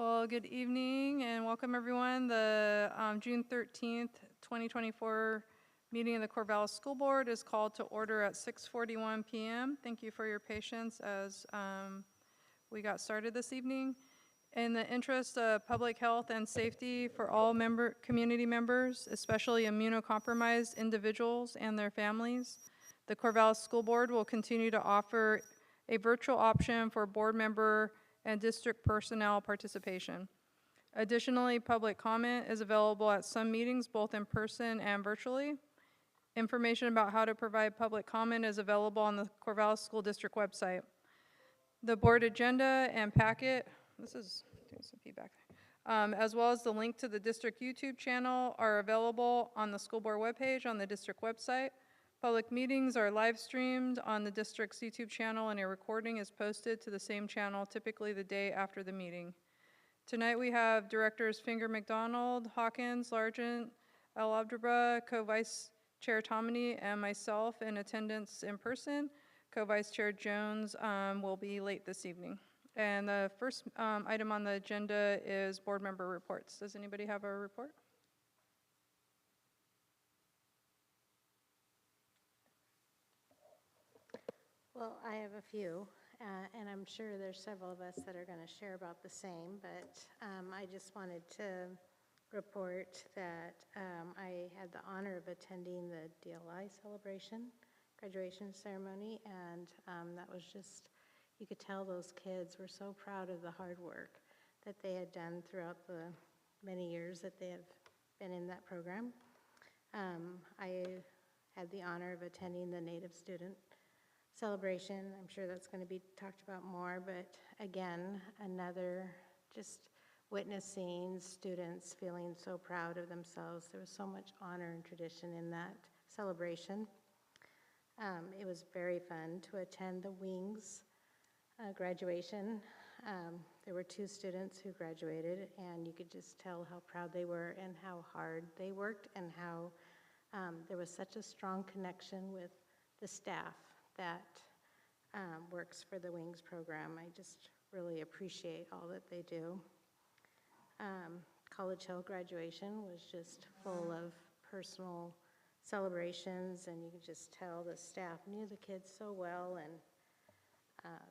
Well, good evening and welcome everyone. The June 13th, 2024 meeting of the Corvallis School Board is called to order at 6:41 p.m. Thank you for your patience as we got started this evening. In the interest of public health and safety for all community members, especially immunocompromised individuals and their families, the Corvallis School Board will continue to offer a virtual option for board member and district personnel participation. Additionally, public comment is available at some meetings, both in person and virtually. Information about how to provide public comment is available on the Corvallis School District website. The board agenda and packet, this is doing some feedback, as well as the link to the district YouTube channel are available on the school board webpage on the district website. Public meetings are live streamed on the district's YouTube channel and a recording is posted to the same channel typically the day after the meeting. Tonight we have Directors Finger McDonald, Hawkins, Largent, El Abdabra, Co-Vice Chair Tomini, and myself in attendance in person. Co-Vice Chair Jones will be late this evening. And the first item on the agenda is board member reports. Does anybody have a report? Well, I have a few, and I'm sure there's several of us that are going to share about the same, but I just wanted to report that I had the honor of attending the DLI celebration, graduation ceremony, and that was just, you could tell those kids were so proud of the hard work that they had done throughout the many years that they have been in that program. I had the honor of attending the Native Student celebration. I'm sure that's going to be talked about more, but again, another just witnessing students feeling so proud of themselves. There was so much honor and tradition in that celebration. It was very fun to attend the Wings graduation. There were 2 students who graduated, and you could just tell how proud they were and how hard they worked and how there was such a strong connection with the staff that works for the Wings program. I just really appreciate all that they do. College Hill graduation was just full of personal celebrations, and you could just tell the staff knew the kids so well, and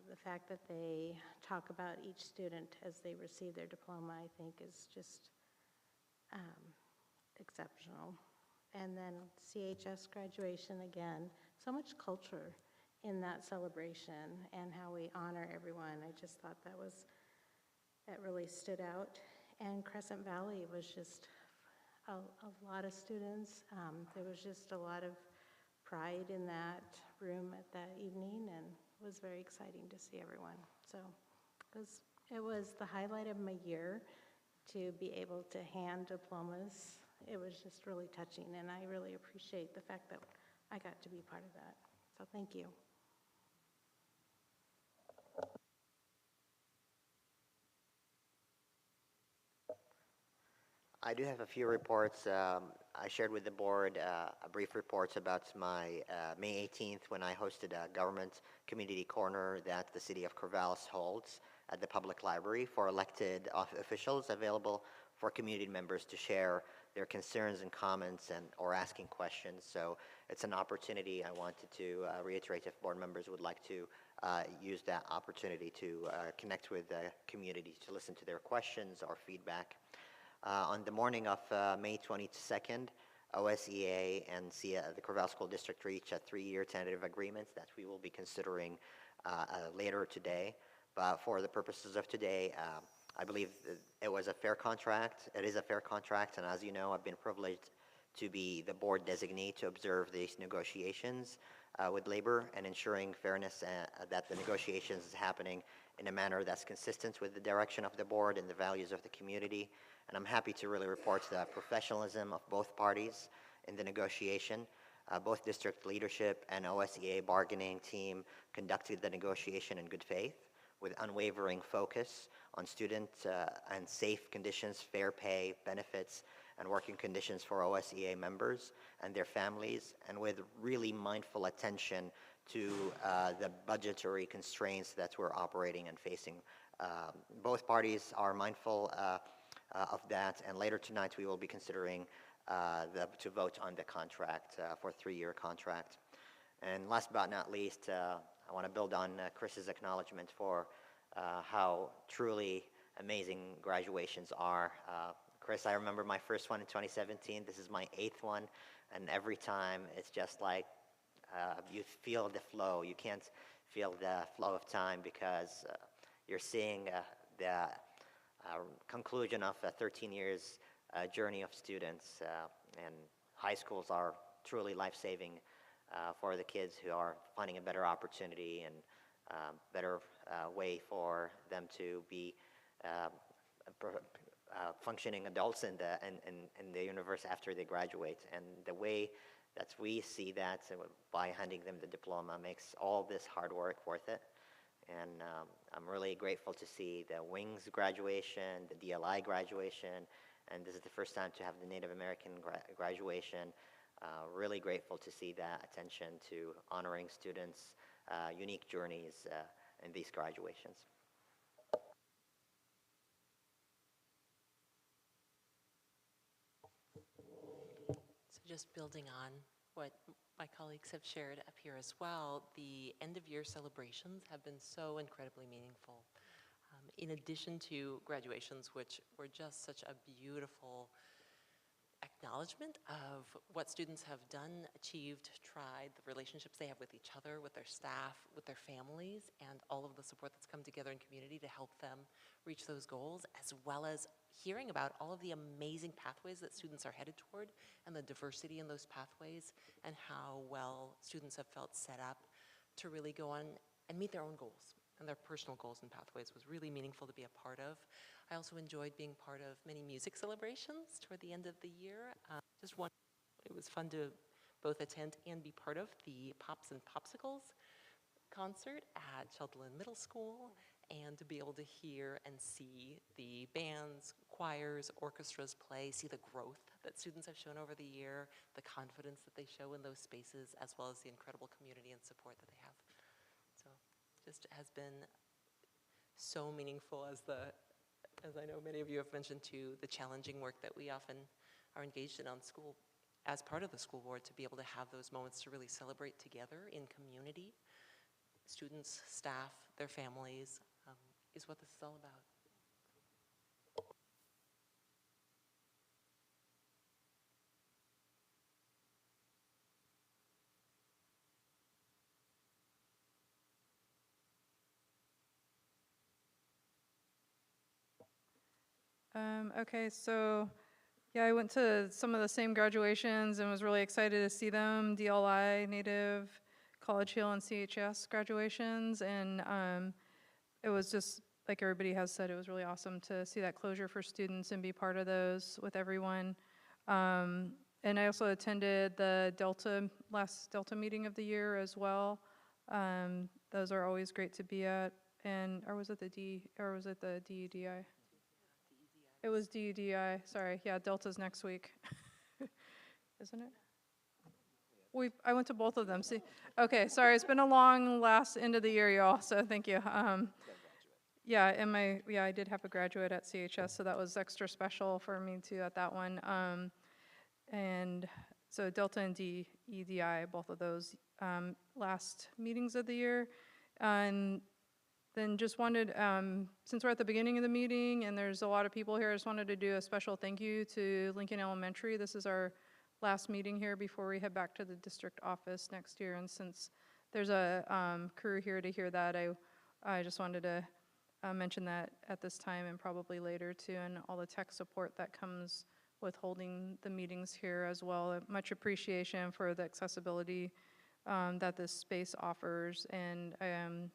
the fact that they talk about each student as they receive their diploma, I think is just exceptional. And then CHS graduation again, so much culture in that celebration and how we honor everyone. I just thought that really stood out. And Crescent Valley was just a lot of students. There was just a lot of pride in that room at that evening, and it was very exciting to see everyone. So it was the highlight of my year to be able to hand diplomas. It was just really touching, and I really appreciate the fact that I got to be part of that. So thank you. I do have a few reports. I shared with the board a brief reports about my May 18th when I hosted a government community corner that the city of Corvallis holds at the public library for elected officials, available for community members to share their concerns and comments or asking questions. So it's an opportunity. I wanted to reiterate if board members would like to use that opportunity to connect with the community, to listen to their questions or feedback. On the morning of May 22nd, OSEA and the Corvallis School District reached a 3-year tentative agreement that we will be considering later today. But for the purposes of today, I believe it was a fair contract. It is a fair contract, and as you know, I've been privileged to be the board designee to observe these negotiations with labor and ensuring fairness that the negotiations is happening in a manner that's consistent with the direction of the board and the values of the community. And I'm happy to really report the professionalism of both parties in the negotiation. Both district leadership and OSEA bargaining team conducted the negotiation in good faith with unwavering focus on student and safe conditions, fair pay, benefits, and working conditions for OSEA members and their families, and with really mindful attention to the budgetary constraints that we're operating and facing Both parties are mindful of that, and later tonight we will be considering to vote on the contract for a 3-year contract. And last but not least, I want to build on Chris's acknowledgement for how truly amazing graduations are. Chris, I remember my first one in 2017. This is my 8th one, and every time it's just like you feel the flow. You can't feel the flow of time because you're seeing the conclusion of a 13 years journey of students, and high schools are truly life-saving for the kids who are finding a better opportunity and better way for them to be functioning adults in the universe after they graduate. And the way that we see that by handing them the diploma makes all this hard work worth it. And I'm really grateful to see the Wings graduation, the DLI graduation, and this is the first time to have the Native American graduation. Really grateful to see that attention to honoring students' unique journeys in these graduations. So just building on what my colleagues have shared up here as well, the end-of-year celebrations have been so incredibly meaningful. In addition to graduations, which were just such a beautiful acknowledgement of what students have done, achieved, tried, the relationships they have with each other, with their staff, with their families, and all of the support that's come together in community to help them reach those goals, as well as hearing about all of the amazing pathways that students are headed toward and the diversity in those pathways and how well students have felt set up to really go on and meet their own goals and their personal goals and pathways was really meaningful to be a part of. I also enjoyed being part of many music celebrations toward the end of the year. It was fun to both attend and be part of the Pops and Popsicles concert at Sheldon Middle School, and to be able to hear and see the bands, choirs, orchestras play, see the growth that students have shown over the year, the confidence that they show in those spaces, as well as the incredible community and support that they have. So just has been so meaningful as I know many of you have mentioned too, the challenging work that we often are engaged in on school as part of the school board, to be able to have those moments to really celebrate together in community, students, staff, their families, is what this is all about. Okay, so yeah, I went to some of the same graduations and was really excited to see them, DLI, Native, College Hill, and CHS graduations, and it was just, like everybody has said, it was really awesome to see that closure for students and be part of those with everyone. And I also attended the last Delta meeting of the year as well. Those are always great to be at. Or was it the DEDI? It was DEDI, sorry. Yeah, Delta's next week. Isn't it? I went to both of them. See, okay, sorry, it's been a long last end of the year, y'all, so thank you. Yeah, I did have a graduate at CHS, so that was extra special for me too at that one. And so Delta and DEDI, both of those last meetings of the year. And then just wanted, since we're at the beginning of the meeting and there's a lot of people here, I just wanted to do a special thank you to Lincoln Elementary. This is our last meeting here before we head back to the district office next year. And since there's a crew here to hear that, I just wanted to mention that at this time and probably later too, and all the tech support that comes with holding the meetings here as well. Much appreciation for the accessibility that this space offers, and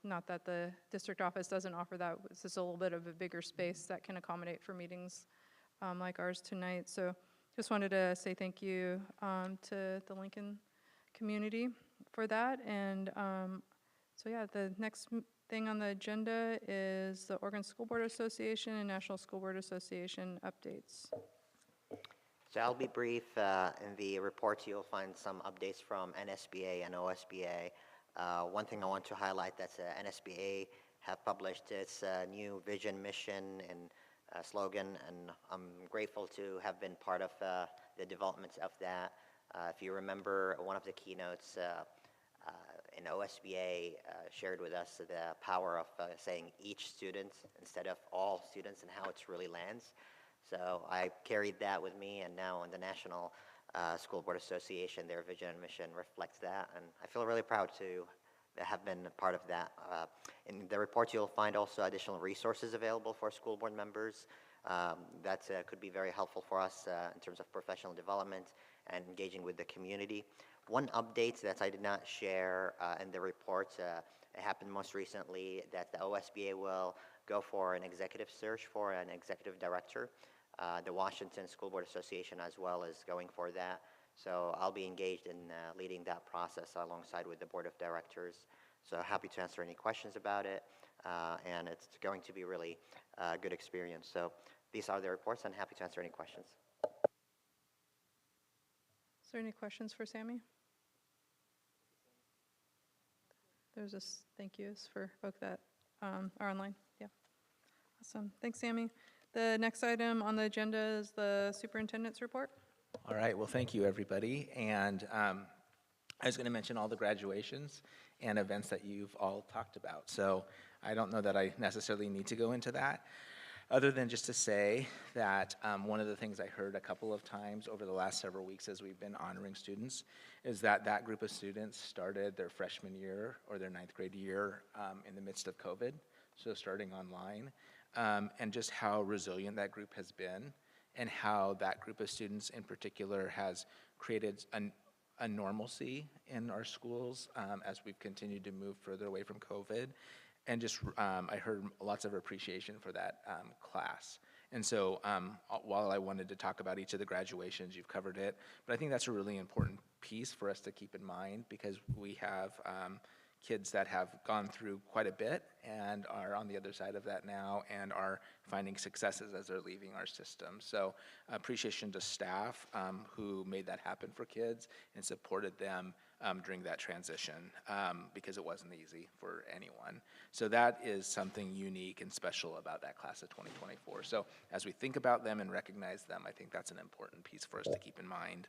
not that the district office doesn't offer that. It's just a little bit of a bigger space that can accommodate for meetings like ours tonight. So just wanted to say thank you to the Lincoln community for that. And so yeah, the next thing on the agenda is the Oregon School Board Association and National School Board Association updates. So I'll be brief. In the report, you'll find some updates from NSBA and OSBA. One thing I want to highlight, that's NSBA have published its new vision, mission, and slogan, and I'm grateful to have been part of the developments of that. If you remember, one of the keynotes in OSBA shared with us the power of saying each student instead of all students and how it really lands. So I carried that with me, and now in the National School Board Association, their vision and mission reflects that, and I feel really proud to have been a part of that. In the report, you'll find also additional resources available for school board members that could be very helpful for us in terms of professional development and engaging with the community. One update that I did not share in the report, it happened most recently, that the OSBA will go for an executive search for an executive director. The Washington School Board Association as well is going for that. So I'll be engaged in leading that process alongside with the board of directors. So happy to answer any questions about it, and it's going to be really a good experience. So these are the reports, and happy to answer any questions. Is there any questions for Sammy? There's thank yous for folks that are online. Yeah. Awesome. Thanks, Sammy. The next item on the agenda is the superintendent's report. All right, well, thank you, everybody. And I was going to mention all the graduations and events that you've all talked about. So I don't know that I necessarily need to go into that, other than just to say that one of the things I heard a couple of times over the last several weeks as we've been honoring students is that that group of students started their freshman year or their ninth grade year in the midst of COVID, so starting online, and just how resilient that group has been, and how that group of students in particular has created a normalcy in our schools as we've continued to move further away from COVID. And just, I heard lots of appreciation for that class. And so while I wanted to talk about each of the graduations, you've covered it, but I think that's a really important piece for us to keep in mind, because we have kids that have gone through quite a bit and are on the other side of that now and are finding successes as they're leaving our system. So appreciation to staff who made that happen for kids and supported them during that transition, because it wasn't easy for anyone. So that is something unique and special about that class of 2024. So as we think about them and recognize them, I think that's an important piece for us to keep in mind.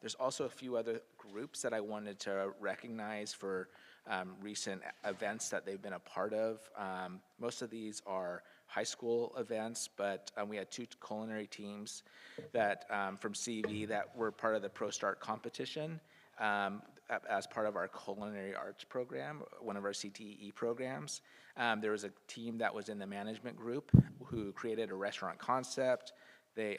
There's also a few other groups that I wanted to recognize for recent events that they've been a part of. Most of these are high school events, but we had two culinary teams that from CV that were part of the Pro Start competition as part of our culinary arts program, one of our CTE programs. There was a team that was in the management group who created a restaurant concept. They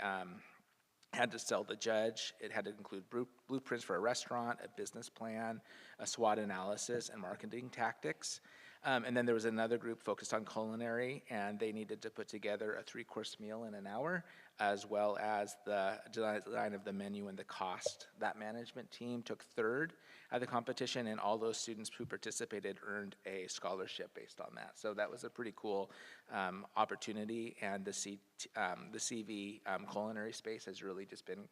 had to sell the judge. It had to include blueprints for a restaurant, a business plan, a SWOT analysis, and marketing tactics. And then there was another group focused on culinary, and they needed to put together a 3-course meal in an hour, as well as the design of the menu and the cost. That management team took third at the competition, and all those students who participated earned a scholarship based on that. So that was a pretty cool opportunity, and the CV culinary space has really just been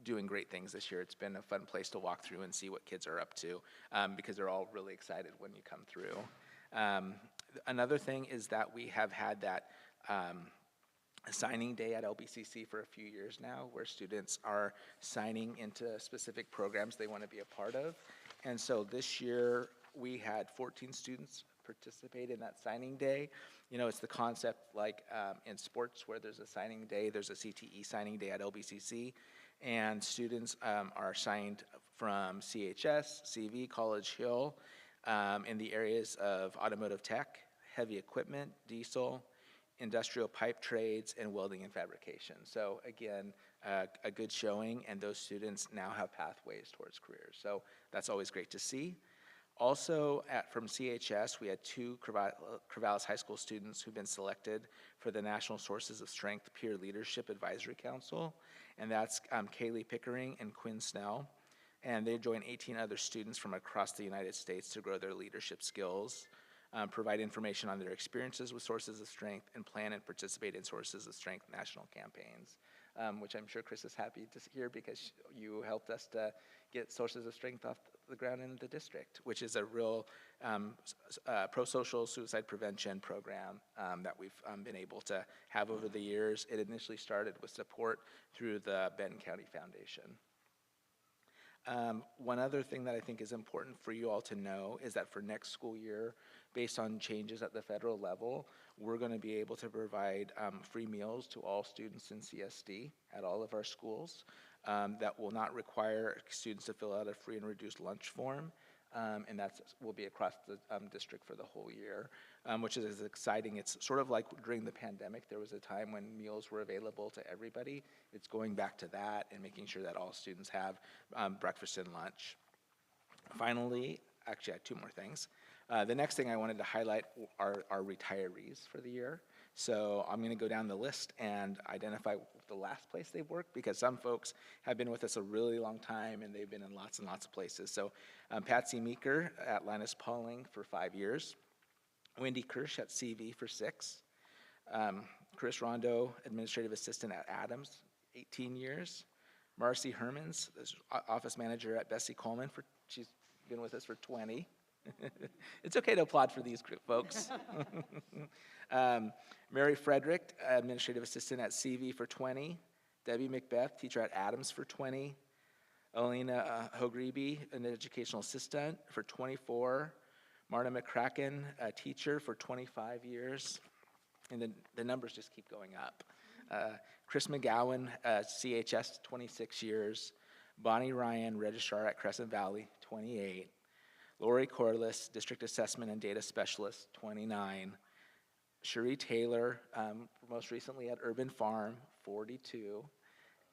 doing great things this year. It's been a fun place to walk through and see what kids are up to, because they're all really excited when you come through. Another thing is that we have had that signing day at LBCC for a few years now, where students are signing into specific programs they want to be a part of. And so this year we had 14 students participate in that signing day. You know, it's the concept like in sports where there's a signing day, there's a CTE signing day at LBCC, and students are signed from CHS, CV, College Hill, in the areas of automotive tech, heavy equipment, diesel, industrial pipe trades, and welding and fabrication. So again, a good showing, and those students now have pathways towards careers. So that's always great to see. Also, from CHS, we had 2 Corvallis High School students who've been selected for the National Sources of Strength Peer Leadership Advisory Council, and that's Kaylee Pickering and Quinn Snell. And they join 18 other students from across the United States to grow their leadership skills, provide information on their experiences with sources of strength, and plan and participate in sources of strength national campaigns. which I'm sure Chris is happy to hear because you helped us to get sources of strength off the ground in the district, which is a real pro-social suicide prevention program that we've been able to have over the years. It initially started with support through the Benton County Foundation. One other thing that I think is important for you all to know is that for next school year, based on changes at the federal level, we're going to be able to provide free meals to all students in CSD at all of our schools. That will not require students to fill out a free and reduced lunch form, and that will be across the district for the whole year, which is exciting. It's sort of like during the pandemic, there was a time when meals were available to everybody. It's going back to that and making sure that all students have breakfast and lunch. Finally, actually I had two more things. The next thing I wanted to highlight are our retirees for the year. So I'm going to go down the list and identify the last place they've worked, because some folks have been with us a really long time and they've been in lots and lots of places. So Patsy Meeker at Linus Pauling for 5 years, Wendy Kirsch at CV for 6, Chris Rondo, administrative assistant at Adams, 18 years, Marcy Hermans, office manager at Bessie Coleman, she's been with us for 20. It's okay to applaud for these folks. Mary Frederick, administrative assistant at CV for 20. Debbie Macbeth, teacher at Adams for 20. Alina Hogrebe, an educational assistant for 24. Marta McCracken, a teacher for 25 years. And then the numbers just keep going up. Chris McGowan, CHS, 26 years. Bonnie Ryan, registrar at Crescent Valley, 28. Lori Corliss, district assessment and data specialist, 29. Cherie Taylor, most recently at Urban Farm, 42.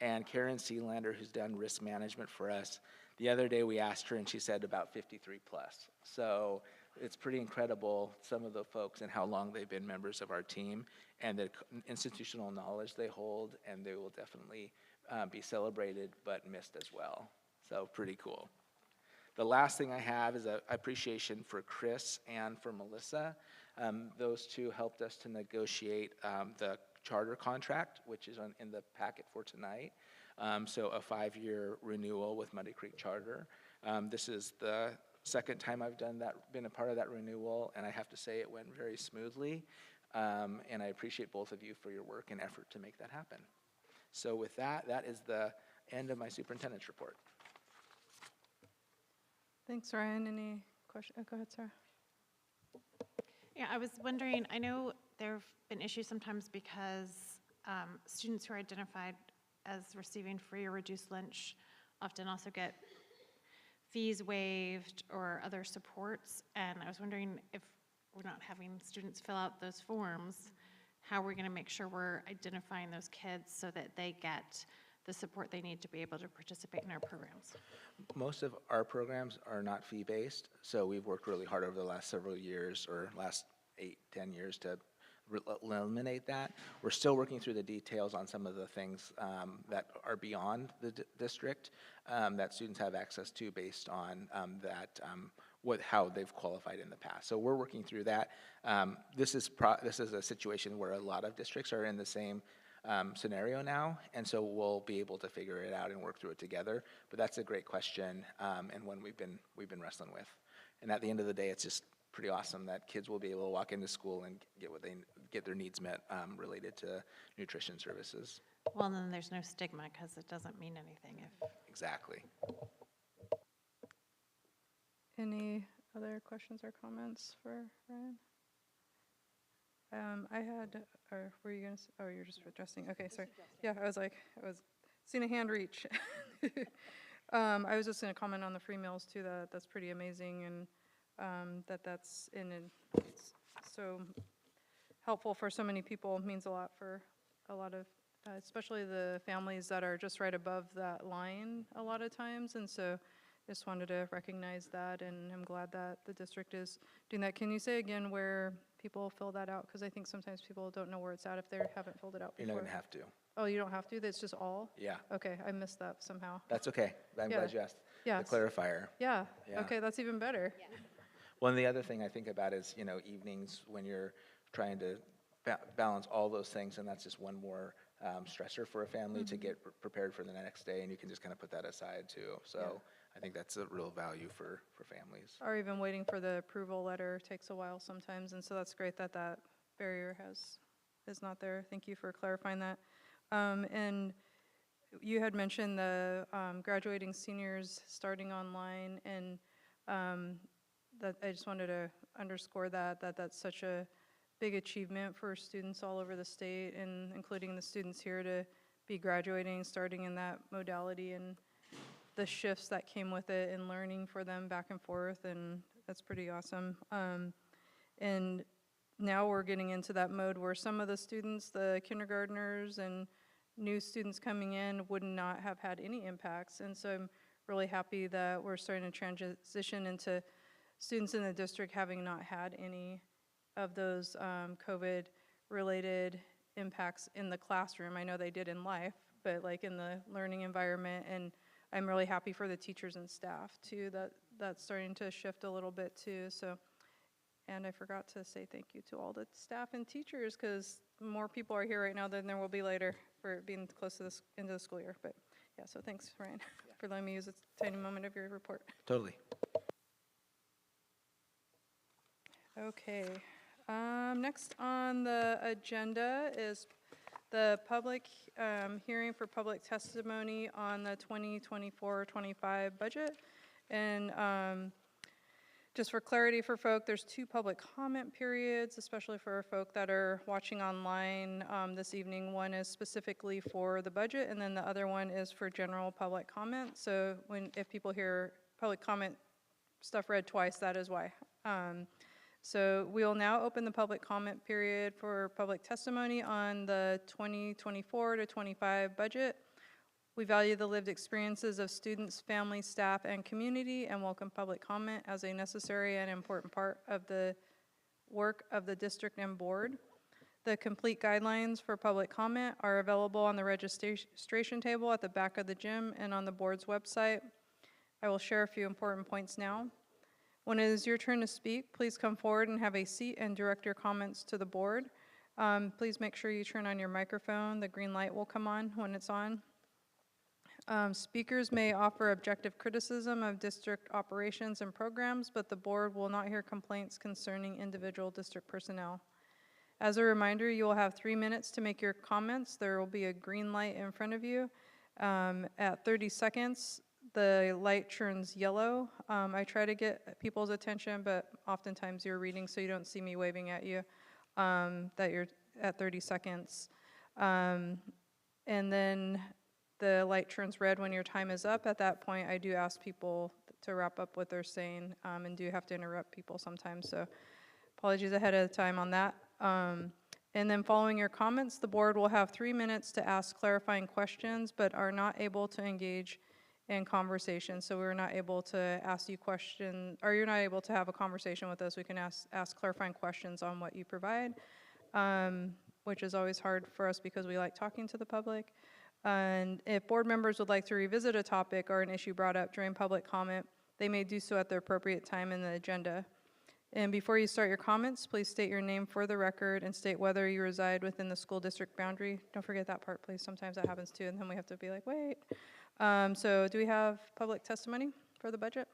And Karen Sealander, who's done risk management for us. The other day we asked her and she said about 53 plus. So it's pretty incredible, some of the folks and how long they've been members of our team and the institutional knowledge they hold, and they will definitely be celebrated but missed as well. So pretty cool. The last thing I have is an appreciation for Chris and for Melissa. Those two helped us to negotiate the charter contract, which is in the packet for tonight. So a 5-year renewal with Muddy Creek Charter. This is the second time I've been a part of that renewal, and I have to say it went very smoothly. And I appreciate both of you for your work and effort to make that happen. So with that, that is the end of my superintendent's report. Thanks, Ryan. Any questions? Oh, go ahead, Sarah. Yeah, I was wondering, I know there have been issues sometimes because students who are identified as receiving free or reduced lunch often also get fees waived or other supports. And I was wondering, if we're not having students fill out those forms, how we're going to make sure we're identifying those kids so that they get the support they need to be able to participate in our programs. Most of our programs are not fee-based, so we've worked really hard over the last several years, or last 8-10 years, to eliminate that. We're still working through the details on some of the things that are beyond the district that students have access to based on how they've qualified in the past. So we're working through that. This is a situation where a lot of districts are in the same scenario now, and so we'll be able to figure it out and work through it together. But that's a great question, and one we've been wrestling with. And at the end of the day, it's just pretty awesome that kids will be able to walk into school and get their needs met related to nutrition services. Well, then there's no stigma because it doesn't mean anything if. Exactly. Any other questions or comments for Ryan? I had, or were you going to, oh, you're just addressing, okay, sorry. Yeah, I was seeing a hand reach. I was just going to comment on the free meals too, that's pretty amazing, and that's it's so helpful for so many people. It means a lot for a lot of, especially the families that are just right above that line a lot of times, and so just wanted to recognize that, and I'm glad that the district is doing that. Can you say again where people fill that out? Because I think sometimes people don't know where it's at if they haven't filled it out before. You're not going to have to. Oh, you don't have to? That's just all? Yeah. Okay, I missed that somehow. That's okay. I'm glad you asked. Yeah. The clarifier. Yeah. Yeah. Okay, that's even better. Yeah. Well, and the other thing I think about is, evenings when you're trying to balance all those things, and that's just one more stressor for a family to get prepared for the next day, and you can just kind of put that aside too. So I think that's a real value for families. Or even waiting for the approval letter takes a while sometimes, and so that's great that that barrier is not there. Thank you for clarifying that. And you had mentioned the graduating seniors starting online, and that I just wanted to underscore that's such a big achievement for students all over the state, and including the students here, to be graduating, starting in that modality, and the shifts that came with it and learning for them back and forth, and that's pretty awesome. And now we're getting into that mode where some of the students, the kindergartners and new students coming in, would not have had any impacts. And so I'm really happy that we're starting to transition into students in the district having not had any of those COVID-related impacts in the classroom. I know they did in life, but like in the learning environment. And I'm really happy for the teachers and staff too, that that's starting to shift a little bit too. So, and I forgot to say thank you to all the staff and teachers, because more people are here right now than there will be later for it being close to this into the school year. But yeah, so thanks, Ryan, for letting me use a tiny moment of your report. Totally. Okay. Next on the agenda is the public hearing for public testimony on the 2024-25 budget. And just for clarity for folk, there's 2 public comment periods, especially for folk that are watching online this evening. One is specifically for the budget, and then the other one is for general public comment. So if people hear public comment stuff read twice, that is why. So we will now open the public comment period for public testimony on the 2024-25 budget. We value the lived experiences of students, families, staff, and community, and welcome public comment as a necessary and important part of the work of the district and board. The complete guidelines for public comment are available on the registration table at the back of the gym and on the board's website. I will share a few important points now. When it is your turn to speak, please come forward and have a seat and direct your comments to the board. Please make sure you turn on your microphone. The green light will come on when it's on. Speakers may offer objective criticism of district operations and programs, but the board will not hear complaints concerning individual district personnel. As a reminder, you will have 3 minutes to make your comments. There will be a green light in front of you. At 30 seconds, the light turns yellow. I try to get people's attention, but oftentimes you're reading, so you don't see me waving at you, that you're at 30 seconds. And then the light turns red when your time is up. At that point, I do ask people to wrap up what they're saying, and do have to interrupt people sometimes, so apologies ahead of time on that. And then following your comments, the board will have 3 minutes to ask clarifying questions, but are not able to engage in conversation. So we're not able to ask you questions, or you're not able to have a conversation with us. We can ask clarifying questions on what you provide, which is always hard for us because we like talking to the public. And if board members would like to revisit a topic or an issue brought up during public comment, they may do so at the appropriate time in the agenda. And before you start your comments, please state your name for the record and state whether you reside within the school district boundary. Don't forget that part, please. Sometimes that happens too, and then we have to be like, wait. So do we have public testimony for the budget?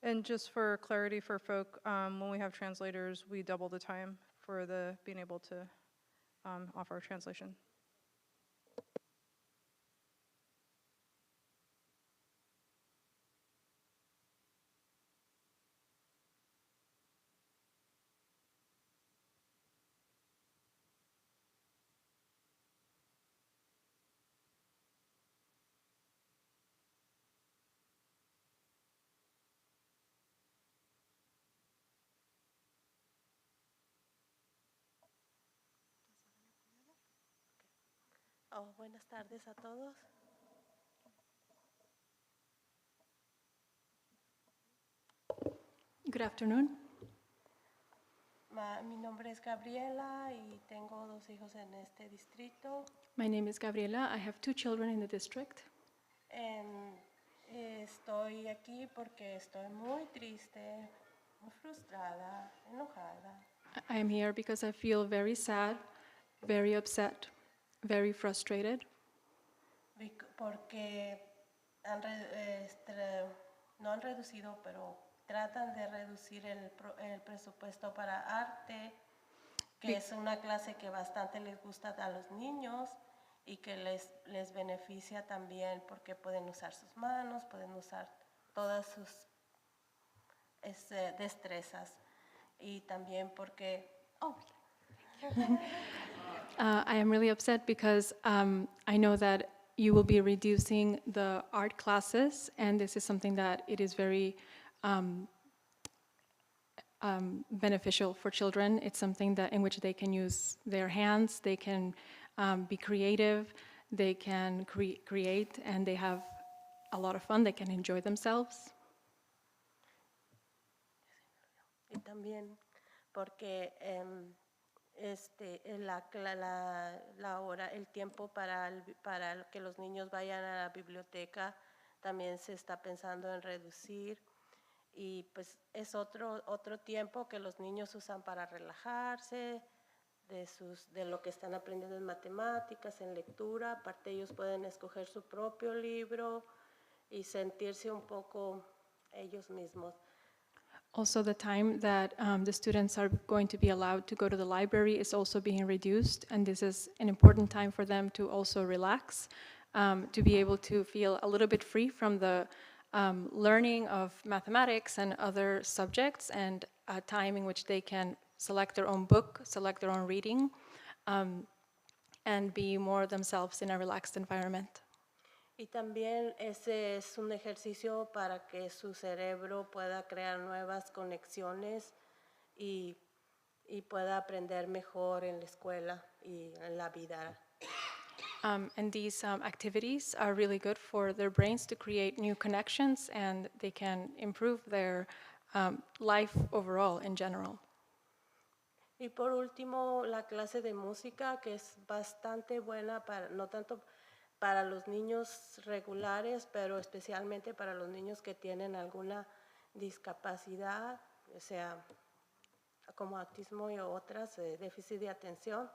And just for clarity for folk, when we have translators, we double the time for the being able to offer translation. Oh, buenas tardes a todos. Good afternoon. Mi nombre es Gabriela y tengo 2 hijos en este distrito. My name is Gabriela. I have 2 children in the district. Estoy aquí porque estoy muy triste, muy frustrada, enojada. I am here because I feel very sad, very upset, very frustrated, Porque no han reducido, pero tratan de reducir el presupuesto para arte, que es una clase que bastante les gusta a los niños y que les beneficia también porque pueden usar sus manos, pueden usar todas sus destrezas y también porque... I am really upset because I know that you will be reducing the art classes, and this is something that it is very beneficial for children. It's something that in which they can use their hands, they can be creative, they can create, and they have a lot of fun. They can enjoy themselves. Y también porque el tiempo para que los niños vayan a la biblioteca también se está pensando en reducir y pues es otro tiempo que los niños usan para relajarse de lo que están aprendiendo en matemáticas, en lectura. Aparte ellos pueden escoger su propio libro y sentirse un poco ellos mismos. Also, the time that the students are going to be allowed to go to the library is also being reduced, and this is an important time for them to also relax, to be able to feel a little bit free from the learning of mathematics and other subjects, and a time in which they can select their own book, select their own reading, and be more themselves in a relaxed environment. Y también ese es un ejercicio para que su cerebro pueda crear nuevas conexiones y pueda aprender mejor en la escuela y en la vida. And these activities are really good for their brains to create new connections, and they can improve their life overall in general. Y por último, la clase de música, que es bastante buena, no tanto para los niños regulares, pero especialmente para los niños que tienen alguna discapacidad, o sea, como autismo y otras, déficit de atención.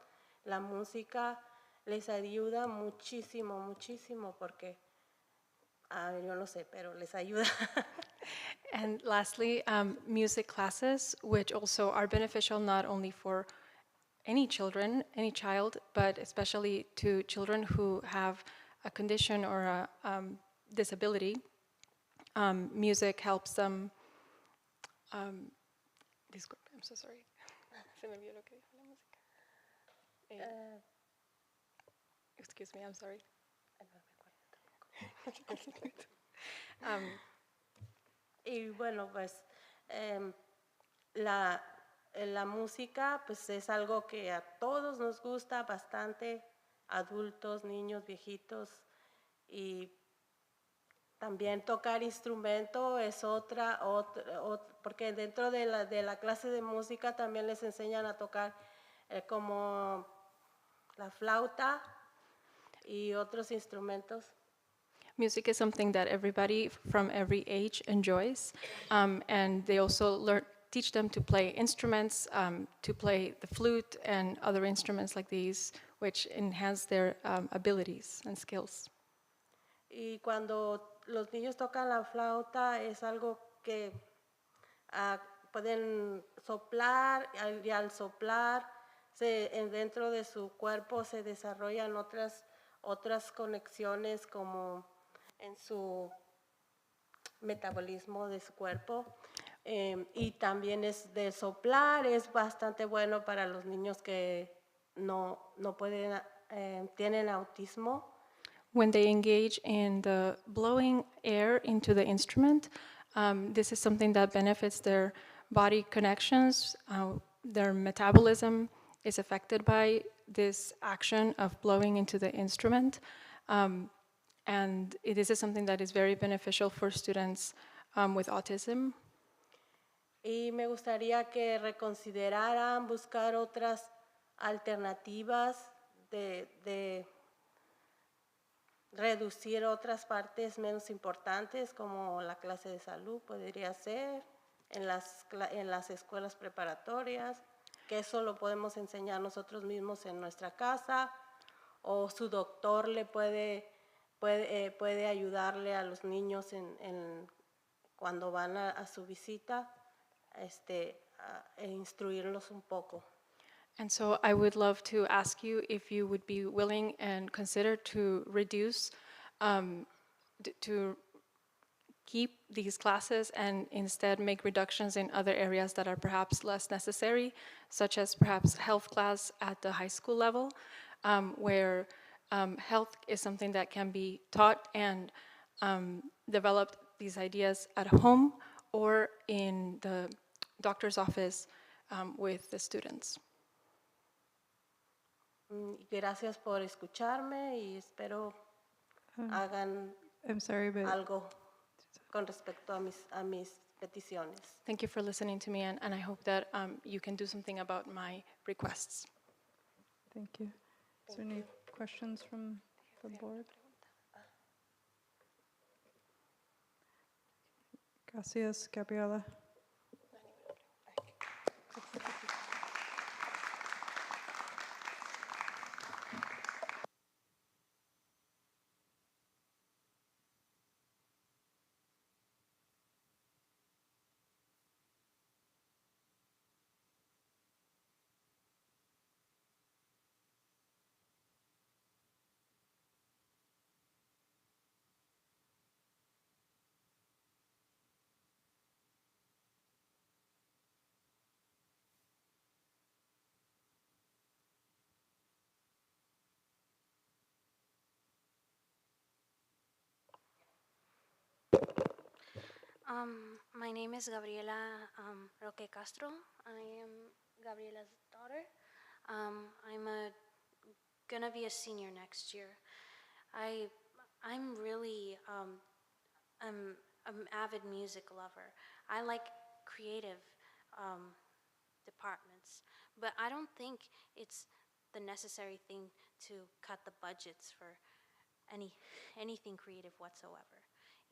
La música les ayuda muchísimo, muchísimo, porque, yo no sé, pero les ayuda. And lastly, music classes, which also are beneficial not only for any child, but especially to children who have a condition or a disability. Music helps them. Disculpe, I'm so sorry. Se me olvidó lo que dijo la música. Excuse me, I'm sorry. Y bueno, pues la música pues es algo que a todos nos gusta bastante, adultos, niños, viejitos, y también tocar instrumento es otra porque dentro de la clase de música también les enseñan a tocar como la flauta y otros instrumentos. Music is something that everybody from every age enjoys, and they also teach them to play instruments, to play the flute and other instruments like these, which enhance their abilities and skills. Y cuando los niños tocan la flauta es algo que pueden soplar, y al soplar dentro de su cuerpo se desarrollan otras conexiones como en su metabolismo de su cuerpo. Y también de soplar es bastante bueno para los niños que no pueden, tienen autismo. When they engage in the blowing air into the instrument, this is something that benefits their body connections. Their metabolism is affected by this action of blowing into the instrument. And this is something that is very beneficial for students with autism. Y me gustaría que reconsideraran buscar otras alternativas de reducir otras partes menos importantes, como la clase de salud podría ser, en las escuelas preparatorias, que eso lo podemos enseñar nosotros mismos en nuestra casa, o su doctor le puede ayudarle a los niños cuando van a su visita, e instruirlos un poco. And so I would love to ask you if you would be willing and consider to reduce, to keep these classes and instead make reductions in other areas that are perhaps less necessary, such as perhaps health class at the high school level, where health is something that can be taught and developed these ideas at home or in the doctor's office with the students. Gracias por escucharme y espero hagan I'm sorry, but algo con respecto a mis peticiones. Thank you for listening to me, and I hope that you can do something about my requests. thank you. Is there any questions from the board? Gracias, Gabriela. My name is Gabriela Roque Castro. I am Gabriela's daughter. I'm gonna be a senior next year. I'm really I'm an avid music lover. I like creative departments, but I don't think it's the necessary thing to cut the budgets for anything creative whatsoever.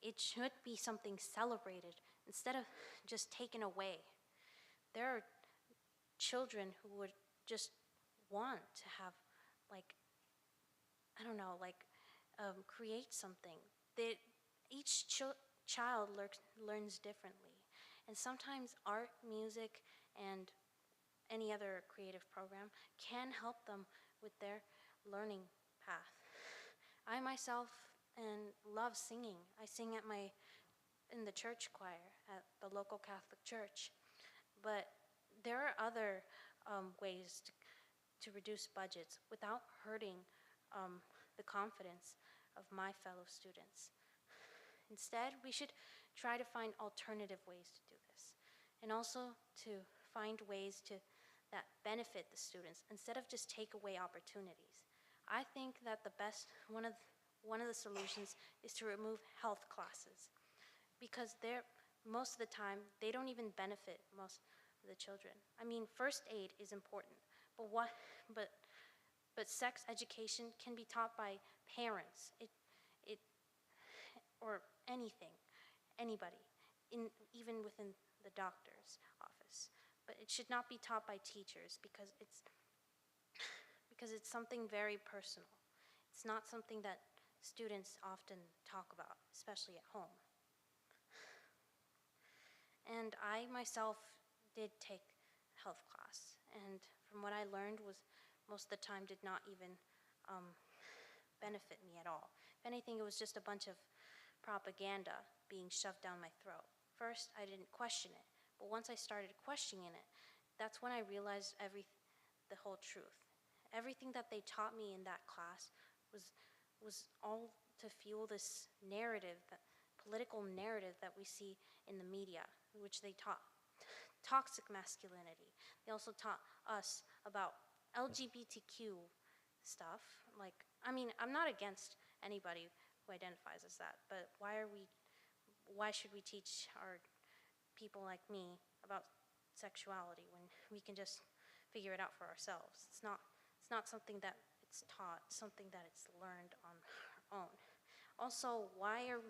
It should be something celebrated instead of just taken away. There are children who would just want to have, like, I don't know, like, create something. Each child learns differently. And sometimes art, music, and any other creative program can help them with their learning path. I myself love singing. I sing in the church choir at the local Catholic church. But there are other ways to reduce budgets without hurting the confidence of my fellow students. Instead, we should try to find alternative ways to do this, and also to find ways that benefit the students instead of just take away opportunities. I think that one of the solutions is to remove health classes, because most of the time they don't even benefit most of the children. I mean, first aid is important, but sex education can be taught by parents. Or anybody, even within the doctor's office. But it should not be taught by teachers because it's something very personal. It's not something that students often talk about, especially at home. And I myself did take health class, and from what I learned was most of the time did not even benefit me at all. If anything, it was just a bunch of propaganda being shoved down my throat. First, I didn't question it, but once I started questioning it, that's when I realized the whole truth. Everything that they taught me in that class was all to fuel this narrative, political narrative that we see in the media, which they taught toxic masculinity. They also taught us about LGBTQ stuff. Like, I mean, I'm not against anybody who identifies as that, but why should we teach our people like me about sexuality when we can just figure it out for ourselves. It's not something that it's taught, something that it's learned on our own. Also, why are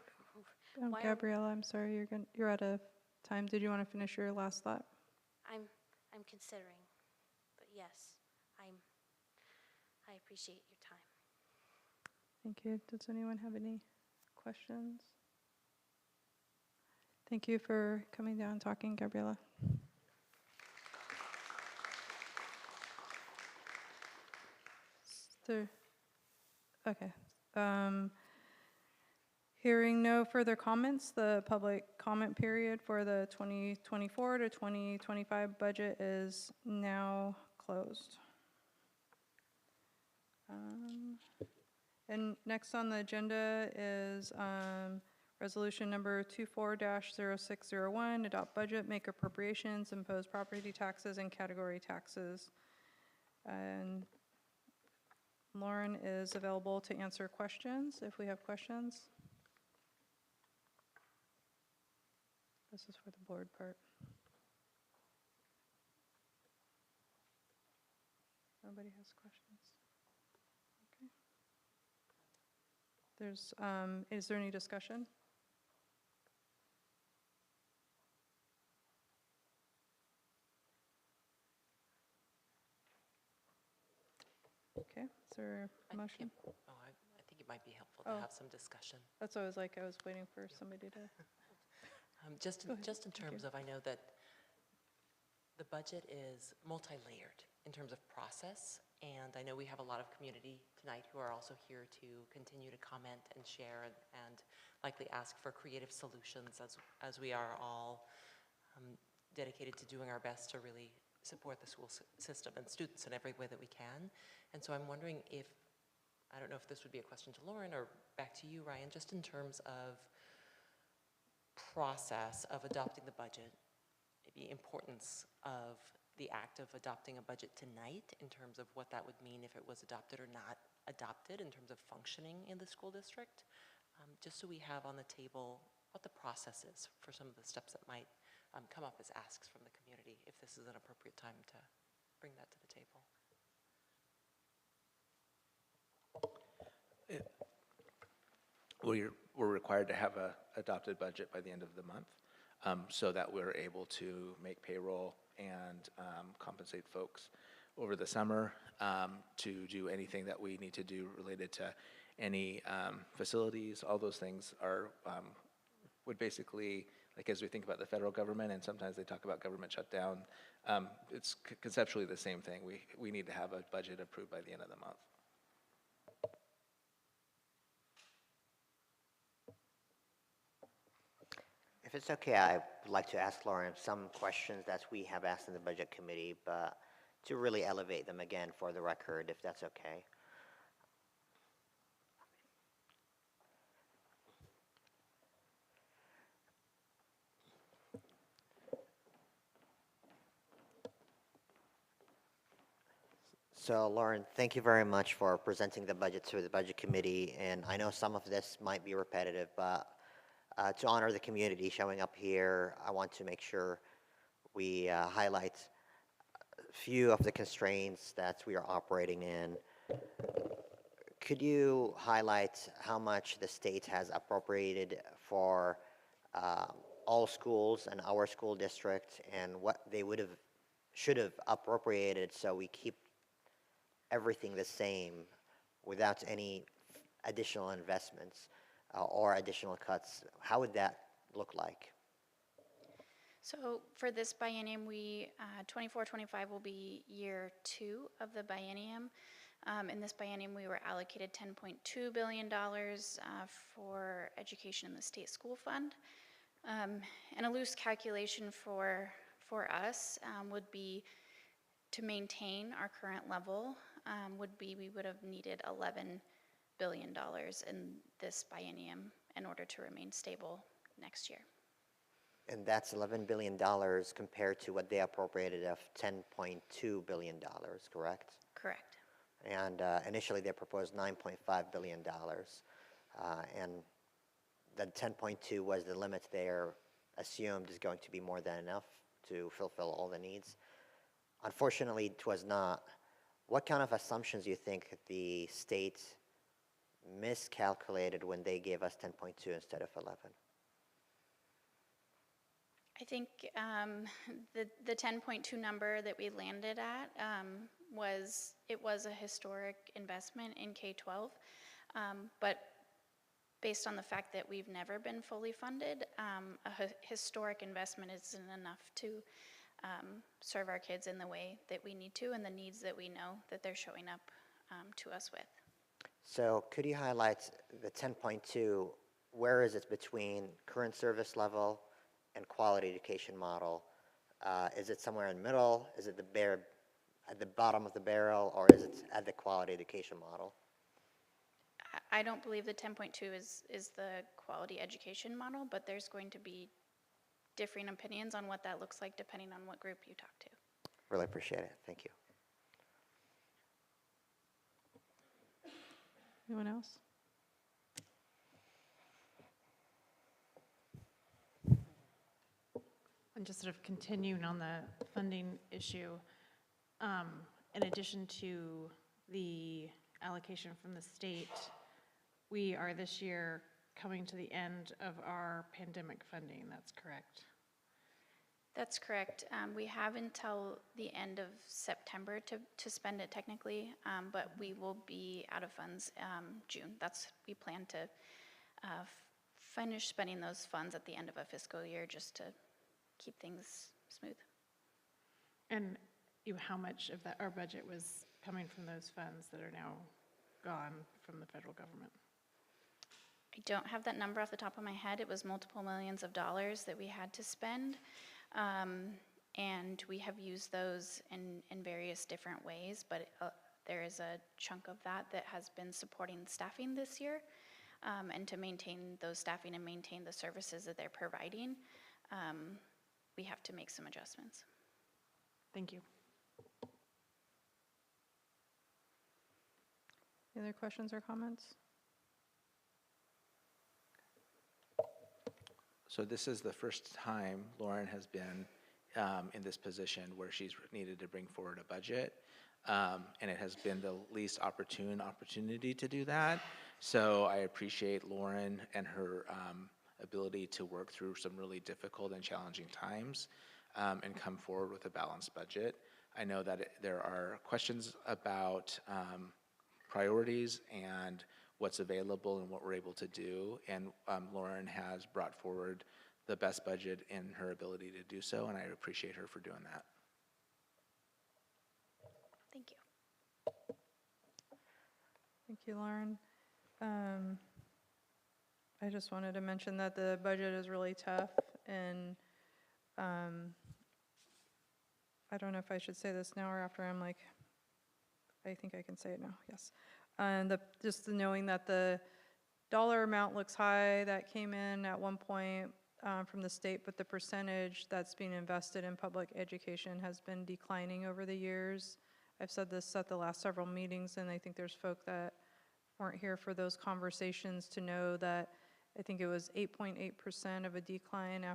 Gabriella, I'm sorry, you're out of time. Did you want to finish your last thought? I'm considering, but yes, I appreciate your time. Thank you. Does anyone have any questions? Thank you for coming down and talking, Gabriella. Okay. Hearing no further comments, the public comment period for the 2024 to 2025 budget is now closed. And next on the agenda is resolution number 24-0601, adopt budget, make appropriations, impose property taxes and category taxes. And Lauren is available to answer questions if we have questions. This is for the board part. Nobody has questions. Okay. Is there any discussion? Okay, is there a motion? I think it might be helpful Oh. to have some discussion. That's what I was like, I was waiting for somebody to. Just Go ahead. in Thank terms you. of, I know that the budget is multi-layered in terms of process, and I know we have a lot of community tonight who are also here to continue to comment and share and likely ask for creative solutions as we are all dedicated to doing our best to really support the school system and students in every way that we can. And so I'm wondering if, I don't know if this would be a question to Lauren or back to you, Ryan, just in terms of process of adopting the budget, the importance of the act of adopting a budget tonight in terms of what that would mean if it was adopted or not adopted in terms of functioning in the school district, just so we have on the table what the process is for some of the steps that might come up as asks from the community, if this is an appropriate time to bring that to the table. We're required to have a adopted budget by the end of the month, so that we're able to make payroll and compensate folks over the summer, to do anything that we need to do related to any facilities. All those things are would basically, like as we think about the federal government, and sometimes they talk about government shutdown, it's conceptually the same thing. We need to have a budget approved by the end of the month. If it's okay, I would like to ask Lauren some questions that we have asked in the budget committee, but to really elevate them again for the record, if that's okay. So Lauren, thank you very much for presenting the budget to the budget committee, and I know some of this might be repetitive, but to honor the community showing up here, I want to make sure we highlight a few of the constraints that we are operating in. Could you highlight how much the state has appropriated for all schools and our school district, and what they should have appropriated so we keep everything the same without any additional investments or additional cuts? How would that look like? So for this biennium, 24-25 will be year 2 of the biennium. In this biennium, we were allocated $10.2 billion for education in the state school fund. And a loose calculation for us would be to maintain our current level we would have needed $11 billion in this biennium in order to remain stable next year. And that's $11 billion compared to what they appropriated of $10.2 billion, correct? Correct. And initially they proposed $9.5 billion. And the 10.2 was the limit there assumed is going to be more than enough to fulfill all the needs. Unfortunately, it was not. What kind of assumptions do you think the state miscalculated when they gave us 10.2 instead of 11? I think the 10.2 number that we landed at was a historic investment in K-12, but based on the fact that we've never been fully funded, a historic investment isn't enough to serve our kids in the way that we need to and the needs that we know that they're showing up to us with. So could you highlight the 10.2, where is it between current service level and quality education model? Is it somewhere in the middle? Is it at the bottom of the barrel, or is it at the quality education model? I don't believe the 10.2 is the quality education model, but there's going to be differing opinions on what that looks like depending on what group you talk to. Really appreciate it. Thank you. Anyone else? And just sort of continuing on the funding issue, in addition to the allocation from the state, we are this year coming to the end of our pandemic funding, that's correct? That's correct. We have until the end of September to spend it technically, but we will be out of funds June. We plan to finish spending those funds at the end of a fiscal year just to keep things smooth. And how much of our budget was coming from those funds that are now gone from the federal government? I don't have that number off the top of my head. It was multiple millions of dollars that we had to spend. And we have used those in various different ways, but there is a chunk of that has been supporting staffing this year, and to maintain those staffing and maintain the services that they're providing, we have to make some adjustments. Thank you. Any other questions or comments? So this is the first time Lauren has been in this position where she's needed to bring forward a budget, and it has been the least opportune opportunity to do that. So I appreciate Lauren and her ability to work through some really difficult and challenging times and come forward with a balanced budget. I know that there are questions about priorities and what's available and what we're able to do, and Lauren has brought forward the best budget in her ability to do so, and I appreciate her for doing that. Thank you. Thank you, Lauren. I just wanted to mention that the budget is really tough, and I don't know if I should say this now or after. I think I can say it now, yes. And just knowing that the dollar amount looks high, that came in at one point from the state, but the percentage that's being invested in public education has been declining over the years. I've said this at the last several meetings, and I think there's folk that weren't here for those conversations to know that I think it was 8.8% of a decline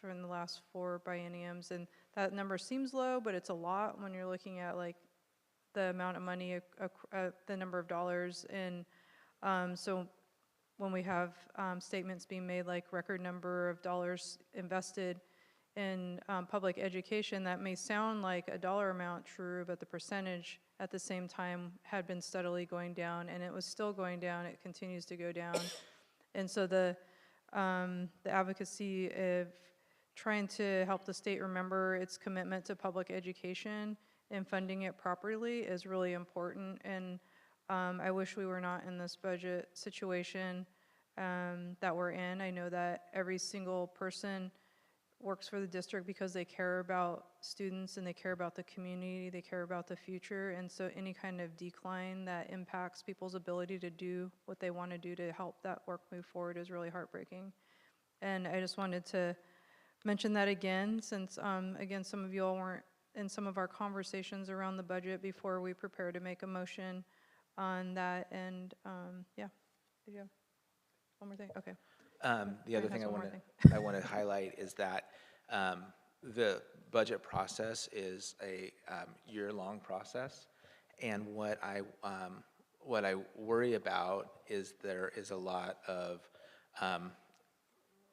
from the last 4 bienniums, and that number seems low, but it's a lot when you're looking at like the amount of money, the number of dollars. And so when we have statements being made like record number of dollars invested in public education, that may sound like a dollar amount true, but the percentage at the same time had been steadily going down, and it was still going down. It continues to go down. And so the advocacy of trying to help the state remember its commitment to public education and funding it properly is really important. And I wish we were not in this budget situation that we're in. I know that every single person works for the district because they care about students and they care about the community, they care about the future, and so any kind of decline that impacts people's ability to do what they want to do to help that work move forward is really heartbreaking. And I just wanted to mention that again, since again, some of you all weren't in some of our conversations around the budget before we prepare to make a motion on that. And yeah, did you have one more thing? Okay. The other thing I want to highlight is that the budget process is a year-long process, and what I worry about is there is a lot of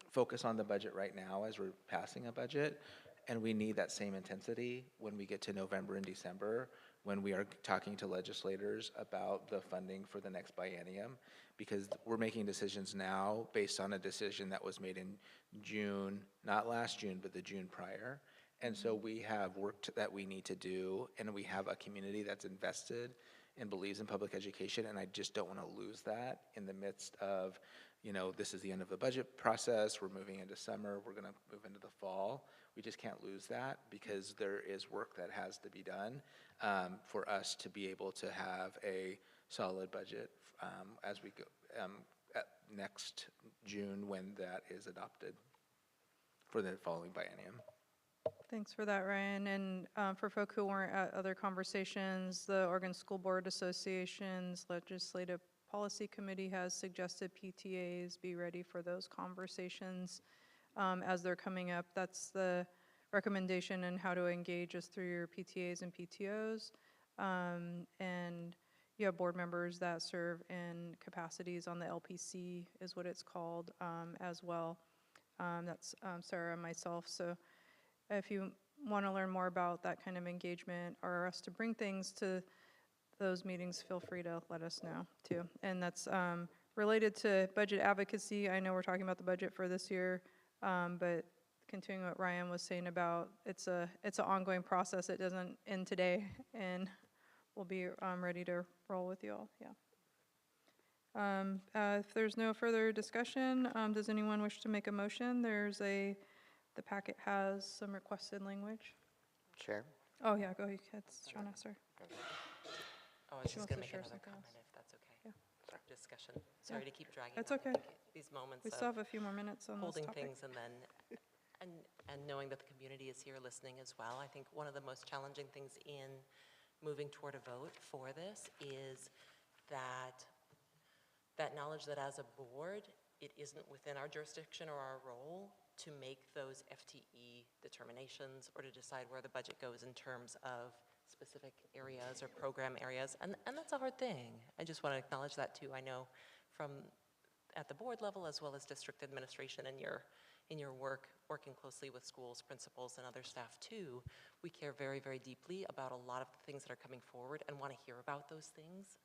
focus on the budget right now as we're passing a budget, and we need that same intensity when we get to November and December, when we are talking to legislators about the funding for the next biennium, because we're making decisions now based on a decision that was made in June, not last June, but the June prior. And so we have work that we need to do, and we have a community that's invested and believes in public education, and I just don't want to lose that in the midst of, you know, this is the end of the budget process, we're moving into summer, we're gonna move into the fall. We just can't lose that because there is work that has to be done for us to be able to have a solid budget as we go at next June when that is adopted for the following biennium. Thanks for that, Ryan. And for folk who weren't at other conversations, the Oregon School Board Association's Legislative Policy Committee has suggested PTAs be ready for those conversations as they're coming up. That's the recommendation, and how to engage is through your PTAs and PTOs. And you have board members that serve in capacities on the LPC, is what it's called, as well. That's Sarah and myself. So if you want to learn more about that kind of engagement or us to bring things to those meetings, feel free to let us know too. And that's related to budget advocacy. I know we're talking about the budget for this year, but continuing what Ryan was saying about it's an ongoing process. It doesn't end today, and we'll be ready to roll with you all. Yeah. If there's no further discussion, does anyone wish to make a motion? The packet has some requested language. Chair? Oh, yeah, go ahead, Shauna, sorry. Oh, I was She just wants going to to share make another something comment, else. if that's okay. Yeah. Discussion. Sorry to keep dragging. That's on. okay. I think these moments We of still have a few more minutes on this holding topic. things and then, and knowing that the community is here listening as well. I think one of the most challenging things in moving toward a vote for this is that knowledge that as a board, it isn't within our jurisdiction or our role to make those FTE determinations or to decide where the budget goes in terms of specific areas or program areas, and that's a hard thing. I just want to acknowledge that too. I know from at the board level as well as district administration and in your work, working closely with schools, principals, and other staff too, we care very, very deeply about a lot of the things that are coming forward and want to hear about those things.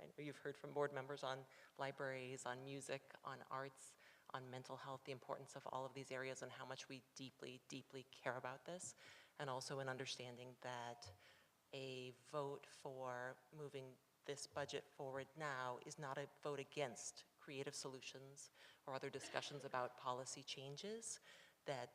I know you've heard from board members on libraries, on music, on arts, on mental health, the importance of all of these areas and how much we deeply, deeply care about this, and also in understanding that a vote for moving this budget forward now is not a vote against creative solutions or other discussions about policy changes,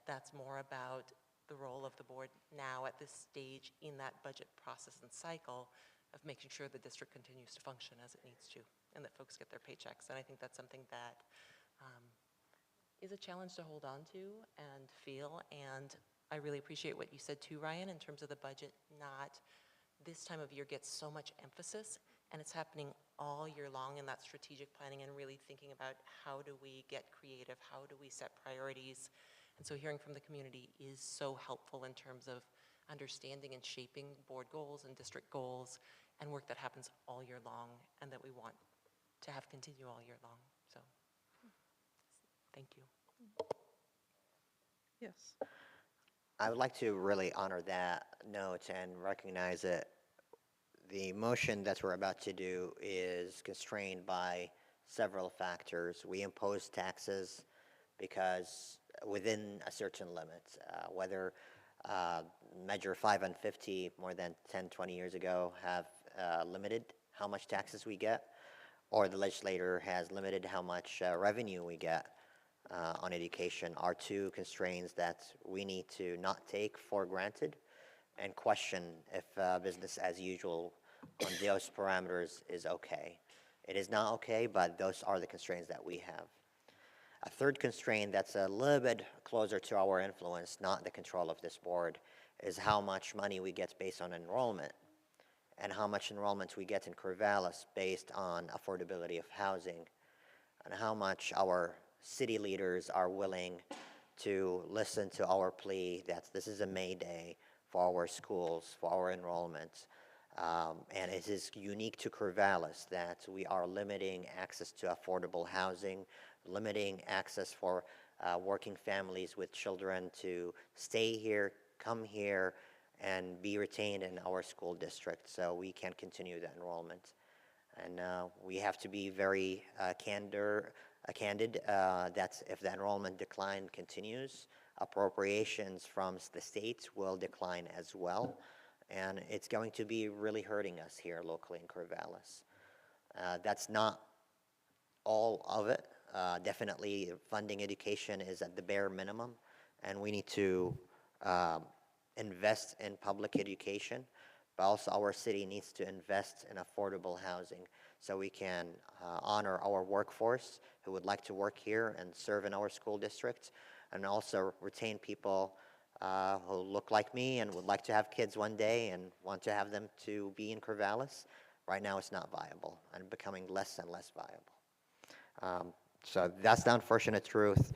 that's more about the role of the board now at this stage in that budget process and cycle of making sure the district continues to function as it needs to and that folks get their paychecks. And I think that's something that is a challenge to hold on to and feel. And I really appreciate what you said too, Ryan, in terms of the budget. Not this time of year gets so much emphasis, and it's happening all year long in that strategic planning and really thinking about how do we get creative, how do we set priorities. And so hearing from the community is so helpful in terms of understanding and shaping board goals and district goals and work that happens all year long and that we want to have continue all year long. So thank you. Yes. I would like to really honor that note and recognize that the motion that we're about to do is constrained by several factors. We impose taxes because within a certain limit, whether Measure 5 and 50 more than 10, 20 years ago have limited how much taxes we get, or the legislator has limited how much revenue we get on education, are two constraints that we need to not take for granted and question if business as usual on those parameters is okay. It is not okay, but those are the constraints that we have. A third constraint that's a little bit closer to our influence, not the control of this board, is how much money we get based on enrollment and how much enrollment we get in Corvallis based on affordability of housing and how much our city leaders are willing to listen to our plea that this is a May Day for our schools, for our enrollment. And it is unique to Corvallis that we are limiting access to affordable housing, limiting access for working families with children to stay here, come here, and be retained in our school district so we can continue the enrollment. And we have to be very candid that if the enrollment decline continues, appropriations from the states will decline as well. And it's going to be really hurting us here locally in Corvallis. That's not all of it. Definitely funding education is at the bare minimum, and we need to invest in public education, but also our city needs to invest in affordable housing so we can honor our workforce who would like to work here and serve in our school district, and also retain people who look like me and would like to have kids one day and want to have them to be in Corvallis. Right now it's not viable and becoming less and less viable. So that's the unfortunate truth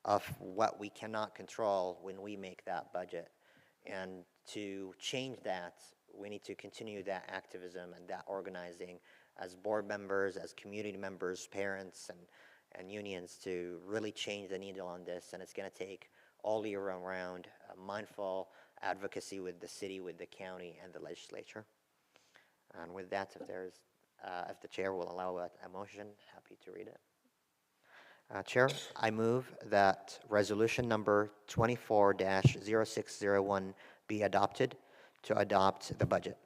of what we cannot control when we make that budget. And to change that, we need to continue that activism and that organizing as board members, as community members, parents, and unions to really change the needle on this. And it's going to take all year round mindful advocacy with the city, with the county, and the legislature. And with that, if the chair will allow a motion, happy to read it. Chair, I move that resolution number 24-0601 be adopted to adopt the budget,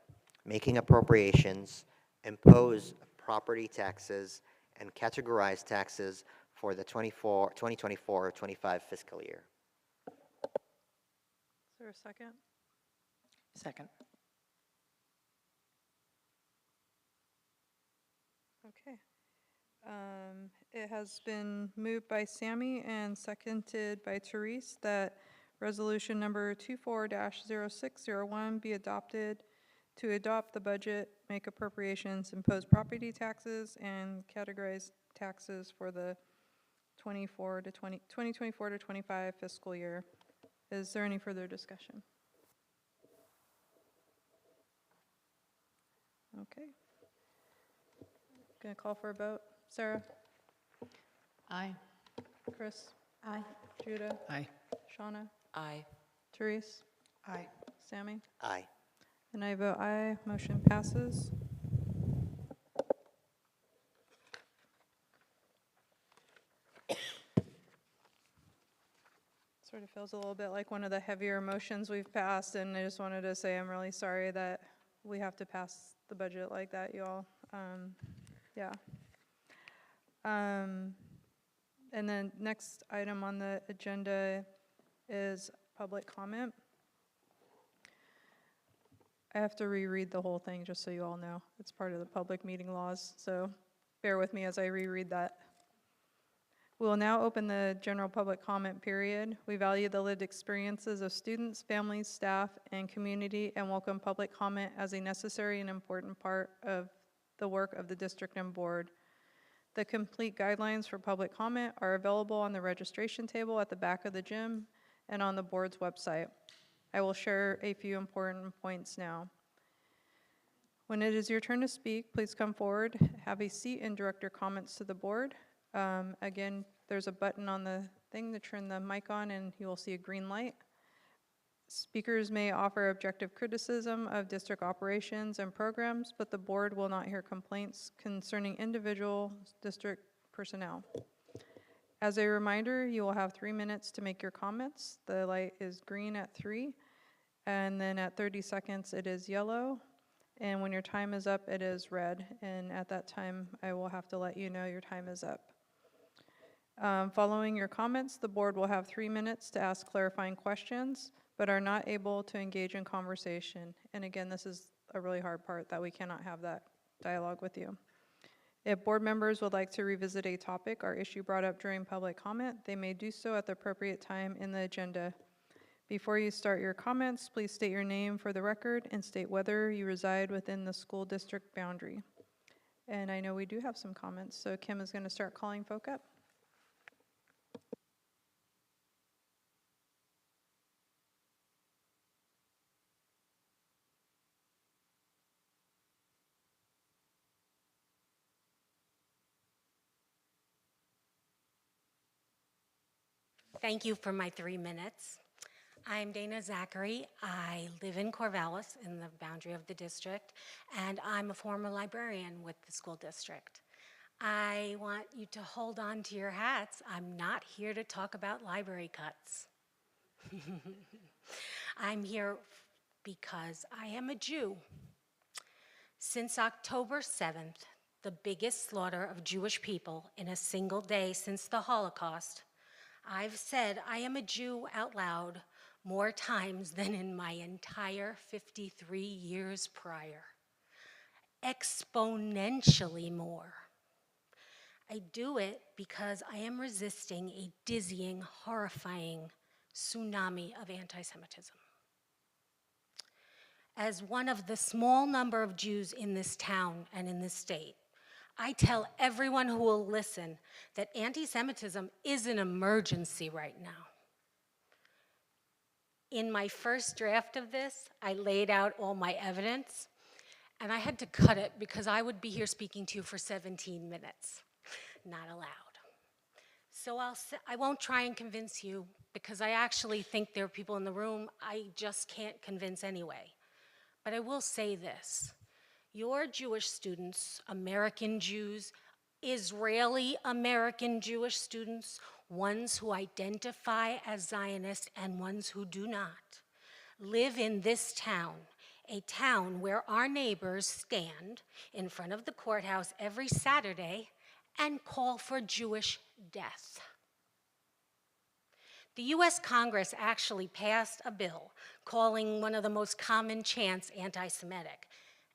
making appropriations, impose property taxes, and categorize taxes for the 2024-25 fiscal year. Is there a second? Second. Okay. It has been moved by Sammy and seconded by Therese that resolution number 24-0601 be adopted to adopt the budget, make appropriations, impose property taxes, and categorize taxes for the 2024-25 fiscal year. Is there any further discussion? Okay. Gonna call for a vote. Sarah? Aye. Chris? Aye. Judah? Aye. Shauna? Aye. Therese? Aye. Sammy? Aye. And I vote aye. Motion passes. Sort of feels a little bit like one of the heavier motions we've passed, and I just wanted to say I'm really sorry that we have to pass the budget like that, you all. Yeah. And then next item on the agenda is public comment. I have to reread the whole thing just so you all know. It's part of the public meeting laws, so bear with me as I reread that. We will now open the general public comment period. We value the lived experiences of students, families, staff, and community, and welcome public comment as a necessary and important part of the work of the district and board. The complete guidelines for public comment are available on the registration table at the back of the gym and on the board's website. I will share a few important points now. When it is your turn to speak, please come forward, have a seat, and direct your comments to the board. Again, there's a button on the thing to turn the mic on, and you will see a green light. Speakers may offer objective criticism of district operations and programs, but the board will not hear complaints concerning individual district personnel. As a reminder, you will have 3 minutes to make your comments. The light is green at 3, and then at 30 seconds it is yellow, and when your time is up it is red, and at that time I will have to let you know your time is up. Following your comments, the board will have 3 minutes to ask clarifying questions, but are not able to engage in conversation. And again, this is a really hard part, that we cannot have that dialogue with you. If board members would like to revisit a topic or issue brought up during public comment, they may do so at the appropriate time in the agenda. Before you start your comments, please state your name for the record and state whether you reside within the school district boundary. And I know we do have some comments, so Kim is going to start calling folk up. Thank you for my 3 minutes. I'm Dana Zachary. I live in Corvallis in the boundary of the district, and I'm a former librarian with the school district. I want you to hold on to your hats. I'm not here to talk about library cuts. I'm here because I am a Jew. Since October 7th, the biggest slaughter of Jewish people in a single day since the Holocaust, I've said I am a Jew out loud more times than in my entire 53 years prior. Exponentially more. I do it because I am resisting a dizzying, horrifying tsunami of anti-Semitism. As one of the small number of Jews in this town and in this state, I tell everyone who will listen that anti-Semitism is an emergency right now. In my first draft of this, I laid out all my evidence, and I had to cut it because I would be here speaking to you for 17 minutes. Not allowed. So I won't try and convince you because I actually think there are people in the room I just can't convince anyway. But I will say this. Your Jewish students, American Jews, Israeli American Jewish students, ones who identify as Zionists and ones who do not, live in this town, a town where our neighbors stand in front of the courthouse every Saturday and call for Jewish death. The US Congress actually passed a bill calling one of the most common chants anti-Semitic.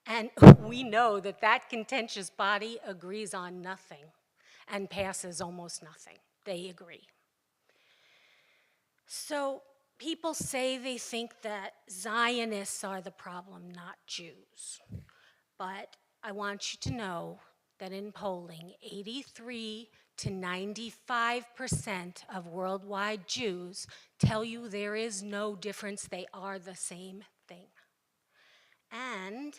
And we know that that contentious body agrees on nothing and passes almost nothing. They agree. So people say they think that Zionists are the problem, not Jews. But I want you to know that in polling, 83 to 95% of worldwide Jews tell you there is no difference, they are the same thing. And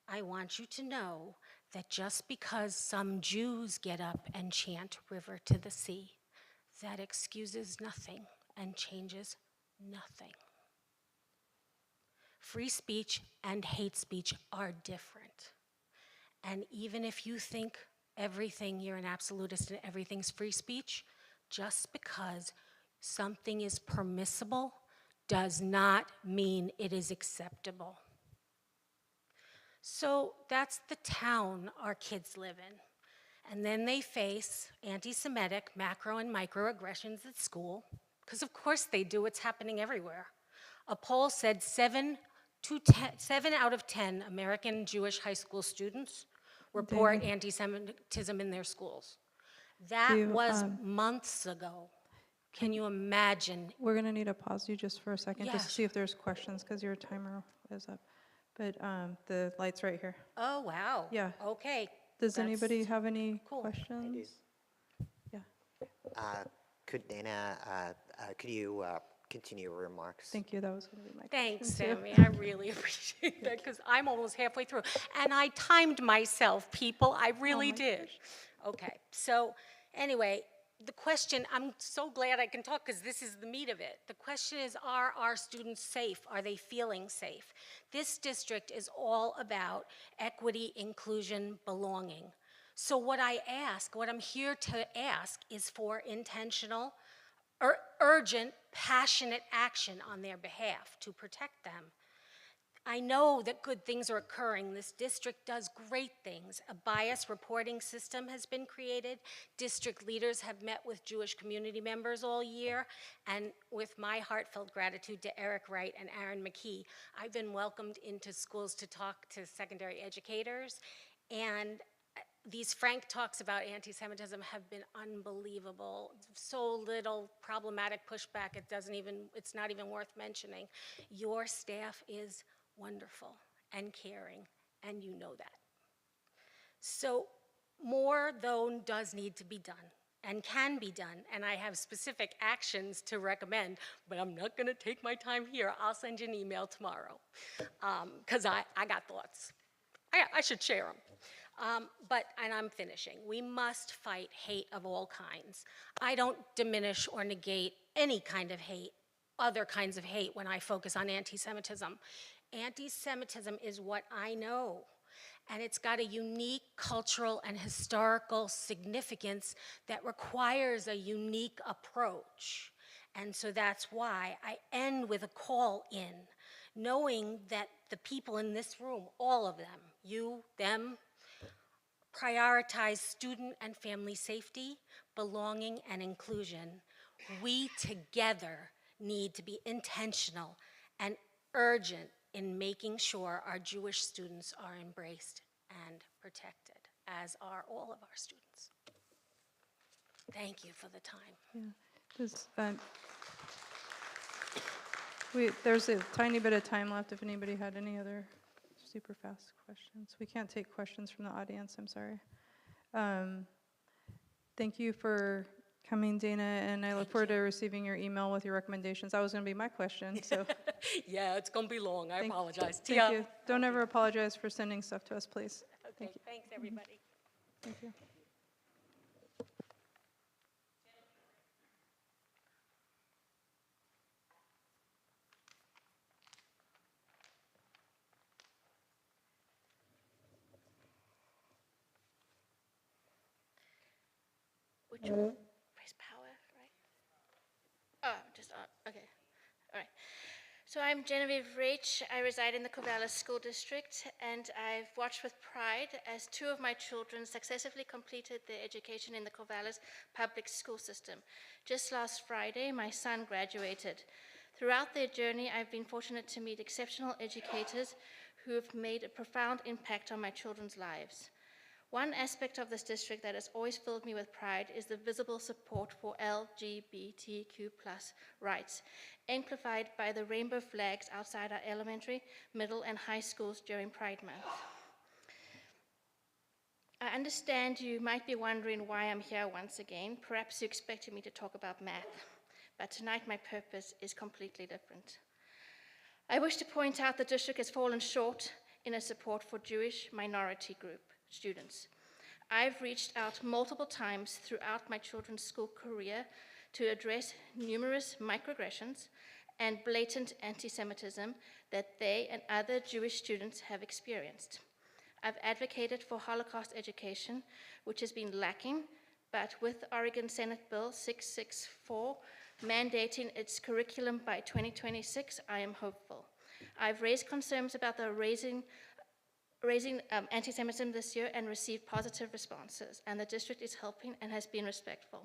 I want you to know that just because some Jews get up and chant "River to the Sea," that excuses nothing and changes nothing. Free speech and hate speech are different. And even if you think everything, you're an absolutist and everything's free speech, just because something is permissible does not mean it is acceptable. So that's the town our kids live in. And then they face anti-Semitic macro and microaggressions at school, because of course they do, it's happening everywhere. A poll said 7 out of 10 American Jewish high school students report anti-Semitism in their schools. That was months ago. Can you imagine? We're going to need to pause you just for a second just to Yes. see if there's questions because your timer is up. But the light's right here. Oh, wow. Yeah. Okay. Does That's anybody have any cool. questions? Yeah. Could Dana, could you continue your remarks? Thank you. That was going to be my Thanks, question, too. Sammy. I really appreciate that because I'm almost halfway through. And I timed myself, people. I really my did. Okay. So anyway, the question, I'm so glad I can talk because this is the meat of it. The question is, are our students safe? Are they feeling safe? This district is all about equity, inclusion, belonging. So what I'm here to ask is for intentional, urgent, passionate action on their behalf to protect them. I know that good things are occurring. This district does great things. A bias reporting system has been created. District leaders have met with Jewish community members all year. And with my heartfelt gratitude to Eric Wright and Aaron McKee, I've been welcomed into schools to talk to secondary educators. And these frank talks about anti-Semitism have been unbelievable. So little problematic pushback, it's not even worth mentioning. Your staff is wonderful and caring, and you know that. So more, though, does need to be done and can be done, and I have specific actions to recommend, but I'm not gonna take my time here. I'll send you an email tomorrow, because I got thoughts. I should share them. And I'm finishing, we must fight hate of all kinds. I don't diminish or negate any kind of hate, other kinds of hate when I focus on anti-Semitism. Anti-Semitism is what I know, and it's got a unique cultural and historical significance that requires a unique approach. And so that's why I end with a call in, knowing that the people in this room, all of them, you, them, prioritize student and family safety, belonging, and inclusion. We together need to be intentional and urgent in making sure our Jewish students are embraced and protected, as are all of our students. Thank you for the time. There's a tiny bit of time left if anybody had any other super fast questions. We can't take questions from the audience, I'm sorry. Thank you for coming, Dana, and I look forward to receiving your email with your recommendations. That was going to be my question, so. Yeah, it's going to be long. I apologize. Thank you. Don't ever apologize for sending stuff to us, please. Okay, Thank you. thanks, everybody. Thank you. Which one? Press power, right? Oh, just on, okay. All right. So I'm Genevieve Rach. I reside in the Corvallis School District, and I've watched with pride as 2 of my children successfully completed their education in the Corvallis public school system. Just last Friday, my son graduated. Throughout their journey, I've been fortunate to meet exceptional educators who have made a profound impact on my children's lives. One aspect of this district that has always filled me with pride is the visible support for LGBTQ+ rights, amplified by the rainbow flags outside our elementary, middle, and high schools during Pride Month. I understand you might be wondering why I'm here once again. Perhaps you expected me to talk about math, but tonight my purpose is completely different. I wish to point out the district has fallen short in its support for Jewish minority group students. I've reached out multiple times throughout my children's school career to address numerous microaggressions and blatant anti-Semitism that they and other Jewish students have experienced. I've advocated for Holocaust education, which has been lacking, but with Oregon Senate Bill 664 mandating its curriculum by 2026, I am hopeful. I've raised concerns about the raising anti-Semitism this year and received positive responses, and the district is helping and has been respectful.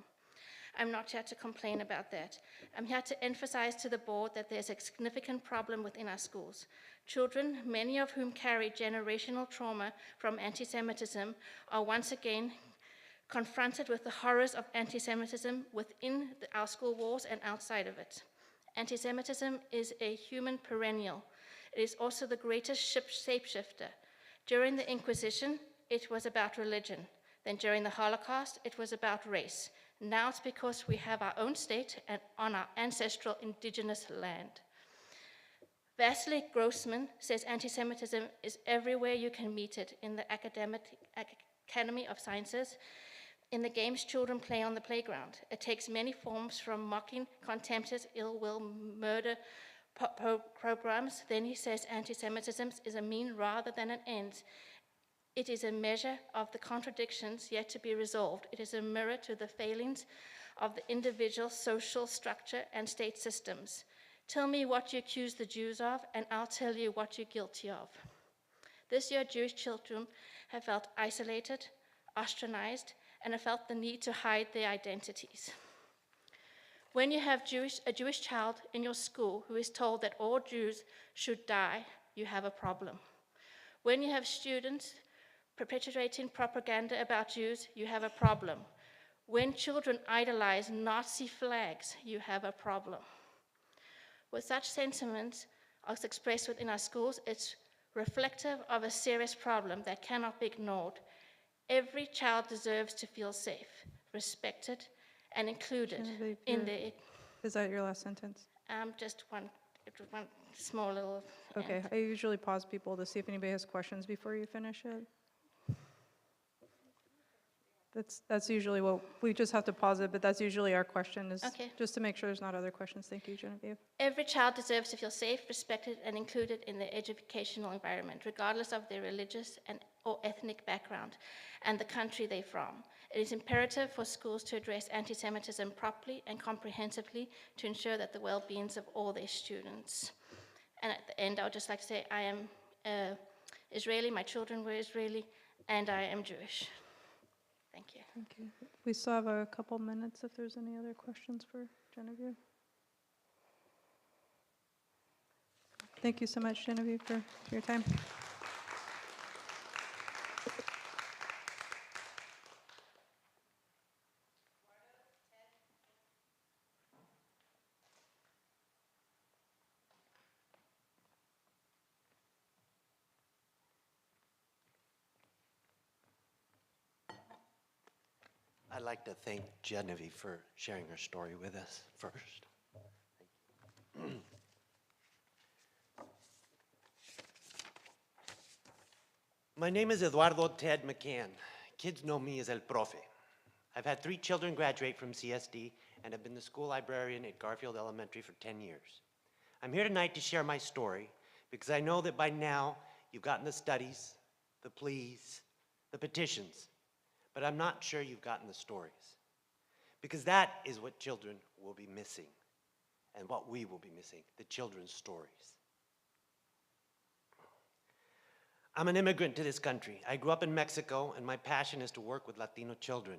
I'm not here to complain about that. I'm here to emphasize to the board that there's a significant problem within our schools. Children, many of whom carry generational trauma from anti-Semitism, are once again confronted with the horrors of anti-Semitism within our school walls and outside of it. Anti-Semitism is a human perennial. It is also the greatest shapeshifter. During the Inquisition, it was about religion. Then during the Holocaust, it was about race. Now it's because we have our own state and on our ancestral indigenous land. Vasily Grossman says anti-Semitism is everywhere you can meet it, in the Academy of Sciences, in the games children play on the playground. It takes many forms, from mocking, contemptuous, ill will, murder, programs. Then he says anti-Semitism is a mean rather than an end. It is a measure of the contradictions yet to be resolved. It is a mirror to the failings of the individual social structure and state systems. Tell me what you accuse the Jews of, and I'll tell you what you're guilty of. This year, Jewish children have felt isolated, ostracized, and have felt the need to hide their identities. When you have a Jewish child in your school who is told that all Jews should die, you have a problem. When you have students perpetuating propaganda about Jews, you have a problem. When children idolize Nazi flags, you have a problem. With such sentiments as expressed within our schools, it's reflective of a serious problem that cannot be ignored. Every child deserves to feel safe, respected, and included in the... Is that your last sentence? Just one small little... Okay, I usually pause people to see if anybody has questions before you finish it. That's usually what, we just have to pause it, but that's usually our question, is Okay. just to make sure there's not other questions. Thank you, Genevieve. Every child deserves to feel safe, respected, and included in their educational environment, regardless of their religious or ethnic background and the country they're from. It is imperative for schools to address anti-Semitism properly and comprehensively to ensure that the well-being of all their students. And at the end, I would just like to say, I am Israeli, my children were Israeli, and I am Jewish. Thank you. Thank you. We still have a couple minutes if there's any other questions for Genevieve. Thank you so much, Genevieve, for your time. I'd like to thank Genevieve for sharing her story with us first. My name is Eduardo Ted McCann. Kids know me as El Profe. I've had 3 children graduate from CSD and have been the school librarian at Garfield Elementary for 10 years. I'm here tonight to share my story because I know that by now you've gotten the studies, the pleas, the petitions, but I'm not sure you've gotten the stories. Because that is what children will be missing, and what we will be missing, the children's stories. I'm an immigrant to this country. I grew up in Mexico, and my passion is to work with Latino children.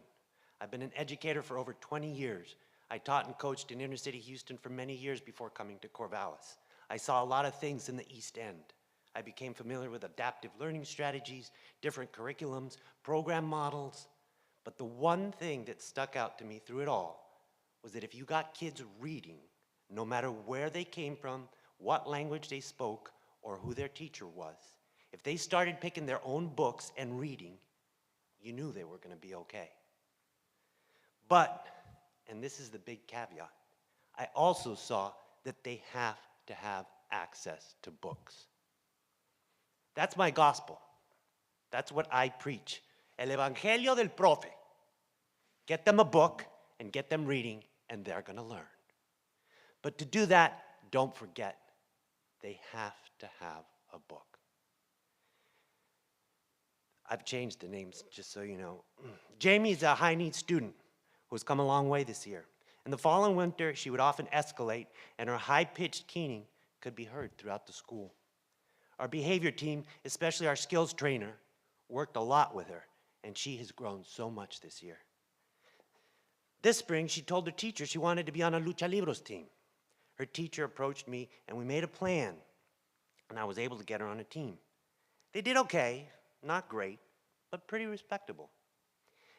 I've been an educator for over 20 years. I taught and coached in inner city Houston for many years before coming to Corvallis. I saw a lot of things in the East End. I became familiar with adaptive learning strategies, different curriculums, program models. But the one thing that stuck out to me through it all was that if you got kids reading, no matter where they came from, what language they spoke, or who their teacher was, if they started picking their own books and reading, you knew they were going to be okay. But, and this is the big caveat, I also saw that they have to have access to books. That's my gospel. That's what I preach. El Evangelio del Profe. Get them a book and get them reading, and they're going to learn. But to do that, don't forget, they have to have a book. I've changed the names, just so you know. Jamie is a high-needs student who's come a long way this year. In the fall and winter, she would often escalate, and her high-pitched keening could be heard throughout the school. Our behavior team, especially our skills trainer, worked a lot with her, and she has grown so much this year. This spring, she told her teacher she wanted to be on a Lucha Libros team. Her teacher approached me, and we made a plan, and I was able to get her on a team. They did okay, not great, but pretty respectable.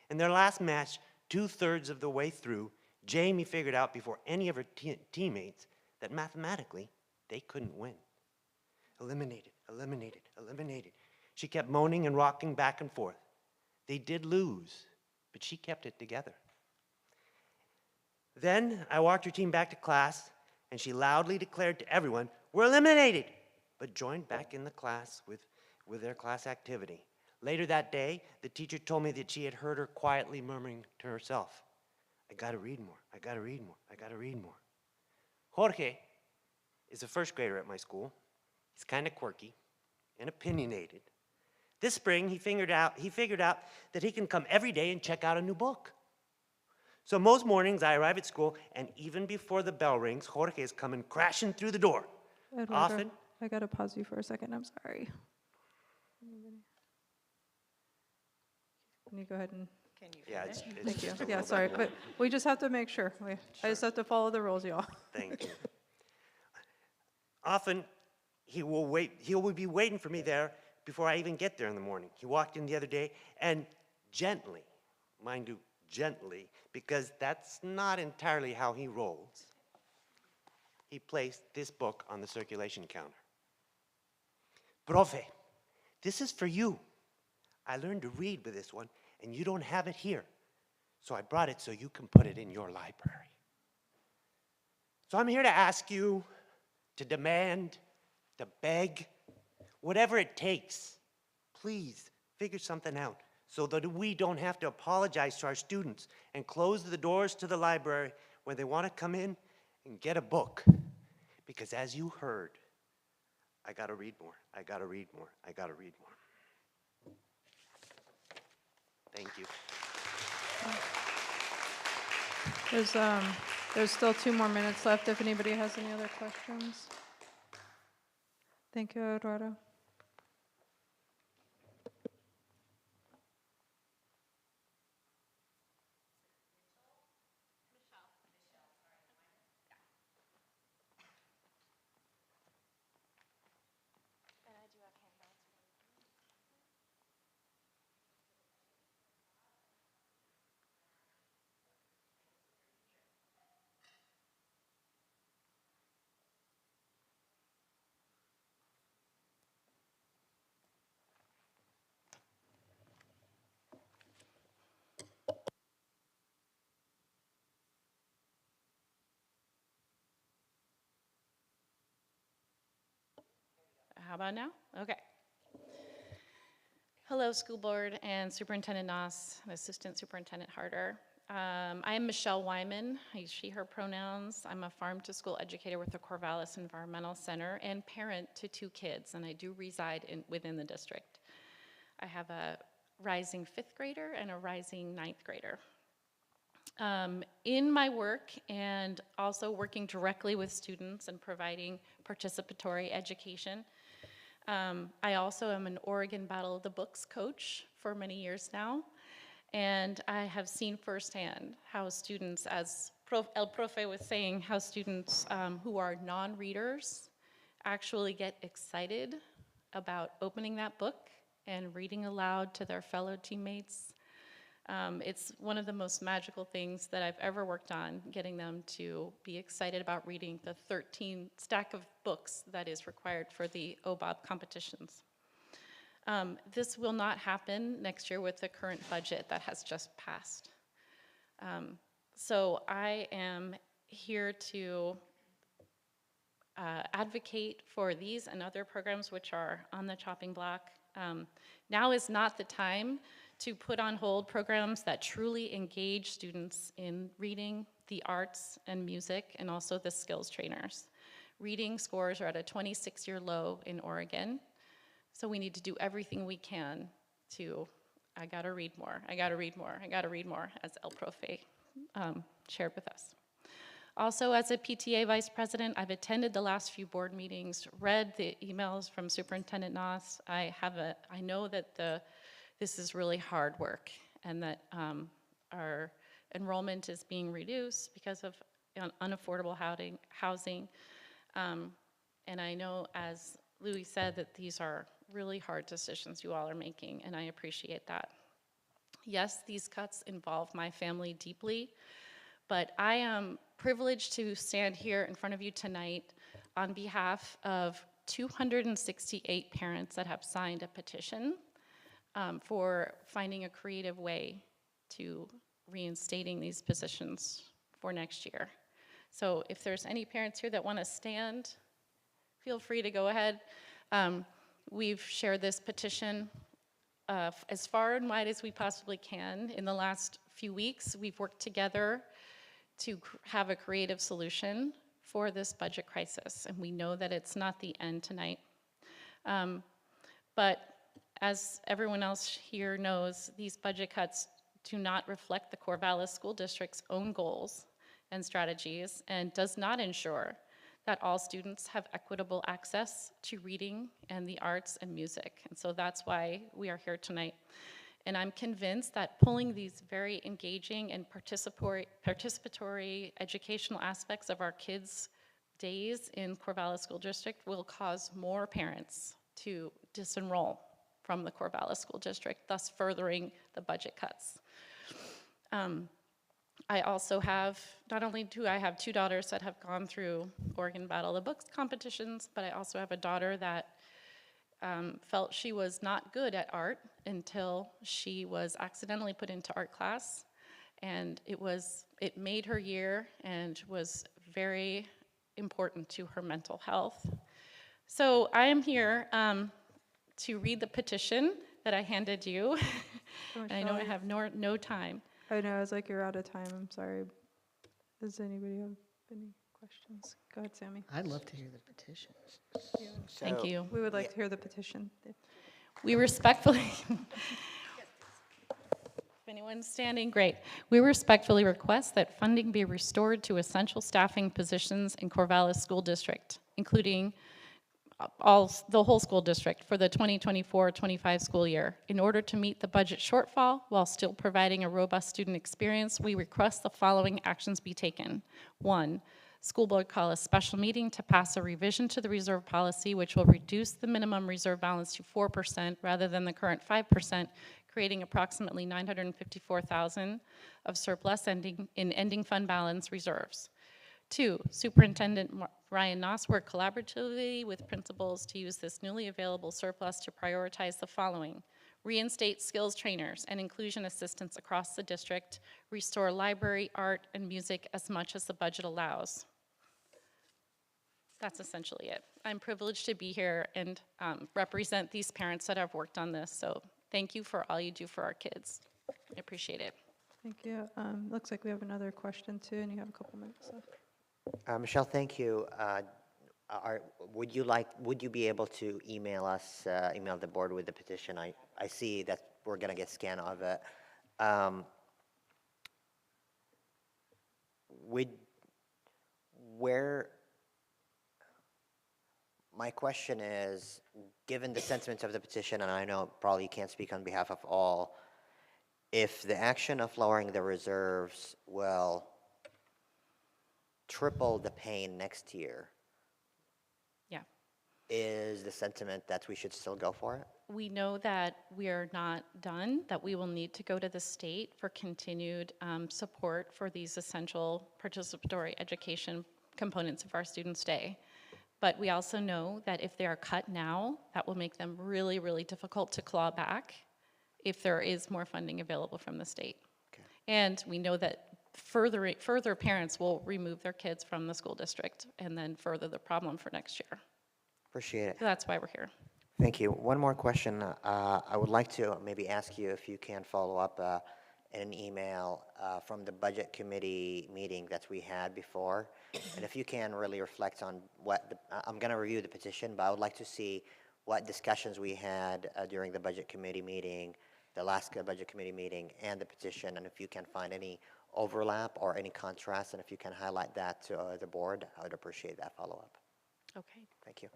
In their last match, 2/3 of the way through, Jamie figured out before any of her teammates that mathematically, they couldn't win. Eliminated, eliminated, eliminated. She kept moaning and rocking back and forth. They did lose, but she kept it together. Then I walked her team back to class, and she loudly declared to everyone, "We're eliminated," but joined back in the class with their class activity. Later that day, the teacher told me that she had heard her quietly murmuring to herself, "I gotta read more, I gotta read more, I gotta read more." Jorge is a first grader at my school. He's kind of quirky and opinionated. This spring, he figured out that he can come every day and check out a new book. So most mornings, I arrive at school, and even before the bell rings, Jorge is coming crashing through the door. Eduardo, Often, I got to pause you for a second. I'm sorry. Can you go ahead and, Can you yeah, finish? thank you. just a Yeah, little sorry, bit but we just have to make sure. I just have to follow the rules, y'all. Thank you. Often, he will be waiting for me there before I even get there in the morning. He walked in the other day and gently, mind you, gently, because that's not entirely how he rolls, he placed this book on the circulation counter. "Profe, this is for you. I learned to read with this one, and you don't have it here. So I brought it so you can put it in your library. So I'm here to ask you, to demand, to beg, whatever it takes. Please figure something out so that we don't have to apologize to our students and close the doors to the library when they want to come in and get a book. Because as you heard, I gotta read more, I gotta read more, I gotta read more. Thank you. There's still 2 more minutes left if anybody has any other questions. Thank you, Eduardo. How about now? Okay. Hello, school board and Superintendent Noss and Assistant Superintendent Harder. I am Michelle Wyman, she, her pronouns. I'm a farm-to-school educator with the Corvallis Environmental Center and parent to 2 kids, and I do reside within the district. I have a rising 5th grader and a rising 9th grader. In my work and also working directly with students and providing participatory education, I also am an Oregon Battle of the Books coach for many years now, and I have seen firsthand how students, as El Profe was saying, how students who are non-readers actually get excited about opening that book and reading aloud to their fellow teammates. It's one of the most magical things that I've ever worked on, getting them to be excited about reading the 13 stack of books that is required for the OBOB competitions. This will not happen next year with the current budget that has just passed. So I am here to advocate for these and other programs which are on the chopping block. Now is not the time to put on hold programs that truly engage students in reading, the arts, and music, and also the skills trainers. Reading scores are at a 26-year low in Oregon, so we need to do everything we can to, I gotta read more, I gotta read more, I gotta read more, as El Profe shared with us. Also, as a PTA vice president, I've attended the last few board meetings, read the emails from Superintendent Noss. I know that this is really hard work, and that our enrollment is being reduced because of unaffordable housing. And I know, as Louis said, that these are really hard decisions you all are making, and I appreciate that. Yes, these cuts involve my family deeply, but I am privileged to stand here in front of you tonight on behalf of 268 parents that have signed a petition for finding a creative way to reinstating these positions for next year. So if there's any parents here that want to stand, feel free to go ahead. We've shared this petition as far and wide as we possibly can. In the last few weeks, we've worked together to have a creative solution for this budget crisis, and we know that it's not the end tonight. But as everyone else here knows, these budget cuts do not reflect the Corvallis School District's own goals and strategies, and does not ensure that all students have equitable access to reading and the arts and music. And so that's why we are here tonight. And I'm convinced that pulling these very engaging and participatory educational aspects of our kids' days in Corvallis School District will cause more parents to disenroll from the Corvallis School District, thus furthering the budget cuts. I also have, not only do I have 2 daughters that have gone through Oregon Battle of the Books competitions, but I also have a daughter that felt she was not good at art until she was accidentally put into art class, and it made her year and was very important to her mental health. So I am here to read the petition that I handed you. So And I know I Michelle, have no time. I know, I was like, you're out of time, I'm sorry. Does anybody have any questions? Go ahead, Sammy. I'd love to hear the petitions. Thank you. We would like to hear the petition. We respectfully, if anyone's standing, great. We respectfully request that funding be restored to essential staffing positions in Corvallis School District, including the whole school district for the 2024-25 school year. In order to meet the budget shortfall while still providing a robust student experience, we request the following actions be taken. 1, school board call a special meeting to pass a revision to the reserve policy, which will reduce the minimum reserve balance to 4% rather than the current 5%, creating approximately $954,000 of surplus ending fund balance reserves. 2, Superintendent Ryan Noss worked collaboratively with principals to use this newly available surplus to prioritize the following: reinstate skills trainers and inclusion assistants across the district, restore library, art, and music as much as the budget allows. That's essentially it. I'm privileged to be here and represent these parents that have worked on this, so thank you for all you do for our kids. I appreciate it. Thank you. Looks like we have another question too, and you have a couple minutes left. Michelle, thank you. Would you be able to email us, email the board with the petition? I see that we're going to get scan of it. My question is, given the sentiments of the petition, and I know probably you can't speak on behalf of all, if the action of lowering the reserves will triple the pain next year, Yeah. is the sentiment that we should still go for it? We know that we are not done, that we will need to go to the state for continued support for these essential participatory education components of our students' day. But we also know that if they are cut now, that will make them really, really difficult to claw back if there is more funding available from the state. Okay. And we know that further parents will remove their kids from the school district and then further the problem for next year. Appreciate it. So that's why we're here. Thank you. One more question. I would like to maybe ask you if you can follow up in an email from the budget committee meeting that we had before. And if you can really reflect on I'm going to review the petition, but I would like to see what discussions we had during the budget committee meeting, the last budget committee meeting, and the petition, and if you can find any overlap or any contrast, and if you can highlight that to the board, I would appreciate that follow-up. Okay. Thank you.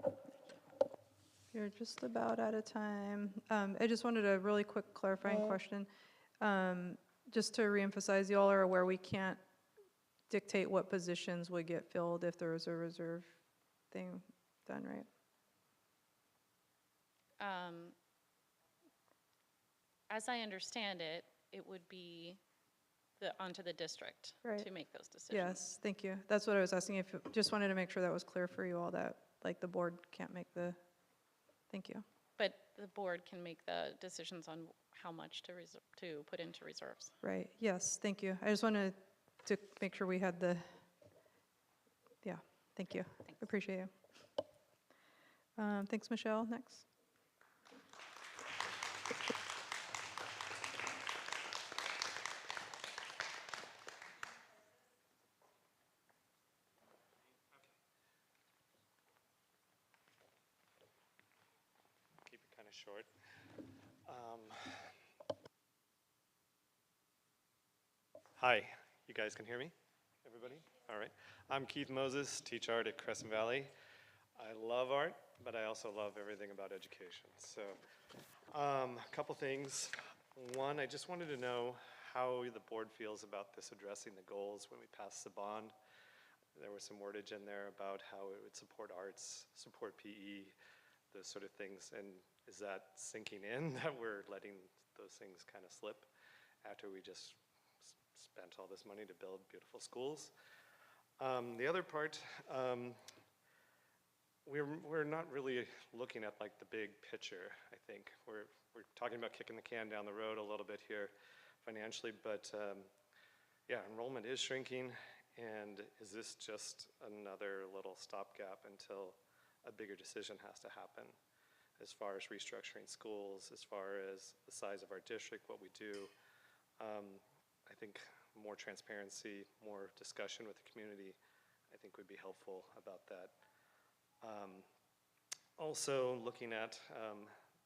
You're just about out of time. I just wanted a really quick clarifying question. Just to reemphasize, you all are aware we can't dictate what positions would get filled if there was a reserve thing done, right? As I understand it, it would be onto the district Right. to make those decisions. Yes, thank you. That's what I was asking. Just wanted to make sure that was clear for you all, that like the board can't make the, thank you. But the board can make the decisions on how much to put into reserves. Right, yes, thank you. I just wanted to make sure we had the, yeah, thank you. Thanks. Appreciate you. Thanks, Michelle. Next. Keep it kind of short. Hi, you guys can hear me? Everybody? All right. I'm Keith Moses, teach art at Crescent Valley. I love art, but I also love everything about education. So a couple things. One, I just wanted to know how the board feels about this addressing the goals when we pass the bond. There was some wordage in there about how it would support arts, support PE, those sort of things. And is that sinking in that we're letting those things kind of slip after we just spent all this money to build beautiful schools? The other part, we're not really looking at like the big picture, I think. We're talking about kicking the can down the road a little bit here financially, but yeah, enrollment is shrinking, and is this just another little stopgap until a bigger decision has to happen? as far as restructuring schools, as far as the size of our district, what we do. I think more transparency, more discussion with the community, I think would be helpful about that. Also, looking at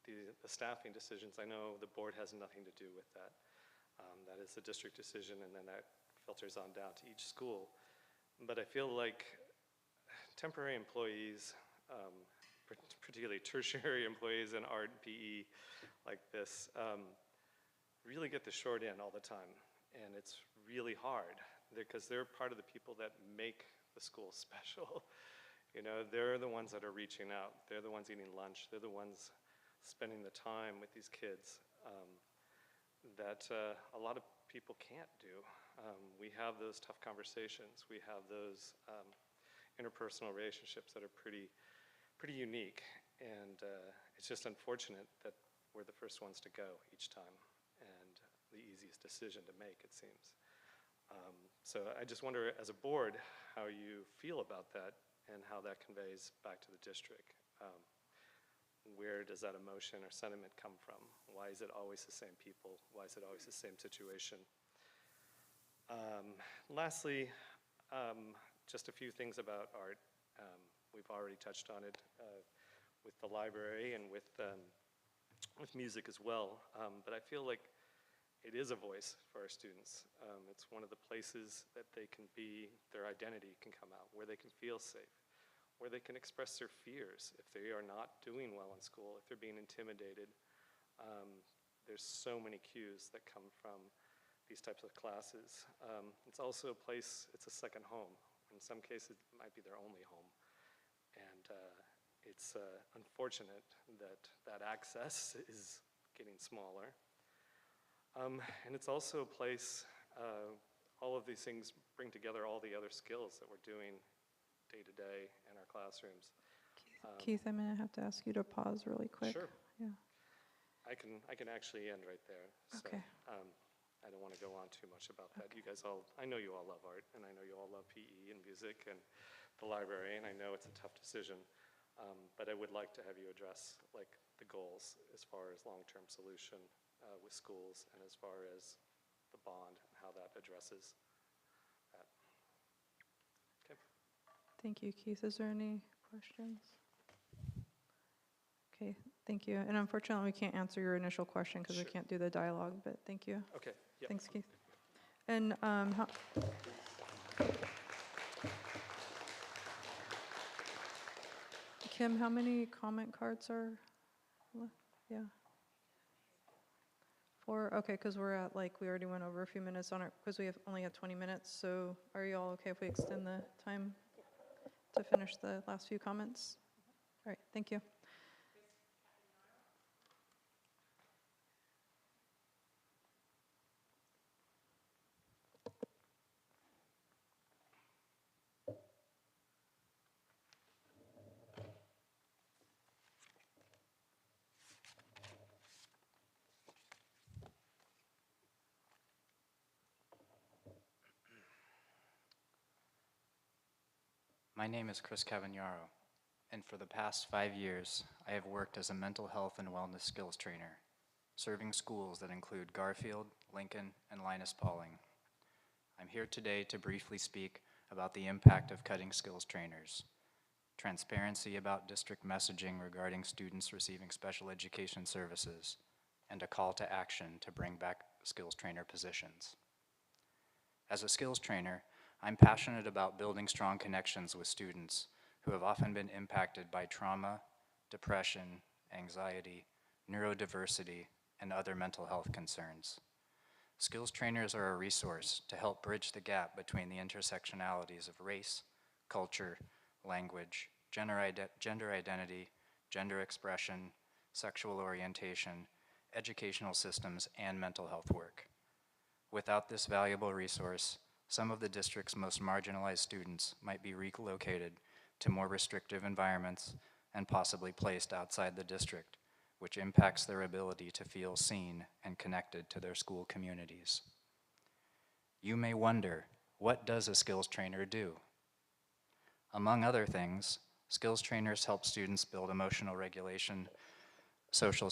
the staffing decisions, I know the board has nothing to do with that. That is a district decision, and then that filters on down to each school. But I feel like temporary employees, particularly tertiary employees in art and PE like this, really get the short end all the time. And it's really hard because they're part of the people that make the school special. You know, they're the ones that are reaching out. They're the ones eating lunch. They're the ones spending the time with these kids that a lot of people can't do. We have those tough conversations. We have those interpersonal relationships that are pretty unique. And it's just unfortunate that we're the first ones to go each time, and the easiest decision to make, it seems. So I just wonder, as a board, how you feel about that and how that conveys back to the district. Where does that emotion or sentiment come from? Why is it always the same people? Why is it always the same situation? Lastly, just a few things about art. We've already touched on it with the library and with music as well, but I feel like it is a voice for our students. It's one of the places that they can be, their identity can come out, where they can feel safe, where they can express their fears if they are not doing well in school, if they're being intimidated. There's so many cues that come from these types of classes. It's also a place, it's a second home. In some cases, it might be their only home. And it's unfortunate that that access is getting smaller. And it's also a place, all of these things bring together all the other skills that we're doing day to day in our classrooms. Keith, I'm going to have to ask you to pause really quick. Sure. Yeah. I can actually end right there. Okay. So I don't want to go on too much about that. You guys all, I know you all love art, and I know you all love PE and music and the library, and I know it's a tough decision. But I would like to have you address like the goals as far as long-term solution with schools, and as far as the bond and how that addresses that. Okay. Thank you, Keith. Is there any questions? Okay, thank you. And unfortunately, we can't answer your initial question because we Sure. can't do the dialogue, but thank you. Okay. Yep. Thanks, Keith. And Kim, how many comment cards are left? Yeah. 4, okay, because we're at, like, we already went over a few minutes on it, because we only have 20 minutes, so are you all okay if we extend the time to finish the last few comments? All right, thank you. My name is Chris Cavagnaro, and for the past 5 years, I have worked as a mental health and wellness skills trainer, serving schools that include Garfield, Lincoln, and Linus Pauling. I'm here today to briefly speak about the impact of cutting skills trainers, transparency about district messaging regarding students receiving special education services, and a call to action to bring back skills trainer positions. As a skills trainer, I'm passionate about building strong connections with students who have often been impacted by trauma, depression, anxiety, neurodiversity, and other mental health concerns. Skills trainers are a resource to help bridge the gap between the intersectionalities of race, culture, language, gender identity, gender expression, sexual orientation, educational systems, and mental health work. Without this valuable resource, some of the district's most marginalized students might be relocated to more restrictive environments and possibly placed outside the district, which impacts their ability to feel seen and connected to their school communities. You may wonder, what does a skills trainer do? Among other things, skills trainers help students build emotional regulation, social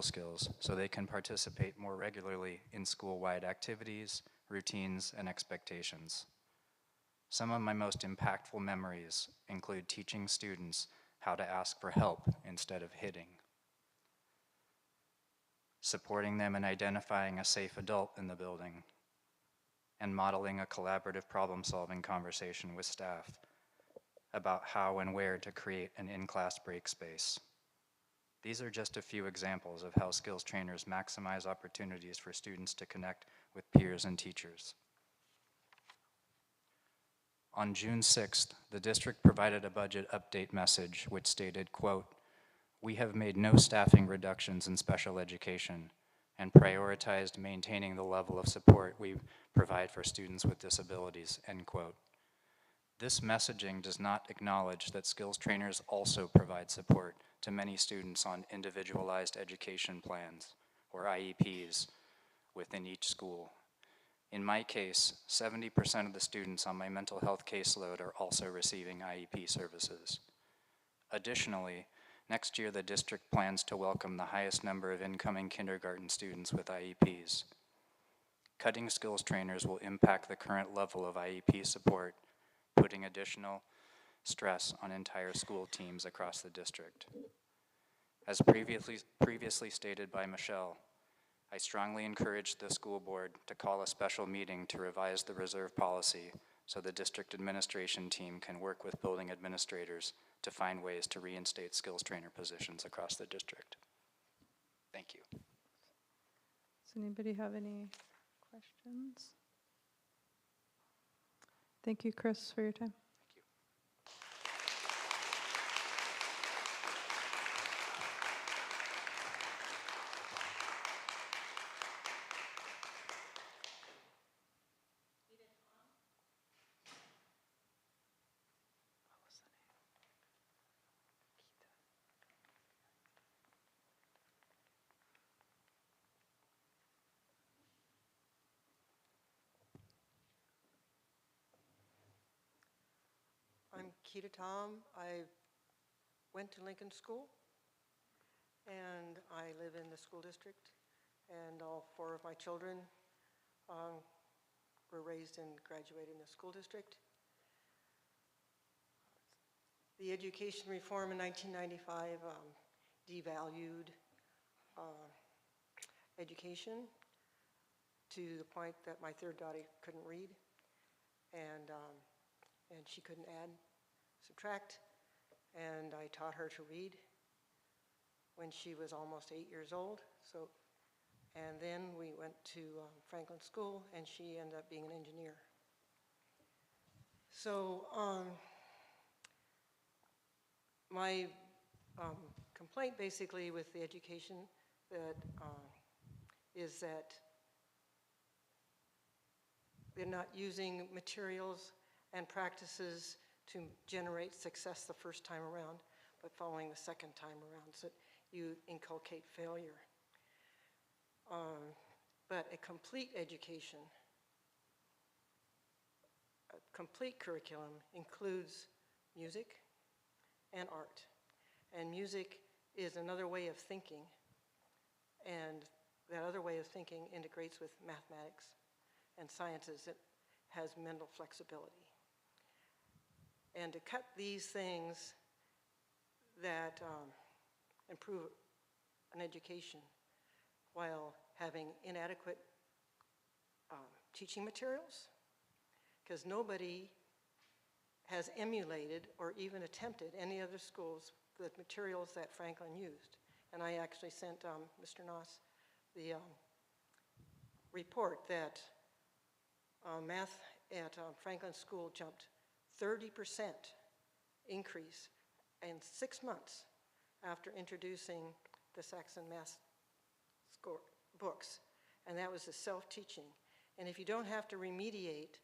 skills so they can participate more regularly in school-wide activities, routines, and expectations. Some of my most impactful memories include teaching students how to ask for help instead of hitting, supporting them in identifying a safe adult in the building, and modeling a collaborative problem-solving conversation with staff about how and where to create an in-class break space. These are just a few examples of how skills trainers maximize opportunities for students to connect with peers and teachers. On June 6th, the district provided a budget update message which stated, quote, "We have made no staffing reductions in special education and prioritized maintaining the level of support we provide for students with disabilities," end quote. This messaging does not acknowledge that skills trainers also provide support to many students on individualized education plans, or IEPs, within each school. In my case, 70% of the students on my mental health caseload are also receiving IEP services. Additionally, next year the district plans to welcome the highest number of incoming kindergarten students with IEPs. Cutting skills trainers will impact the current level of IEP support, putting additional stress on entire school teams across the district. As previously stated by Michelle, I strongly encourage the school board to call a special meeting to revise the reserve policy so the district administration team can work with building administrators to find ways to reinstate skills trainer positions across the district. Thank you. Does anybody have any questions? Thank you, Chris, for your time. I'm Keita Tom. I went to Lincoln School, and I live in the school district, and all 4 of my children were raised and graduated in the school district. The education reform in 1995 devalued education to the point that my 3rd daughter couldn't read, and she couldn't add, subtract, and I taught her to read when she was almost 8 years old. So, and then we went to Franklin School, and she ended up being an engineer. So my complaint basically with the education that is that they're not using materials and practices to generate success the first time around, but following the second time around, so you inculcate failure. But a complete education, a complete curriculum includes music and art. And music is another way of thinking, and that other way of thinking integrates with mathematics and sciences. It has mental flexibility. And to cut these things that improve an education while having inadequate teaching materials, because nobody has emulated or even attempted any other schools the materials that Franklin used. And I actually sent Mr. Noss the report that math at Franklin School jumped 30% increase in 6 months after introducing the Saxon math books, and that was the self-teaching. And if you don't have to remediate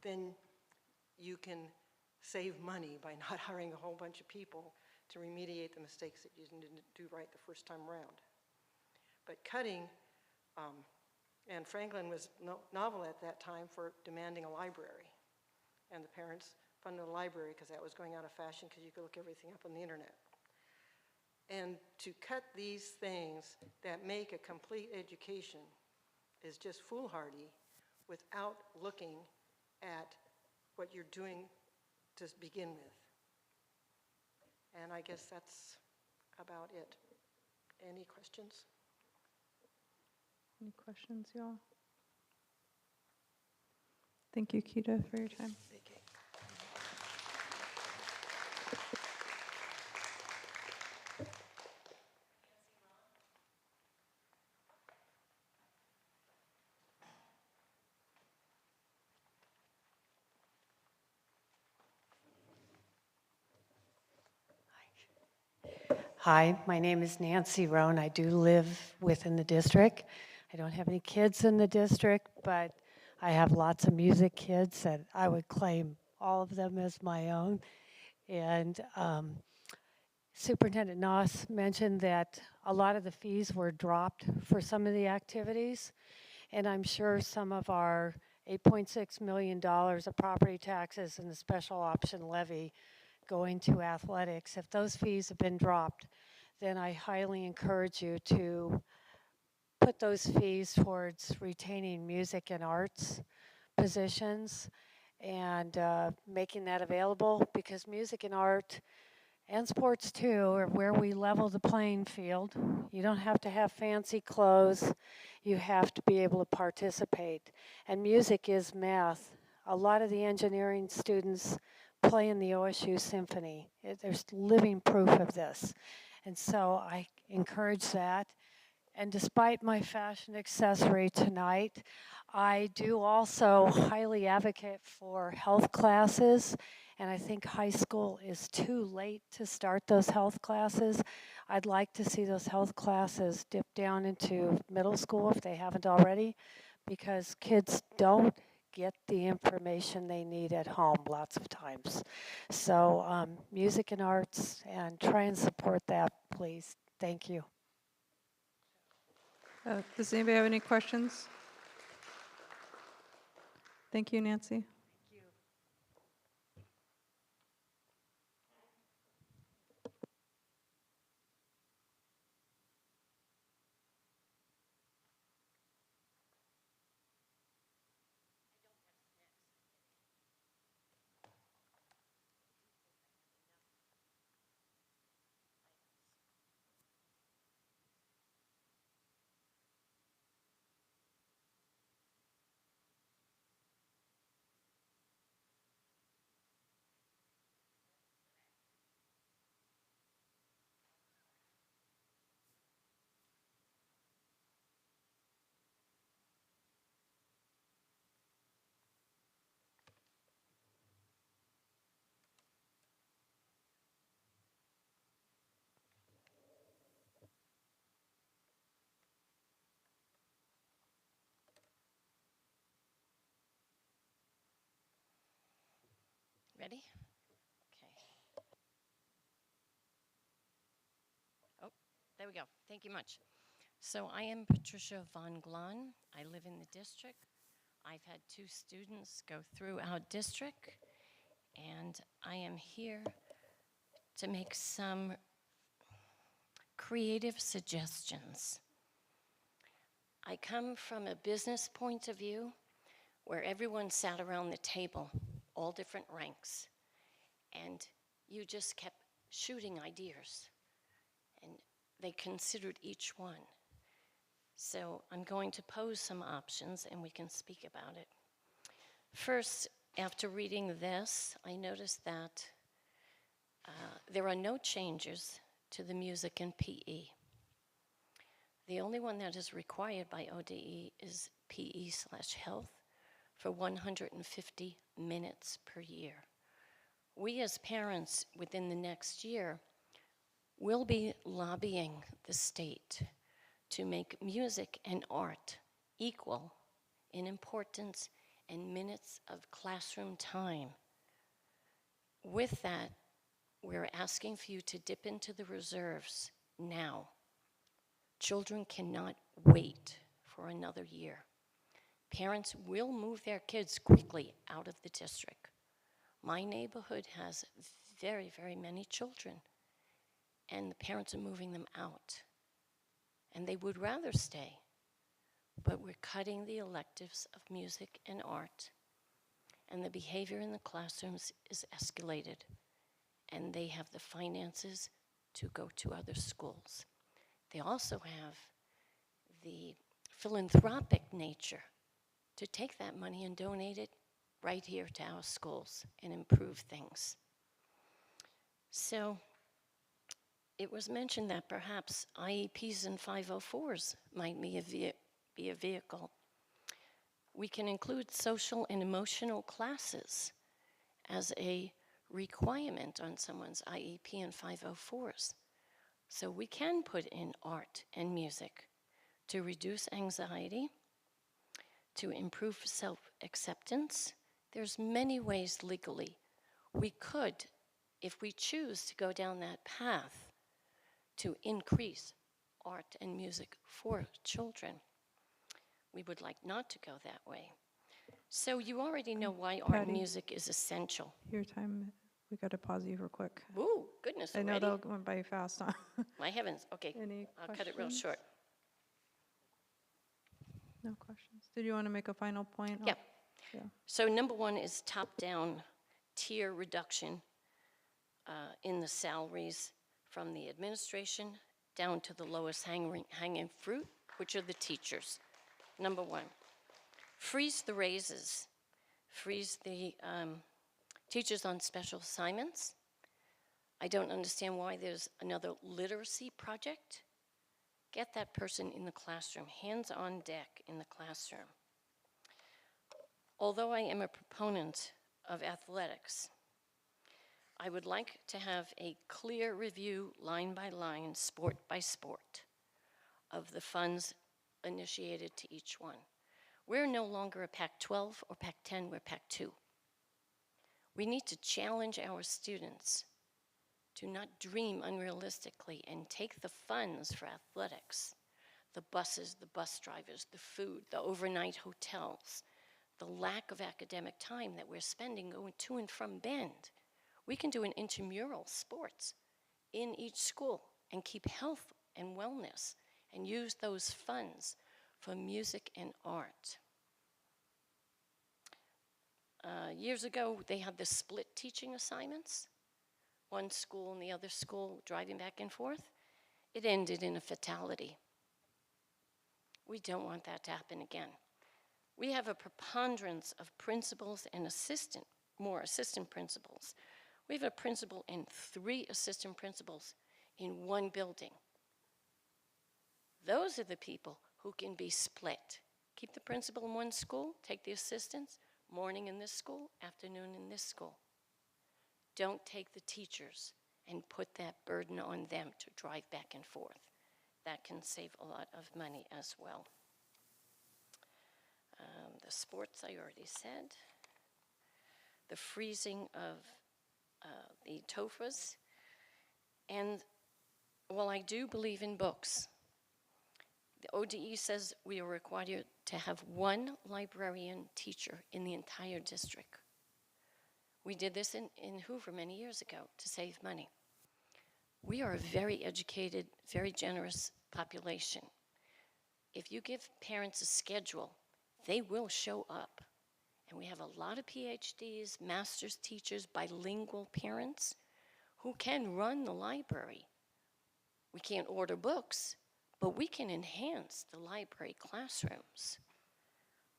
then you can save money by not hiring a whole bunch of people to remediate the mistakes that you didn't do right the first time around. But cutting, and Franklin was novel at that time for demanding a library. And the parents funded a library because that was going out of fashion because you could look everything up on the internet. And to cut these things that make a complete education is just foolhardy without looking at what you're doing to begin with. And I guess that's about it. Any questions? Any questions, y'all? Thank you, Keita, for your time. Hi, my name is Nancy Roan. I do live within the district. I don't have any kids in the district, but I have lots of music kids that I would claim all of them as my own. And Superintendent Noss mentioned that a lot of the fees were dropped for some of the activities. And I'm sure some of our $8.6 million of property taxes and the special option levy going to athletics, if those fees have been dropped, then I highly encourage you to put those fees towards retaining music and arts positions and making that available, because music and art and sports too are where we level the playing field. You don't have to have fancy clothes. You have to be able to participate. And music is math. A lot of the engineering students play in the OSU Symphony. There's living proof of this. And so I encourage that. And despite my fashion accessory tonight, I do also highly advocate for health classes. And I think high school is too late to start those health classes. I'd like to see those health classes dip down into middle school if they haven't already, because kids don't get the information they need at home lots of times. So music and arts, and try and support that, please. Thank you. Does anybody have any questions? Thank you, Nancy. Ready? Okay. Oh, there we go. Thank you much. So I am Patricia Von Glahn. I live in the district. I've had 2 students go through our district, and I am here to make some creative suggestions. I come from a business point of view where everyone sat around the table, all different ranks, and you just kept shooting ideas, and they considered each one. So I'm going to pose some options and we can speak about it. First, after reading this, I noticed that there are no changes to the music and PE. The only one that is required by ODE is PE/health for 150 minutes per year. We as parents within the next year will be lobbying the state to make music and art equal in importance and minutes of classroom time. With that, we're asking for you to dip into the reserves now. Children cannot wait for another year. Parents will move their kids quickly out of the district. My neighborhood has very, very many children. and the parents are moving them out. And they would rather stay, but we're cutting the electives of music and art, and the behavior in the classrooms is escalated, and they have the finances to go to other schools. They also have the philanthropic nature to take that money and donate it right here to our schools and improve things. So it was mentioned that perhaps IEPs and 504s might be a vehicle. We can include social and emotional classes as a requirement on someone's IEP and 504s. So we can put in art and music to reduce anxiety, to improve self-acceptance. There's many ways legally we could, if we choose to go down that path, to increase art and music for children. We would like not to go that way. So you already know why art and Patty. music is essential. Your time, we got to pause you real quick. Ooh, goodness, I know already? that went by fast, huh? My heavens, okay, Any I'll cut it real questions? short. No questions. Did you want to make a final point? Yeah. Yeah. So number one is top-down tier reduction in the salaries from the administration down to the lowest hanging fruit, which are the teachers. Number one, freeze the raises, freeze the teachers on special assignments. I don't understand why there's another literacy project. Get that person in the classroom, hands on deck in the classroom. Although I am a proponent of athletics, I would like to have a clear review, line by line, sport by sport, of the funds initiated to each one. We're no longer a Pac-12 or Pac-10, we're Pac-2. We need to challenge our students to not dream unrealistically and take the funds for athletics, the buses, the bus drivers, the food, the overnight hotels, the lack of academic time that we're spending going to and from Bend. We can do an intramural sports in each school and keep health and wellness and use those funds for music and art. Years ago, they had the split teaching assignments, one school and the other school driving back and forth. It ended in a fatality. We don't want that to happen again. We have a preponderance of principals and more assistant principals. We have a principal and 3 assistant principals in one building. Those are the people who can be split. Keep the principal in one school, take the assistants, morning in this school, afternoon in this school. Don't take the teachers and put that burden on them to drive back and forth. That can save a lot of money as well. The sports I already said. The freezing of the TOFAs. And while I do believe in books, the ODE says we are required to have 1 librarian teacher in the entire district. We did this in Hoover many years ago to save money. We are a very educated, very generous population. If you give parents a schedule, they will show up. And we have a lot of PhDs, master's teachers, bilingual parents who can run the library. We can't order books, but we can enhance the library classrooms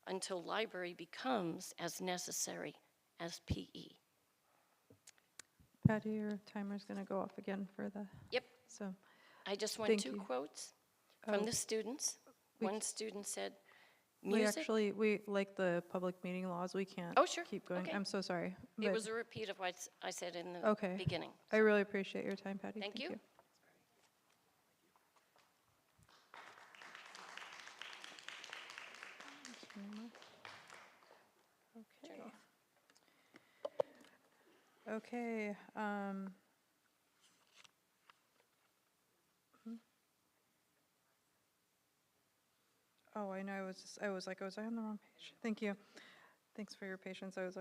until library becomes as necessary as PE. Patty, your timer's going to go off again for the... Yep. So, I just want thank 2 you. quotes from the students. One student said, music. We like the public meeting laws, we can't keep going. Okay. I'm so sorry. It but- was a repeat of what I said in the Okay. beginning. I really appreciate your time, Patty. Thank you. Okay. Okay. Oh, I know. I was on the wrong page. Thank you. Thanks for your patience. I was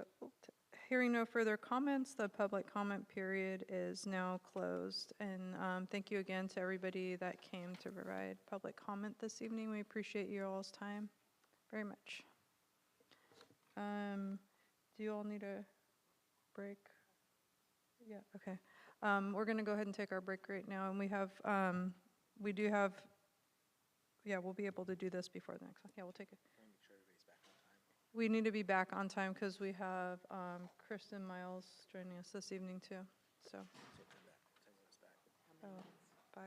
Hearing no further comments, the public comment period is now closed. And thank you again to everybody that came to provide public comment this evening. We appreciate you all's time very much. Do you all need a break? Yeah, okay. We're going to go ahead and take our break right now. And we do have, yeah, we'll be able to do this before the next one. Yeah, we'll take it. We need to be back on time because we have Kristen Miles joining us this evening too. So, 5?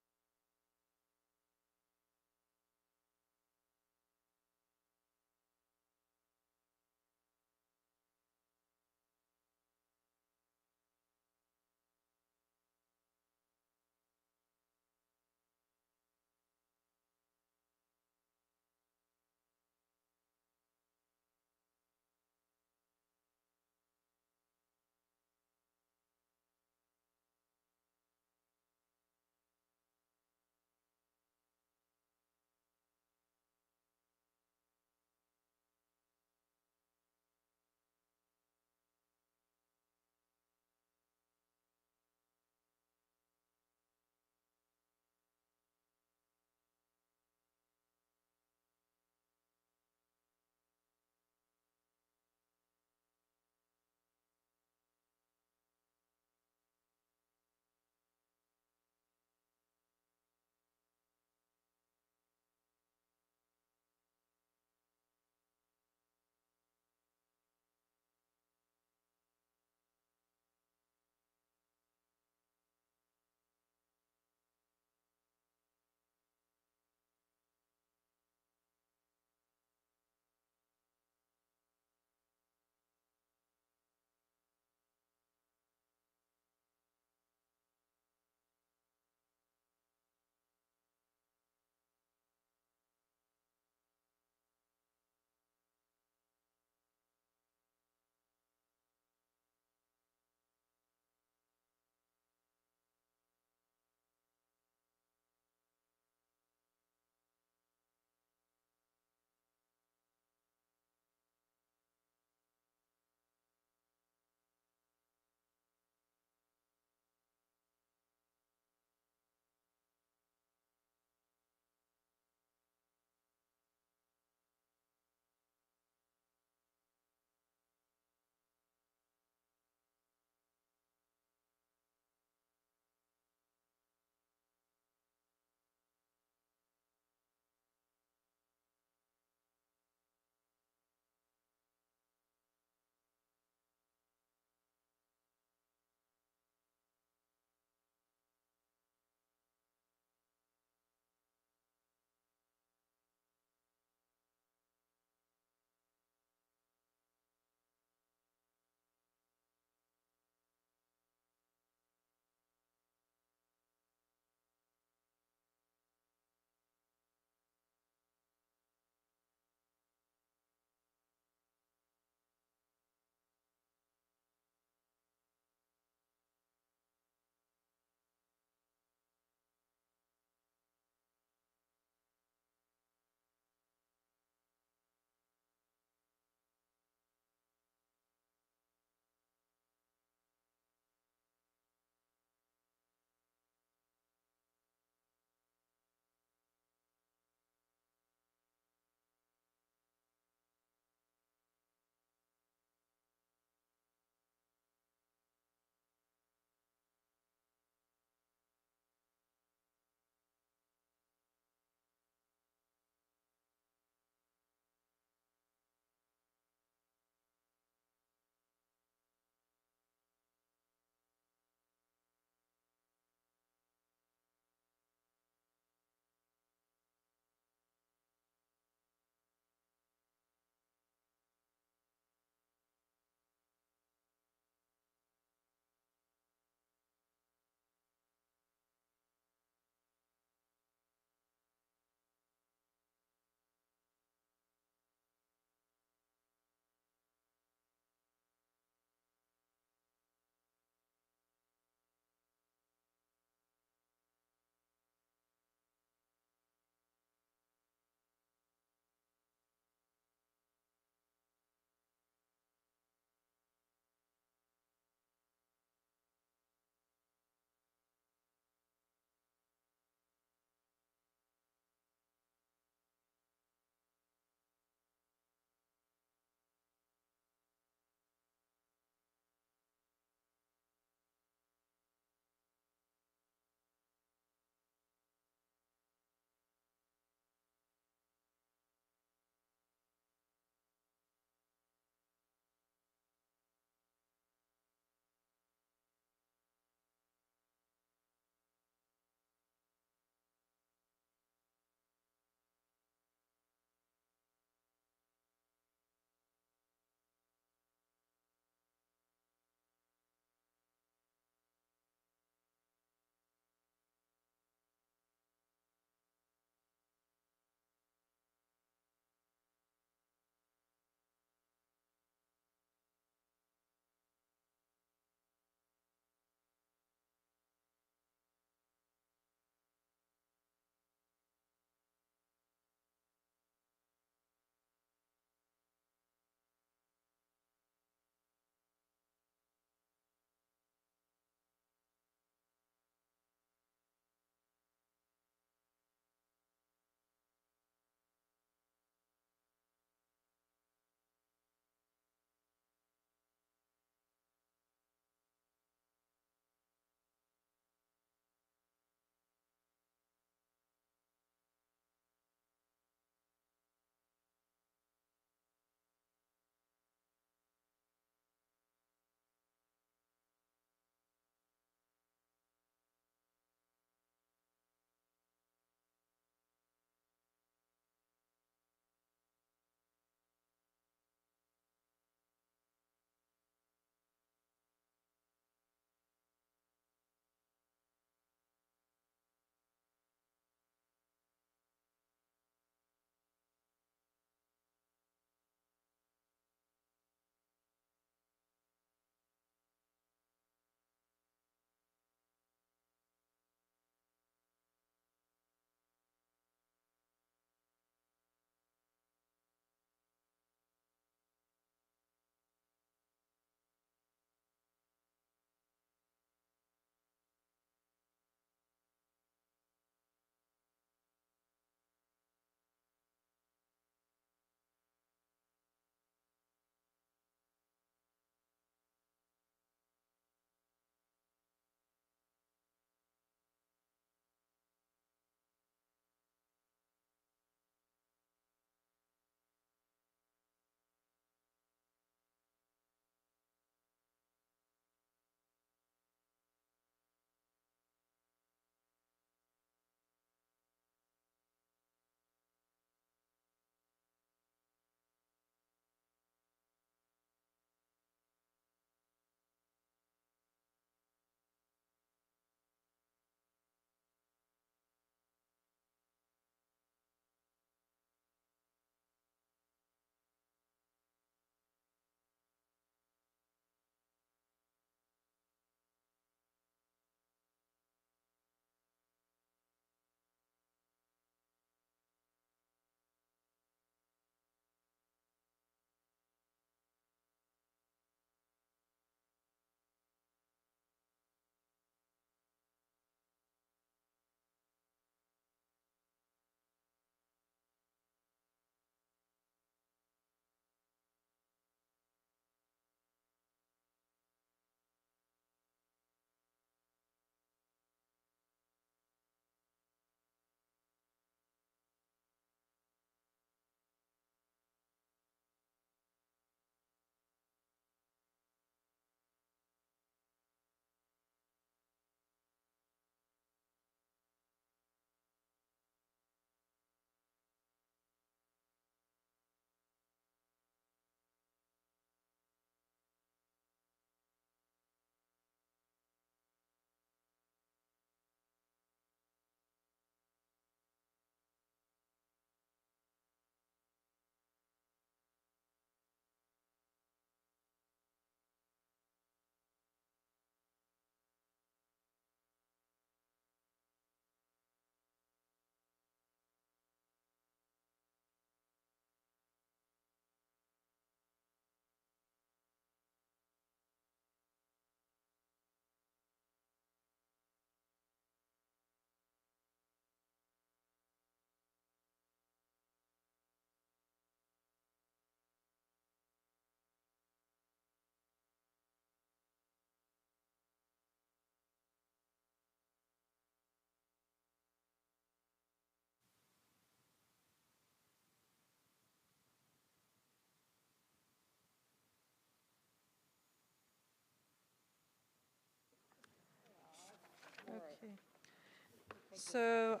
So,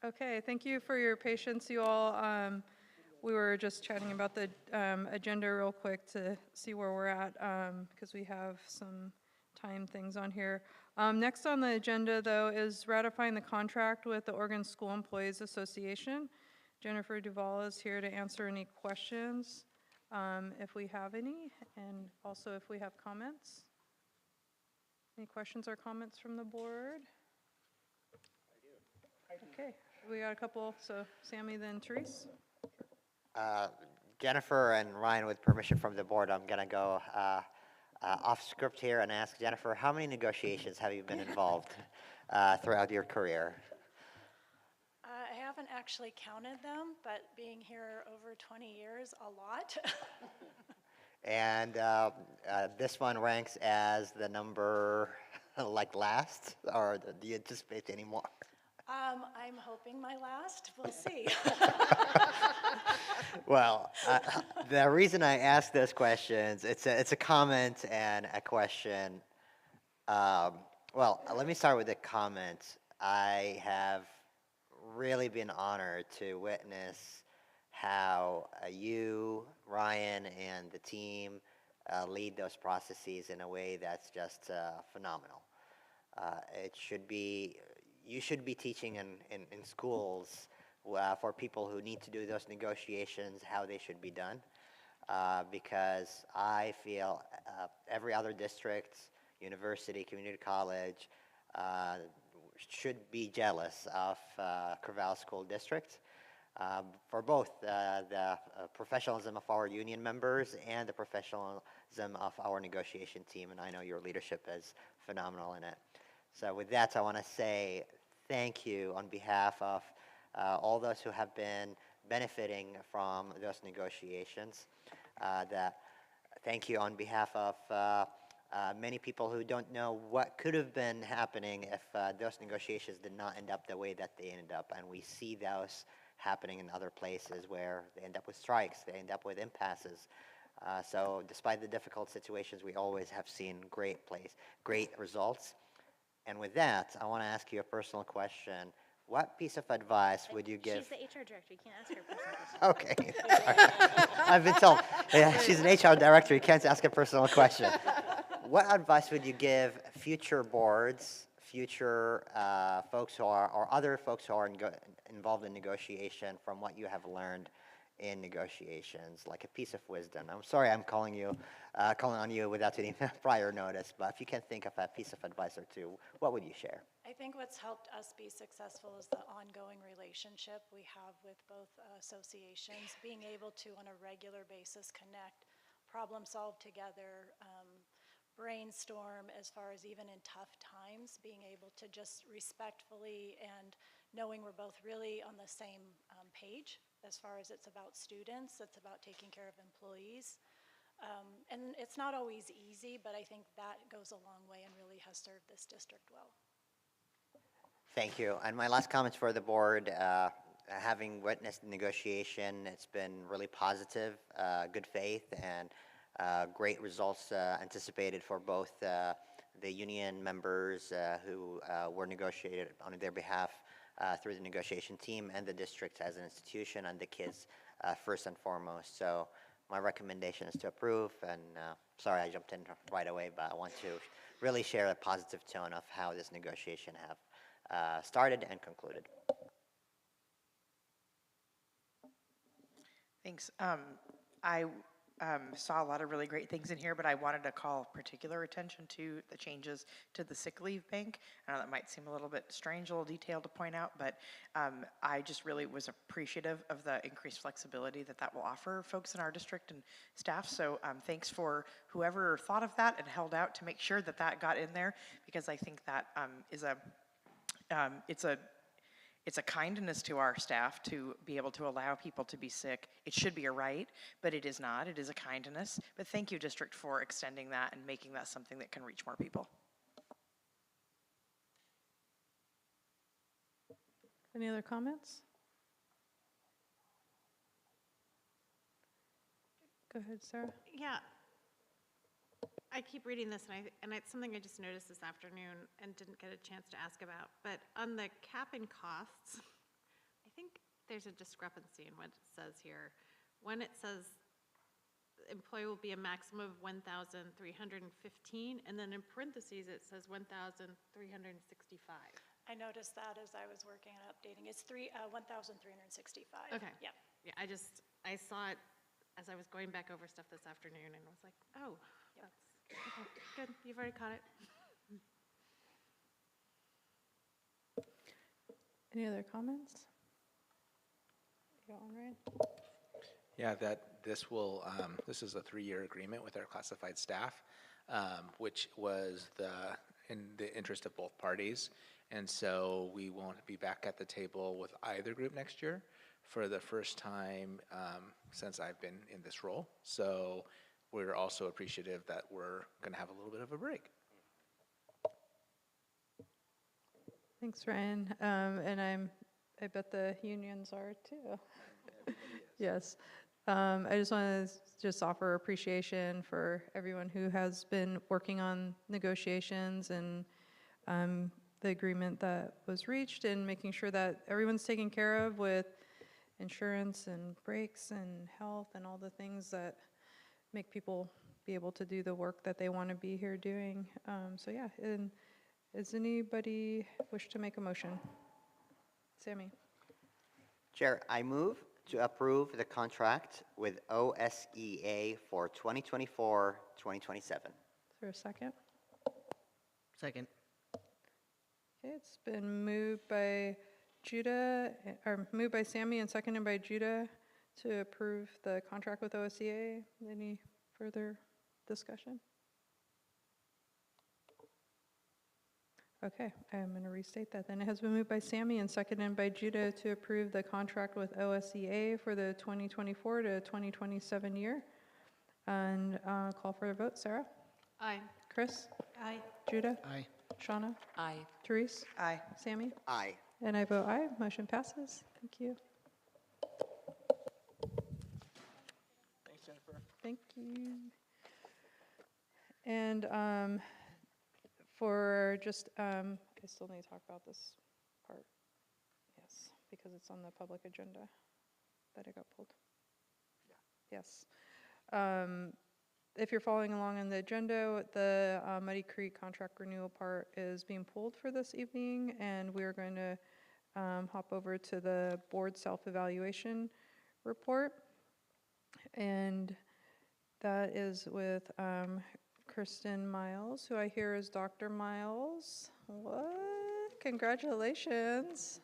okay, thank you for your patience, you all. We were just chatting about the agenda real quick to see where we're at, because we have some time things on here. Next on the agenda, though, is ratifying the contract with the Oregon School Employees Association. Jennifer Duval is here to answer any questions, if we have any, and also if we have comments. Any questions or comments from the board? Okay, we got a couple, so Sammy, then Therese. Jennifer and Ryan, with permission from the board, I'm going to go off script here and ask Jennifer, how many negotiations have you been involved throughout your career? I haven't actually counted them, but being here over 20 years, a lot. And this one ranks as the number like last, or do you anticipate any more? I'm hoping my last. We'll see. Well, the reason I ask those questions, it's a comment and a question. Well, let me start with the comment. I have really been honored to witness how you, Ryan, and the team lead those processes in a way that's just phenomenal. You should be teaching in schools for people who need to do those negotiations, how they should be done. Because I feel every other district, university, community college should be jealous of Corvallis School District for both the professionalism of our union members and the professionalism of our negotiation team, and I know your leadership is phenomenal in it. So with that, I want to say thank you on behalf of all those who have been benefiting from those negotiations. Thank you on behalf of many people who don't know what could have been happening if those negotiations did not end up the way that they ended up. And we see those happening in other places where they end up with strikes, they end up with impasses. So despite the difficult situations, we always have seen great results. And with that, I want to ask you a personal question. What piece of advice would you give? She's the HR director. You can't ask her a personal question. Okay. I've been told. Yeah, she's an HR director. You can't ask a personal question. What advice would you give future boards, future folks who are, or other folks who are involved in negotiation from what you have learned in negotiations, like a piece of wisdom? I'm sorry I'm calling on you without any prior notice, but if you can think of a piece of advice or two, what would you share? I think what's helped us be successful is the ongoing relationship we have with both associations, being able to, on a regular basis, connect, problem solve together, brainstorm as far as even in tough times, being able to just respectfully and knowing we're both really on the same page as far as it's about students, it's about taking care of employees. And it's not always easy, but I think that goes a long way and really has served this district well. Thank you. And my last comments for the board, having witnessed the negotiation, it's been really positive, good faith, and great results anticipated for both the union members who were negotiated on their behalf through the negotiation team and the district as an institution, and the kids first and foremost. So my recommendation is to approve, and sorry I jumped in right away, but I want to really share a positive tone of how this negotiation have started and concluded. Thanks. I saw a lot of really great things in here, but I wanted to call particular attention to the changes to the sick leave bank. I know that might seem a little bit strange, a little detail to point out, but I just really was appreciative of the increased flexibility that that will offer folks in our district and staff. So thanks for whoever thought of that and held out to make sure that that got in there, because I think that it's a kindness to our staff to be able to allow people to be sick. It should be a right, but it is not. It is a kindness. But thank you, district, for extending that and making that something that can reach more people. Any other comments? Go ahead, Sarah. Yeah. I keep reading this, and it's something I just noticed this afternoon and didn't get a chance to ask about. But on the cap and costs, I think there's a discrepancy in what it says here. When it says employee will be a maximum of 1,315, and then in parentheses it says 1,365. I noticed that as I was working and updating. It's 1,365. Okay. Yeah. Yeah, I saw it as I was going back over stuff this afternoon and was like, oh, that's okay, good. You've already caught it. Any other comments? You got one, Ryan? Yeah, this is a 3-year agreement with our classified staff, which was in the interest of both parties. And so we won't be back at the table with either group next year for the first time since I've been in this role. So we're also appreciative that we're going to have a little bit of a break. Thanks, Ryan. And I bet the unions are too. Yes. I just want to offer appreciation for everyone who has been working on negotiations and the agreement that was reached, and making sure that everyone's taken care of with insurance and breaks and health and all the things that make people be able to do the work that they want to be here doing. So yeah, and does anybody wish to make a motion? Sammy. Chair, I move to approve the contract with OSEA for 2024-2027. Is there a second? Second. Okay, it's been moved by Sammy and seconded by Judah to approve the contract with OSEA. Any further discussion? Okay, I'm going to restate that then. It has been moved by Sammy and seconded by Judah to approve the contract with OSEA for the 2024 to 2027 year. And call for a vote. Sarah? Aye. Chris? Aye. Judah? Aye. Shauna? Aye. Therese? Aye. Sammy? Aye. And I vote aye. Motion passes. Thank you. Thanks, Jennifer. Thank you. And for just, I still need to talk about this part. Yes, because it's on the public agenda that it got pulled. Yeah. Yes. If you're following along on the agenda, the Muddy Creek contract renewal part is being pulled for this evening, and we're going to hop over to the board self-evaluation report. And that is with Kristen Miles, who I hear is Dr. Miles. What? Congratulations.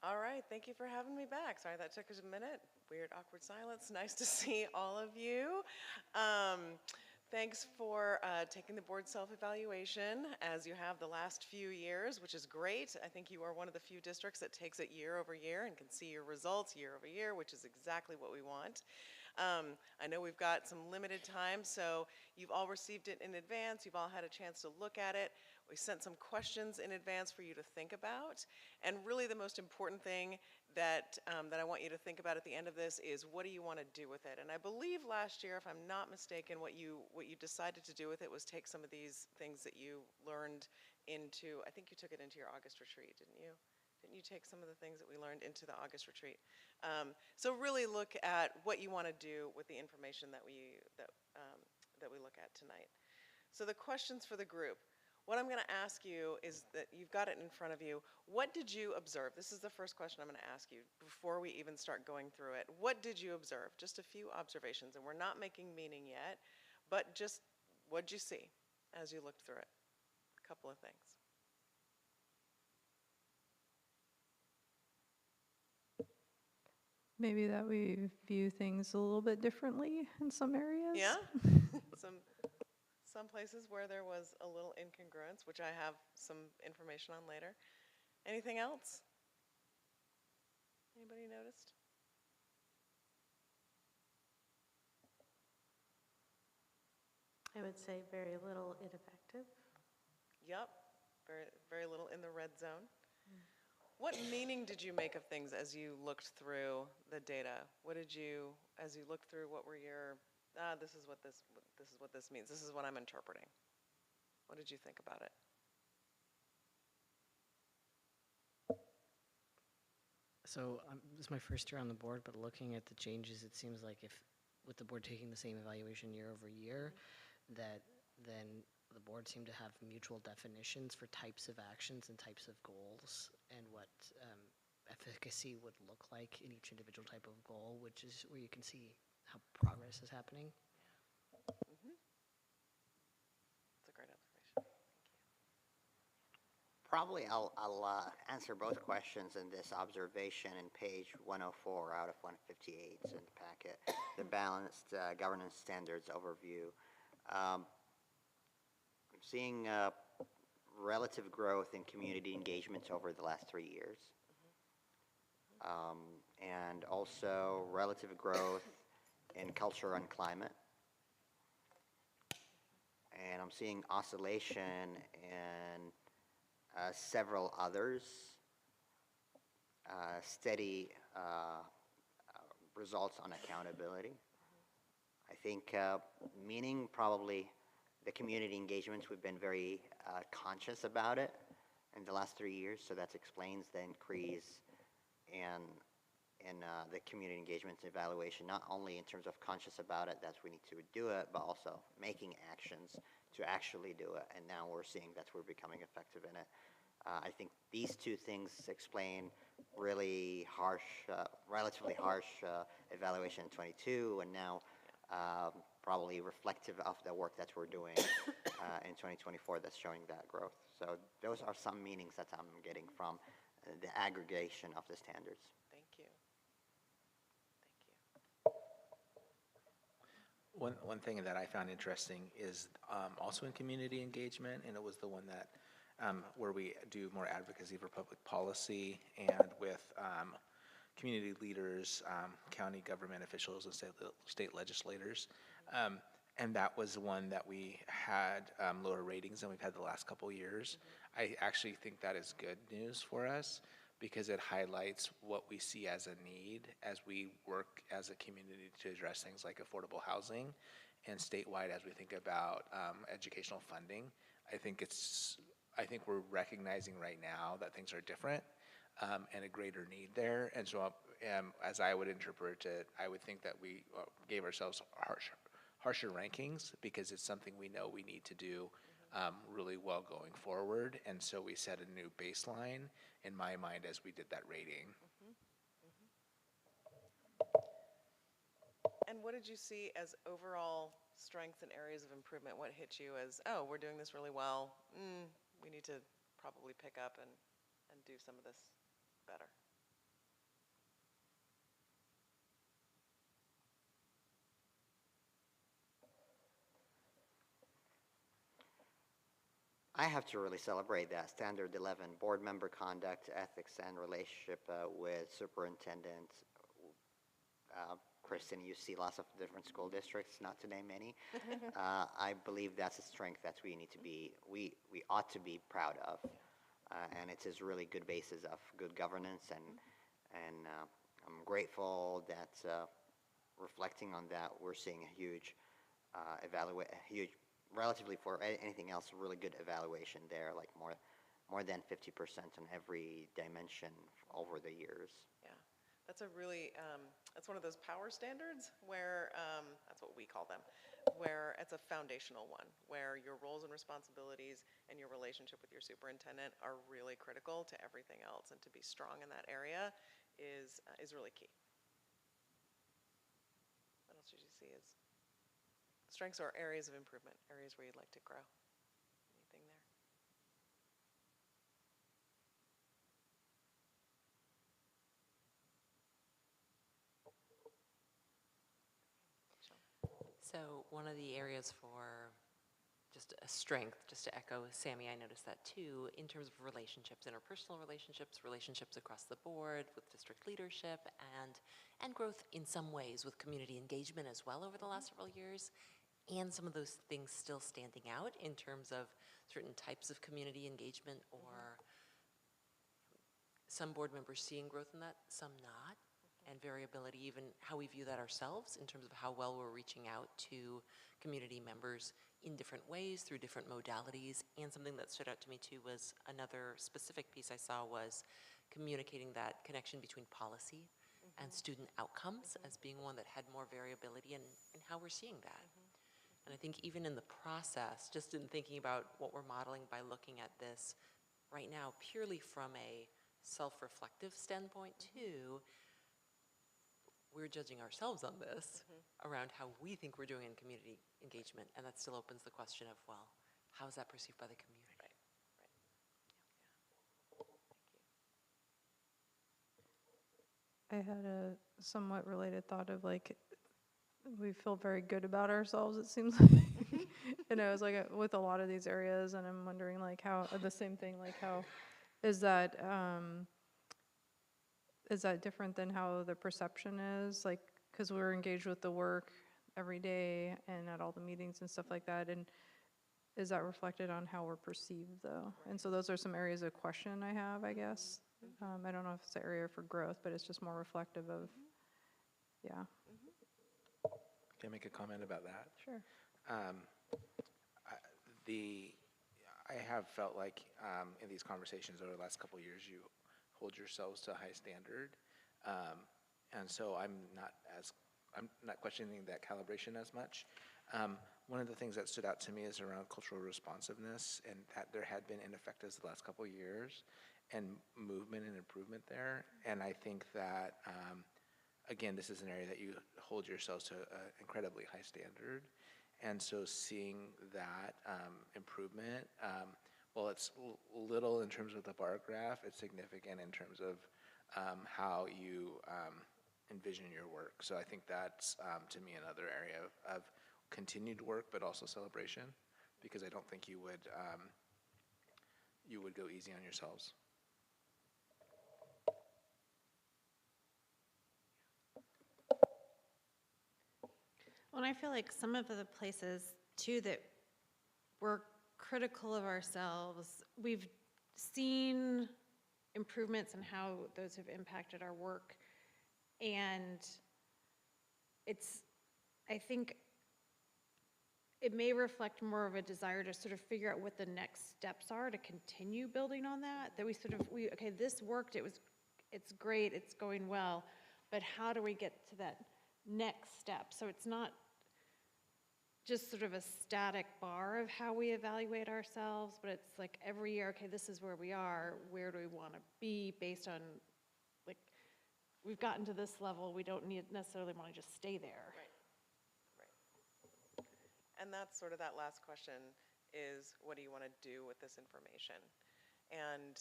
All right, thank you for having me back. Sorry that took us a minute. Weird, awkward silence. Nice to see all of you. Thanks for taking the board self-evaluation as you have the last few years, which is great. I think you are one of the few districts that takes it year over year and can see your results year over year, which is exactly what we want. I know we've got some limited time, so you've all received it in advance. You've all had a chance to look at it. We sent some questions in advance for you to think about. And really the most important thing that I want you to think about at the end of this is, what do you want to do with it? And I believe last year, if I'm not mistaken, what you decided to do with it was take some of these things that you learned into, I think you took it into your August retreat, didn't you? Didn't you take some of the things that we learned into the August retreat? So really look at what you want to do with the information that we look at tonight. So the questions for the group. What I'm going to ask you is that you've got it in front of you. What did you observe? This is the first question I'm going to ask you before we even start going through it. What did you observe? Just a few observations, and we're not making meaning yet, but just what did you see as you looked through it? A couple of things. Maybe that we view things a little bit differently in some areas. Yeah? Some places where there was a little incongruence, which I have some information on later. Anything else? Anybody noticed? I would say very little ineffective. Yep, very little in the red zone. What meaning did you make of things as you looked through the data? What did you, as you looked through, what were your, this is what this means. This is what I'm interpreting. What did you think about it? So this is my first year on the board, but looking at the changes, it seems like if, with the board taking the same evaluation year over year, that then the board seemed to have mutual definitions for types of actions and types of goals and what efficacy would look like in each individual type of goal, which is where you can see how progress is happening. That's a great observation. Thank you. Probably I'll answer both questions in this observation in page 104 out of 158 in the packet, the balanced governance standards overview. I'm seeing relative growth in community engagements over the last 3 years. And also relative growth in culture and climate. And I'm seeing oscillation in several others, steady results on accountability. I think meaning probably the community engagements, we've been very conscious about it in the last 3 years, so that explains the increase in the community engagements evaluation, not only in terms of conscious about it, that we need to do it, but also making actions to actually do it, and now we're seeing that we're becoming effective in it. I think these two things explain really harsh, relatively harsh evaluation in 22, and now probably reflective of the work that we're doing in 2024 that's showing that growth. So those are some meanings that I'm getting from the aggregation of the standards. Thank you. One thing that I found interesting is also in community engagement, and it was the one that where we do more advocacy for public policy and with community leaders, county government officials, and state legislators. And that was one that we had lower ratings than we've had the last couple years. I actually think that is good news for us because it highlights what we see as a need as we work as a community to address things like affordable housing and statewide as we think about educational funding. I think we're recognizing right now that things are different and a greater need there. And so as I would interpret it, I would think that we gave ourselves harsher rankings because it's something we know we need to do really well going forward. And so we set a new baseline in my mind as we did that rating. And what did you see as overall strengths and areas of improvement? What hit you as, oh, we're doing this really well. We need to probably pick up and do some of this better. I have to really celebrate that. Standard 11, board member conduct, ethics, and relationship with superintendent. Kristen, you see lots of different school districts, not to name any. I believe that's a strength that we need to be, we ought to be proud of. And it's a really good basis of good governance, and I'm grateful that reflecting on that, we're seeing a huge relatively for anything else, a really good evaluation there, like more than 50% on every dimension over the years. Yeah, that's a really, that's one of those power standards where, that's what we call them, where it's a foundational one, where your roles and responsibilities and your relationship with your superintendent are really critical to everything else, and to be strong in that area is really key. What else did you see as strengths or areas of improvement, areas where you'd like to grow? Anything there? So one of the areas for just a strength, just to echo Sammy, I noticed that too, in terms of relationships, interpersonal relationships, relationships across the board with district leadership, and growth in some ways with community engagement as well over the last several years, and some of those things still standing out in terms of certain types of community engagement, or some board members seeing growth in that, some not, and variability, even how we view that ourselves in terms of how well we're reaching out to community members in different ways through different modalities. And something that stood out to me too was another specific piece I saw was communicating that connection between policy and student outcomes as being one that had more variability, and how we're seeing that. And I think even in the process, just in thinking about what we're modeling by looking at this right now purely from a self-reflective standpoint too, we're judging ourselves on this around how we think we're doing in community engagement, and that still opens the question of, well, how is that perceived by the community? I had a somewhat related thought of like, we feel very good about ourselves, it seems like. And I was like, with a lot of these areas, and I'm wondering like how, the same thing, like how, is that different than how the perception is? Like, because we're engaged with the work every day and at all the meetings and stuff like that, and is that reflected on how we're perceived though? And so those are some areas of question I have, I guess. I don't know if it's an area for growth, but it's just more reflective of, yeah. Can I make a comment about that? Sure. I have felt like in these conversations over the last couple of years, you hold yourselves to a high standard, and so I'm not questioning that calibration as much. One of the things that stood out to me is around cultural responsiveness, and that there had been ineffectives the last couple of years, and movement and improvement there. And I think that, again, this is an area that you hold yourselves to an incredibly high standard. And so seeing that improvement, well, it's little in terms of the bar graph, it's significant in terms of how you envision your work. So I think that's, to me, another area of continued work, but also celebration, because I don't think you would go easy on yourselves. Well, and I feel like some of the places too that we're critical of ourselves, we've seen improvements in how those have impacted our work. And I think it may reflect more of a desire to sort of figure out what the next steps are to continue building on that. That okay, this worked, it's great, it's going well, but how do we get to that next step? So it's not just sort of a static bar of how we evaluate ourselves, but it's like every year, okay, this is where we are, where do we want to be based on, like, we've gotten to this level, we don't necessarily want to just stay there. Right. And that's sort of that last question is, what do you want to do with this information? And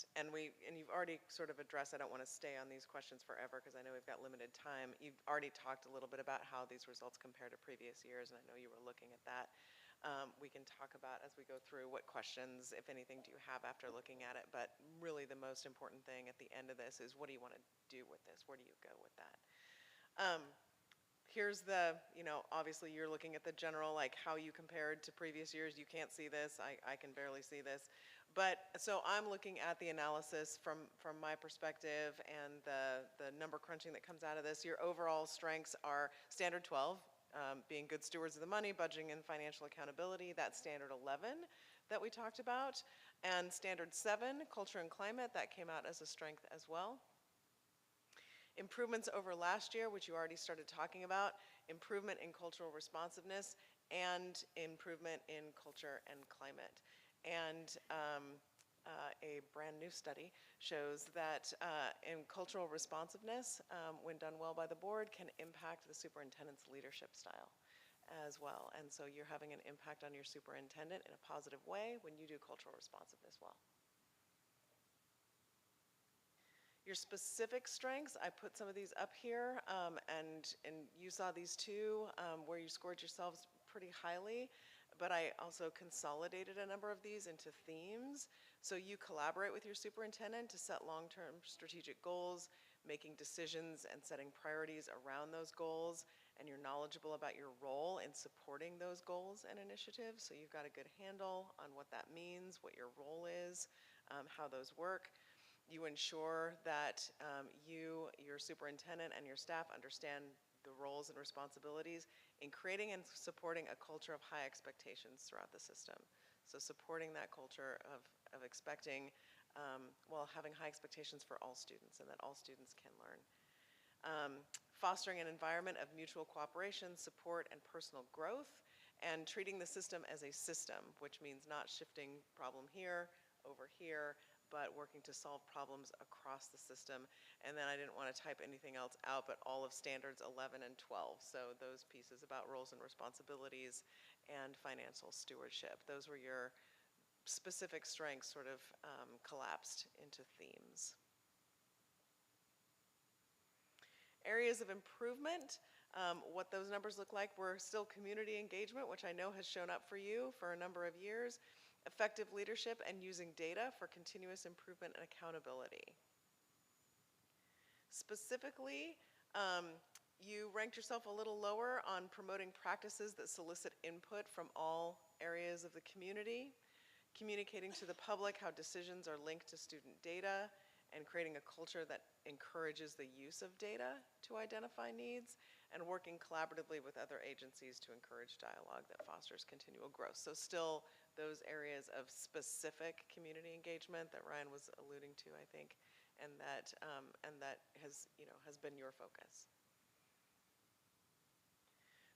you've already sort of addressed, I don't want to stay on these questions forever because I know we've got limited time. You've already talked a little bit about how these results compare to previous years, and I know you were looking at that. we can talk about as we go through what questions, if anything, do you have after looking at it. But really the most important thing at the end of this is, what do you want to do with this? Where do you go with that? Here's the, obviously you're looking at the general, like how you compared to previous years. You can't see this. I can barely see this. But so I'm looking at the analysis from my perspective and the number crunching that comes out of this. Your overall strengths are standard 12, being good stewards of the money, budgeting and financial accountability. That's standard 11 that we talked about. And standard 7, culture and climate, that came out as a strength as well. Improvements over last year, which you already started talking about, improvement in cultural responsiveness and improvement in culture and climate. And a brand new study shows that in cultural responsiveness, when done well by the board, can impact the superintendent's leadership style as well. And so you're having an impact on your superintendent in a positive way when you do cultural responsiveness well. Your specific strengths, I put some of these up here, and you saw these too, where you scored yourselves pretty highly, but I also consolidated a number of these into themes. So you collaborate with your superintendent to set long-term strategic goals, making decisions and setting priorities around those goals, and you're knowledgeable about your role in supporting those goals and initiatives, so you've got a good handle on what that means, what your role is, how those work. You ensure that your superintendent and your staff understand the roles and responsibilities in creating and supporting a culture of high expectations throughout the system. So supporting that culture of expecting, having high expectations for all students and that all students can learn. Fostering an environment of mutual cooperation, support, and personal growth, and treating the system as a system, which means not shifting problem here, over here, but working to solve problems across the system. And then I didn't want to type anything else out, but all of standards 11 and 12. So those pieces about roles and responsibilities and financial stewardship. Those were your specific strengths sort of collapsed into themes. Areas of improvement, what those numbers look like, were still community engagement, which I know has shown up for you for a number of years. Effective leadership and using data for continuous improvement and accountability. Specifically, you ranked yourself a little lower on promoting practices that solicit input from all areas of the community, communicating to the public how decisions are linked to student data, and creating a culture that encourages the use of data to identify needs, and working collaboratively with other agencies to encourage dialogue that fosters continual growth. So still those areas of specific community engagement that Ryan was alluding to, I think, and that has been your focus.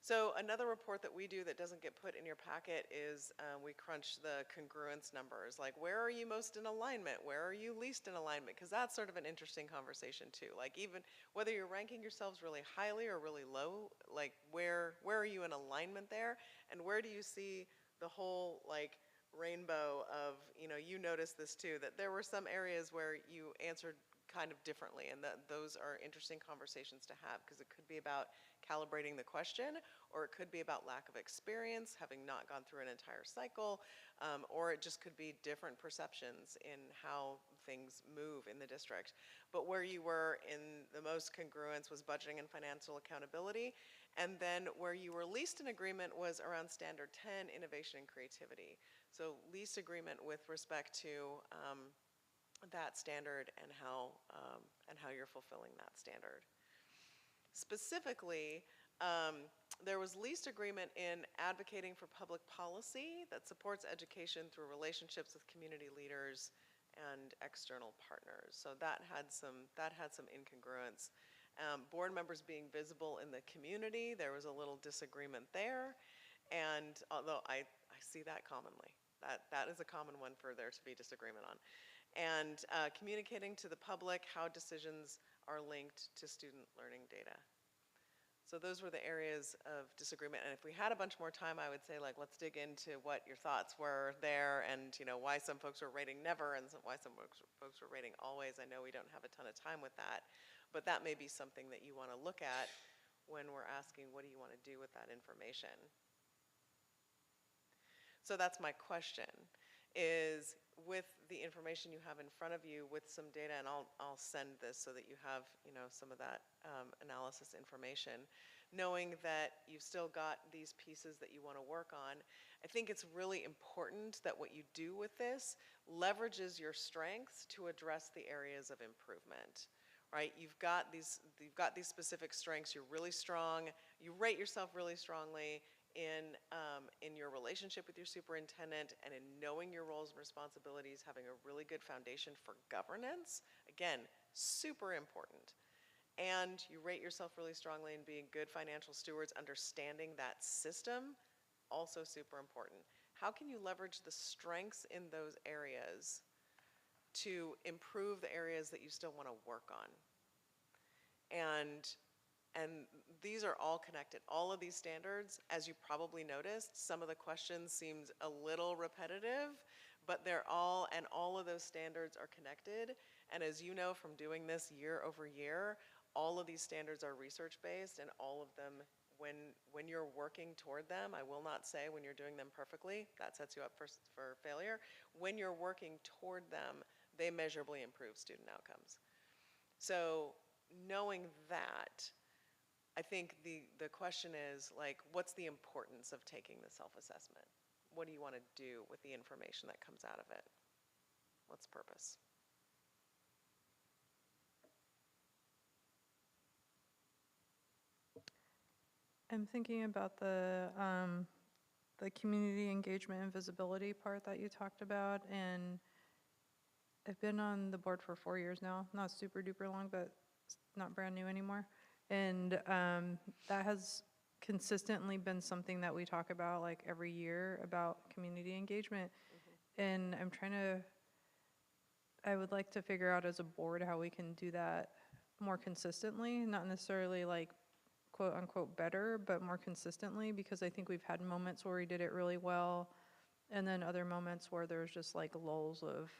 So another report that we do that doesn't get put in your packet is we crunch the congruence numbers. Like, where are you most in alignment? Where are you least in alignment? Because that's sort of an interesting conversation too. Like, even whether you're ranking yourselves really highly or really low, like where are you in alignment there? And where do you see the whole like rainbow of, you noticed this too, that there were some areas where you answered kind of differently, and that those are interesting conversations to have, because it could be about calibrating the question, or it could be about lack of experience, having not gone through an entire cycle, or it just could be different perceptions in how things move in the district. But where you were in the most congruence was budgeting and financial accountability, and then where you were least in agreement was around standard 10, innovation and creativity. So least agreement with respect to that standard and how you're fulfilling that standard. Specifically, there was least agreement in advocating for public policy that supports education through relationships with community leaders and external partners. So that had some incongruence. Board members being visible in the community, there was a little disagreement there. And although I see that commonly, that is a common one for there to be disagreement on. And communicating to the public how decisions are linked to student learning data. So those were the areas of disagreement. And if we had a bunch more time, I would say, like, let's dig into what your thoughts were there, and why some folks were rating never and why some folks were rating always. I know we don't have a ton of time with that, but that may be something that you want to look at when we're asking, what do you want to do with that information? So that's my question, is with the information you have in front of you with some data, and I'll send this so that you have, some of that analysis information, knowing that you've still got these pieces that you want to work on, I think it's really important that what you do with this leverages your strengths to address the areas of improvement. Right, you've got these specific strengths. You're really strong. You rate yourself really strongly in your relationship with your superintendent and in knowing your roles and responsibilities, having a really good foundation for governance. Again, super important. And you rate yourself really strongly in being good financial stewards, understanding that system, also super important. How can you leverage the strengths in those areas to improve the areas that you still want to work on? And these are all connected. All of these standards, as you probably noticed, some of the questions seemed a little repetitive, but all of those standards are connected. And as you know from doing this year over year, all of these standards are research-based, and all of them, when you're working toward them, I will not say when you're doing them perfectly, that sets you up for failure. When you're working toward them, they measurably improve student outcomes. So knowing that, I think the question is, like, what's the importance of taking the self-assessment? What do you want to do with the information that comes out of it? What's the purpose? I'm thinking about the community engagement and visibility part that you talked about, and I've been on the board for 4 years now, not super duper long, but it's not brand new anymore. And that has consistently been something that we talk about like every year about community engagement. And I would like to figure out as a board how we can do that more consistently, not necessarily like quote unquote better, but more consistently, because I think we've had moments where we did it really well, and then other moments where there's just like lulls of,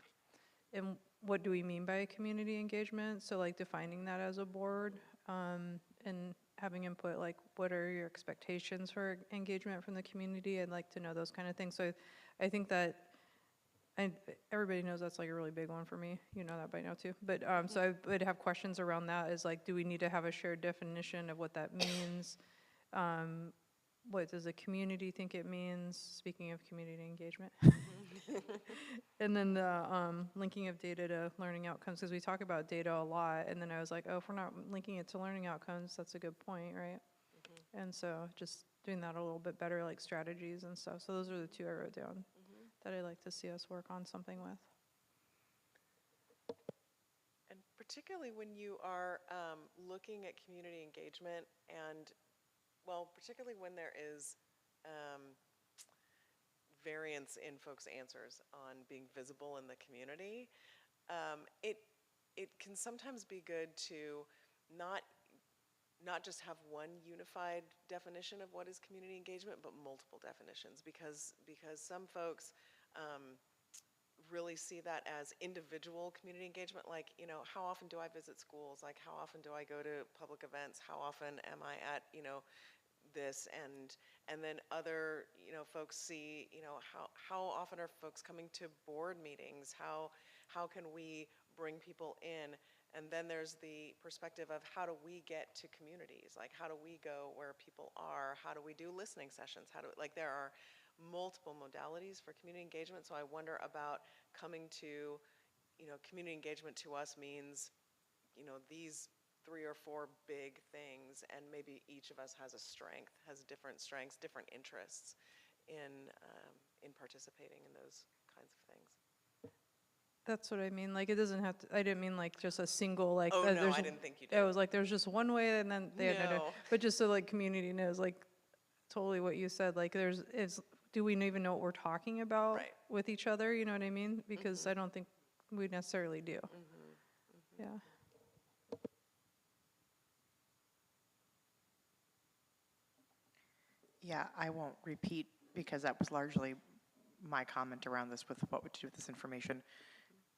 and what do we mean by community engagement? So like defining that as a board, and having input, like what are your expectations for engagement from the community? I'd like to know those kind of things. So I think that, everybody knows that's like a really big one for me. You know that by now too. But so I would have questions around that, is like, do we need to have a shared definition of what that means? What does the community think it means? Speaking of community engagement. And then the linking of data to learning outcomes, because we talk about data a lot, and then I was like, oh, if we're not linking it to learning outcomes, that's a good point, right? And so just doing that a little bit better, like strategies and stuff. So those are the two I wrote down that I'd like to see us work on something with. And particularly when you are looking at community engagement, and well, particularly when there is variance in folks' answers on being visible in the community, it can sometimes be good to not just have one unified definition of what is community engagement, but multiple definitions, because some folks really see that as individual community engagement, like, how often do I visit schools? Like, how often do I go to public events? How often am I at, this? And then other, folks see, how often are folks coming to board meetings? How can we bring people in? And then there's the perspective of how do we get to communities? Like, how do we go where people are? How do we do listening sessions? There are multiple modalities for community engagement. So I wonder about coming to, community engagement to us means, these 3 or 4 big things, and maybe each of us has different strengths, different interests in participating in those kinds of things. That's what I mean. Like, it doesn't have to, I didn't mean like just a single, like. Oh, no, I didn't think you did. It was like, there's just one way, and then they had another. No. But just so like community knows, like totally what you said, like do we even know what we're talking about with each other? You know what I mean? Because I don't think we necessarily do. Yeah. Yeah, I won't repeat, because that was largely my comment around this with what to do with this information.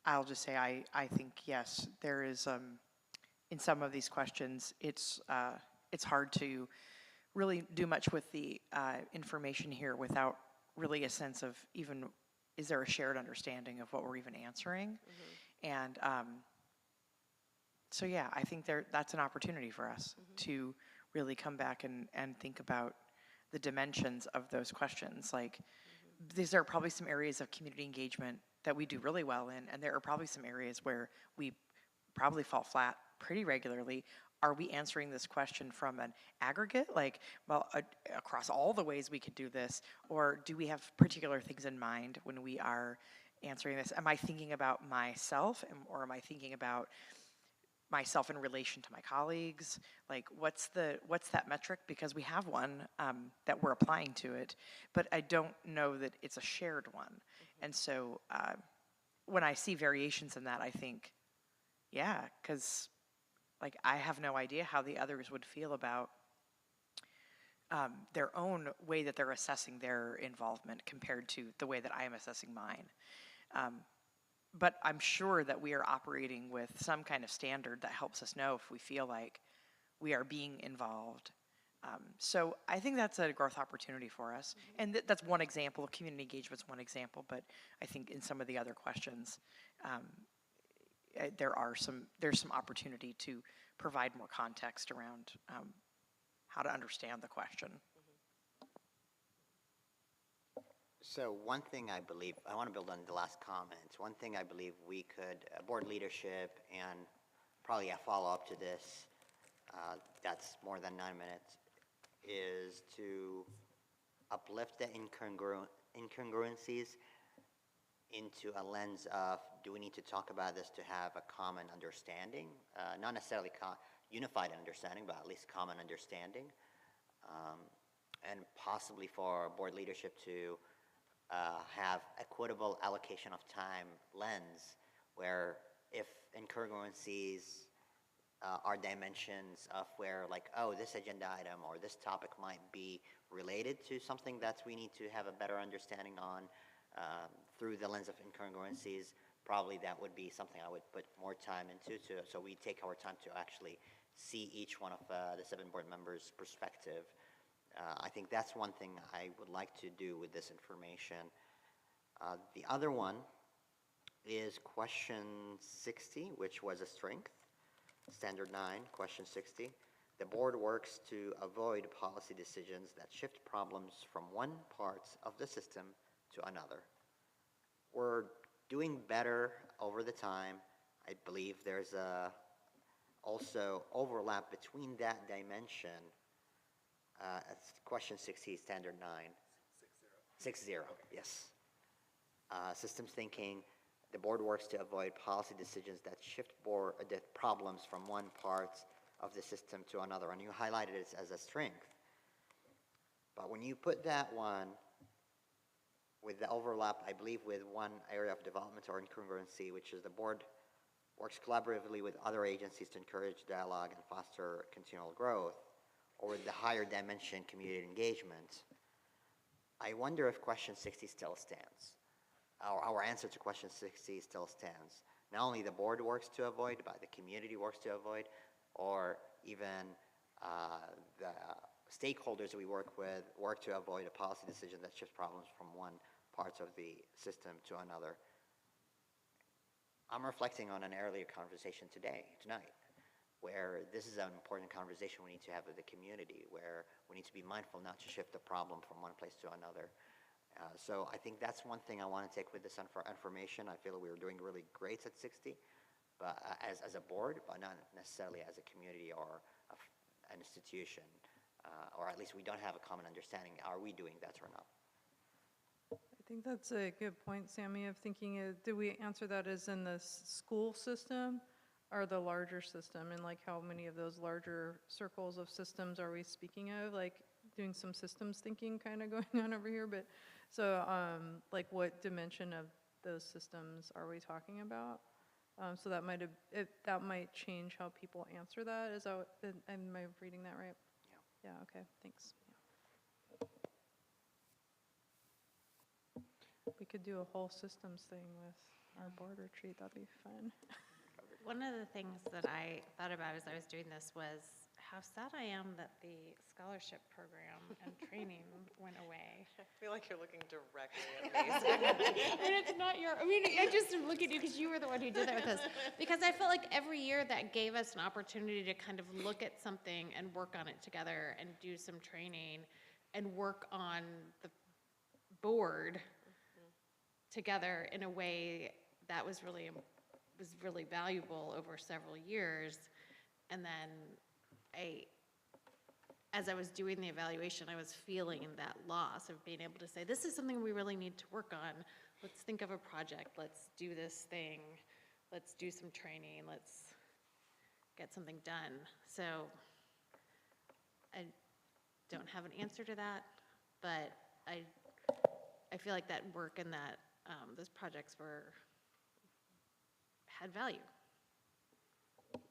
I'll just say I think, yes, there is, in some of these questions, it's hard to really do much with the information here without really a sense of even, is there a shared understanding of what we're even answering? And so yeah, I think that's an opportunity for us to really come back and think about the dimensions of those questions. Like, these are probably some areas of community engagement that we do really well in, and there are probably some areas where we probably fall flat pretty regularly. Are we answering this question from an aggregate, like, well, across all the ways we could do this, or do we have particular things in mind when we are answering this? Am I thinking about myself, or am I thinking about myself in relation to my colleagues? Like, what's that metric? Because we have one that we're applying to it, but I don't know that it's a shared one. And so when I see variations in that, I think, yeah, because like, I have no idea how the others would feel about their own way that they're assessing their involvement compared to the way that I am assessing mine. But I'm sure that we are operating with some kind of standard that helps us know if we feel like we are being involved. So I think that's a growth opportunity for us. And that's one example. Community engagement's one example, but I think in some of the other questions, there's some opportunity to provide more context around how to understand the question. So one thing I believe, I want to build on the last comments. One thing I believe we could, board leadership, and probably a follow-up to this, that's more than 9 minutes, is to uplift the incongruencies into a lens of, do we need to talk about this to have a common understanding? Not necessarily unified understanding, but at least common understanding. And possibly for board leadership to have equitable allocation of time lens, where if incongruencies are dimensions of where, like, oh, this agenda item or this topic might be related to something that we need to have a better understanding on through the lens of incongruencies, probably that would be something I would put more time into, so we take our time to actually see each one of the 7 board members' perspective. I think that's one thing I would like to do with this information. The other one is question 60, which was a strength. Standard 9, question 60. The board works to avoid policy decisions that shift problems from one part of the system to another. We're doing better over the time. I believe there's also overlap between that dimension. Question 60, standard 9. 60, yes. Systems thinking, the board works to avoid policy decisions that shift the problems from one part of the system to another, and you highlighted it as a strength. But when you put that one with the overlap, I believe, with one area of development or incongruency, which is the board works collaboratively with other agencies to encourage dialogue and foster continual growth, or with the higher dimension, community engagement, I wonder if question 60 still stands. Our answer to question 60 still stands. Not only the board works to avoid, but the community works to avoid, or even the stakeholders we work with work to avoid a policy decision that shifts problems from one part of the system to another. I'm reflecting on an earlier conversation tonight, where this is an important conversation we need to have with the community, where we need to be mindful not to shift the problem from one place to another. So I think that's one thing I want to take with this information. I feel we were doing really great at 60, but as a board, but not necessarily as a community or an institution, or at least we don't have a common understanding. Are we doing that or not? I think that's a good point, Sammy, of thinking, do we answer that as in the school system or the larger system? And like, how many of those larger circles of systems are we speaking of? Like, doing some systems thinking kind of going on over here. But so like, what dimension of those systems are we talking about? So that might change how people answer that. Am I reading that right? Yeah. Yeah, okay, thanks. We could do a whole systems thing with our board retreat. That'd be fun. One of the things that I thought about as I was doing this was how sad I am that the scholarship program and training went away. I feel like you're looking directly at me. And it's not your, I mean, I just look at you because you were the one who did that with us. Because I felt like every year that gave us an opportunity to kind of look at something and work on it together and do some training and work on the board together in a way that was really valuable over several years. And then as I was doing the evaluation, I was feeling that loss of being able to say, this is something we really need to work on. Let's think of a project. Let's do this thing. Let's do some training. Let's get something done. So I don't have an answer to that, but I feel like that work and that those projects had value.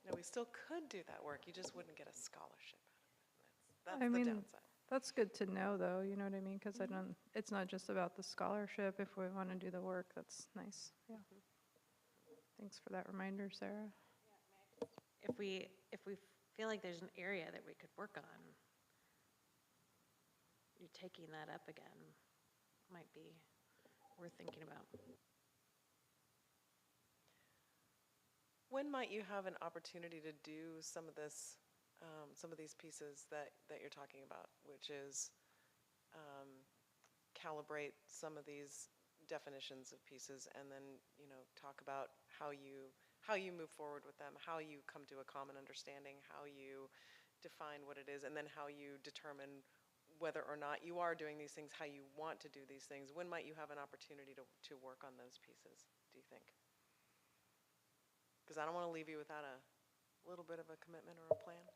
No, we still could do that work. You just wouldn't get a scholarship out of it. That's I the mean, downside. that's good to know, though, you know what I mean? Because it's not just about the scholarship. If we want to do the work, that's nice, yeah. Thanks for that reminder, Sarah. If we feel like there's an area that we could work on, you taking that up again might be worth thinking about. When might you have an opportunity to do some of this, some of these pieces that you're talking about, which is calibrate some of these definitions of pieces, and then talk about how you move forward with them, how you come to a common understanding, how you define what it is, and then how you determine whether or not you are doing these things, how you want to do these things. When might you have an opportunity to work on those pieces, do you think? Because I don't want to leave you without a little bit of a commitment or a plan.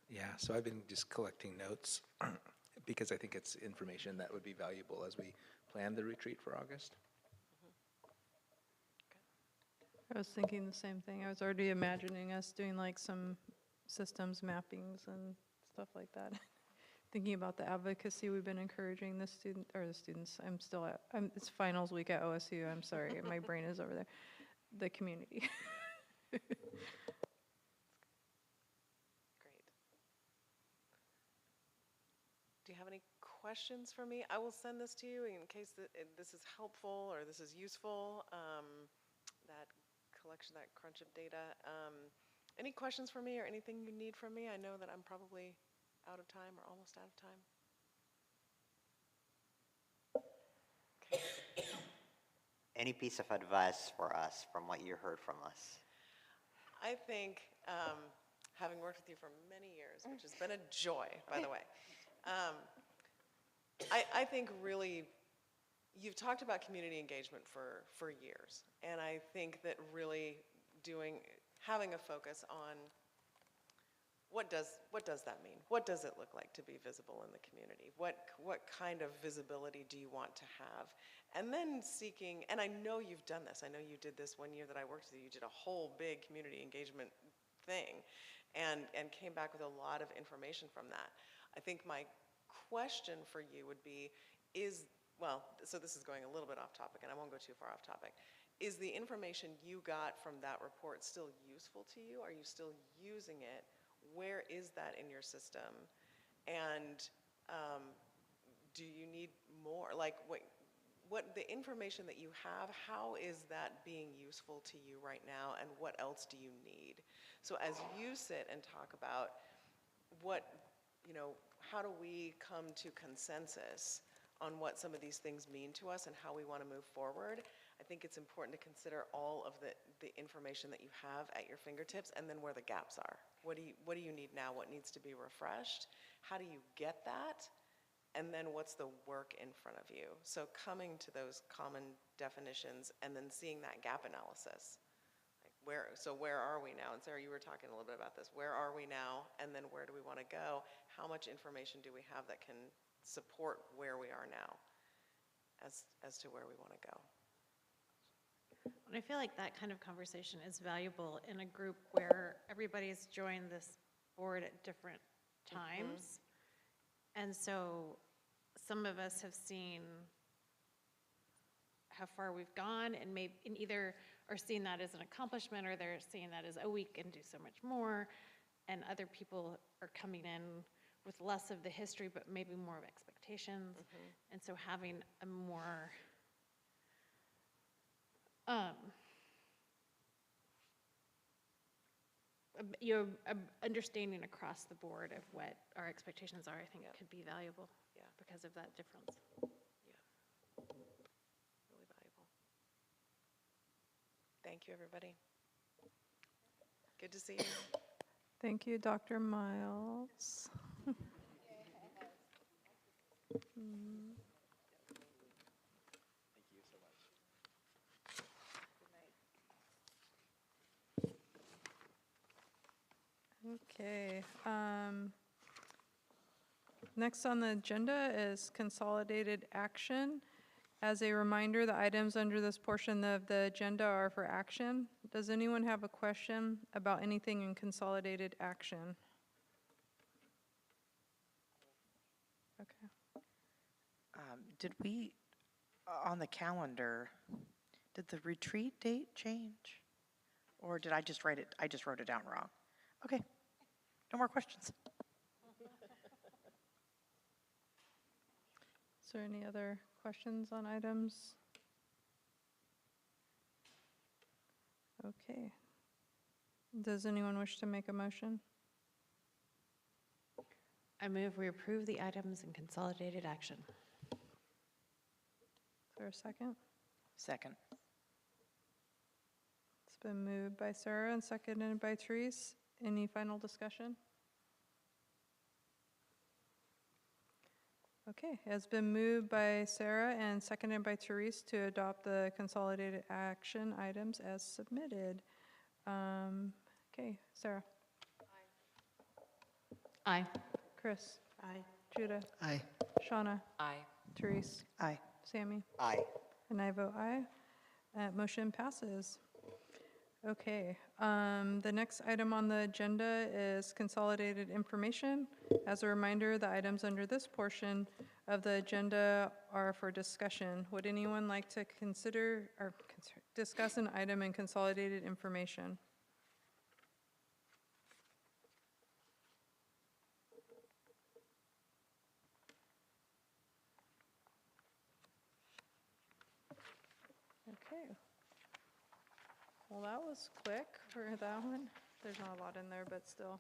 Yeah, so I've been just collecting notes because I think it's information that would be valuable as we plan the retreat for August. I was thinking the same thing. I was already imagining us doing like some systems mappings and stuff like that. Thinking about the advocacy we've been encouraging the students. It's finals week at OSU. I'm sorry, my brain is over there. The community. Great. Do you have any questions for me? I will send this to you in case this is helpful or this is useful, that collection, that crunch of data. Any questions for me or anything you need from me? I know that I'm probably out of time or almost out of time. Any piece of advice for us from what you heard from us? I think, having worked with you for many years, which has been a joy, by the way, I think really you've talked about community engagement for years, and I think that really having a focus on what does that mean? What does it look like to be visible in the community? What kind of visibility do you want to have? And then seeking, and I know you've done this. I know you did this 1 year that I worked with you. You did a whole big community engagement thing and came back with a lot of information from that. I think my question for you would be so this is going a little bit off topic, and I won't go too far off topic. Is the information you got from that report still useful to you? Are you still using it? Where is that in your system? And do you need more? Like, what the information that you have, how is that being useful to you right now, and what else do you need? So as you sit and talk about how do we come to consensus on what some of these things mean to us and how we want to move forward, I think it's important to consider all of the information that you have at your fingertips, and then where the gaps are. What do you need now? What needs to be refreshed? How do you get that? And then what's the work in front of you? So coming to those common definitions and then seeing that gap analysis. Like where are we now? And Sarah, you were talking a little bit about this. Where are we now? And then where do we want to go? How much information do we have that can support where we are now as to where we want to go? And I feel like that kind of conversation is valuable in a group where everybody's joined this board at different times. And so some of us have seen how far we've gone and either are seeing that as an accomplishment or they're seeing that as, oh, we can do so much more. and other people are coming in with less of the history, but maybe more of expectations. And so having a more your understanding across the board of what our expectations are, I think could be valuable because of that difference. Really valuable. Thank you, everybody. Good to see you. Thank you, Dr. Miles. Okay. Next on the agenda is consolidated action. As a reminder, the items under this portion of the agenda are for action. Does anyone have a question about anything in consolidated action? Okay. Did we, on the calendar, did the retreat date change? Or did I just write it, I just wrote it down wrong? Okay, no more questions. Is there any other questions on items? Okay. Does anyone wish to make a motion? I move we approve the items in consolidated action. Is there a second? Second. It's been moved by Sarah and seconded by Therese. Any final discussion? Okay, it's been moved by Sarah and seconded by Therese to adopt the consolidated action items as submitted. Okay, Sarah. Aye. Chris. Aye. Judah. Aye. Shauna. Aye. Therese. Aye. Sammy. Aye. And I vote aye. Motion passes. Okay, the next item on the agenda is consolidated information. As a reminder, the items under this portion of the agenda are for discussion. Would anyone like to consider or discuss an item in consolidated information? Okay. Well, that was quick for that one. There's not a lot in there, but still.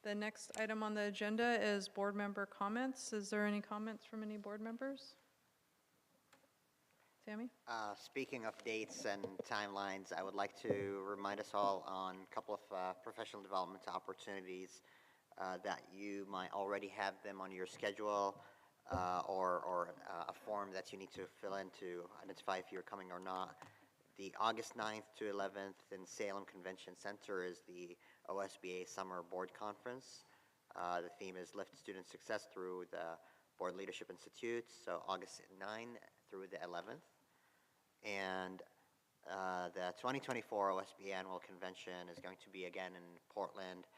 The next item on the agenda is board member comments. Is there any comments from any board members? Sammy? Speaking of dates and timelines, I would like to remind us all on a couple of professional development opportunities that you might already have them on your schedule or a form that you need to fill in to identify if you're coming or not. The August 9th to 11th in Salem Convention Center is the OSBA Summer Board Conference. The theme is Lift Student Success through the Board Leadership Institute, so August 9 through the 11th. And the 2024 OSBA Annual Convention is going to be again in Portland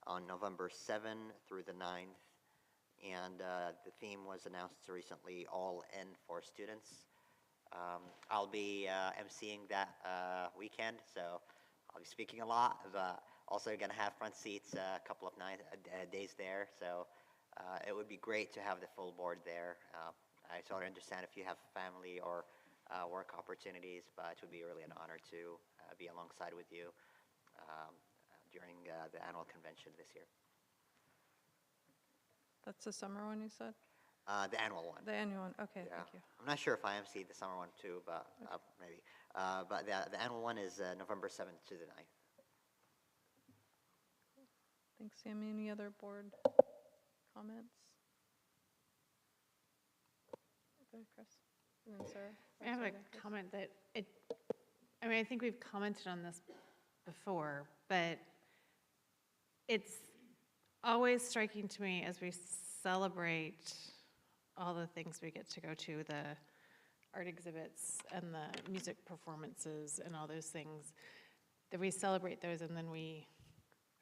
on November 7 through the 9th. And the theme was announced recently, All In for Students. I'll be emceeing that weekend, so I'll be speaking a lot, but also going to have front seats a couple of days there, so it would be great to have the full board there. I totally understand if you have family or work opportunities, but it would be really an honor to be alongside with you during the annual convention this year. That's the summer one you said? The annual one. The annual one, okay, Yeah. thank you. I'm not sure if I MC the summer one too, but maybe. But the annual one is November 7th to the 9th. Thanks, Sammy. Any other board comments? Go ahead, Chris. And then Sarah. I have a comment that I think we've commented on this before, but it's always striking to me as we celebrate all the things we get to go to, the art exhibits and the music performances and all those things, that we celebrate those and then we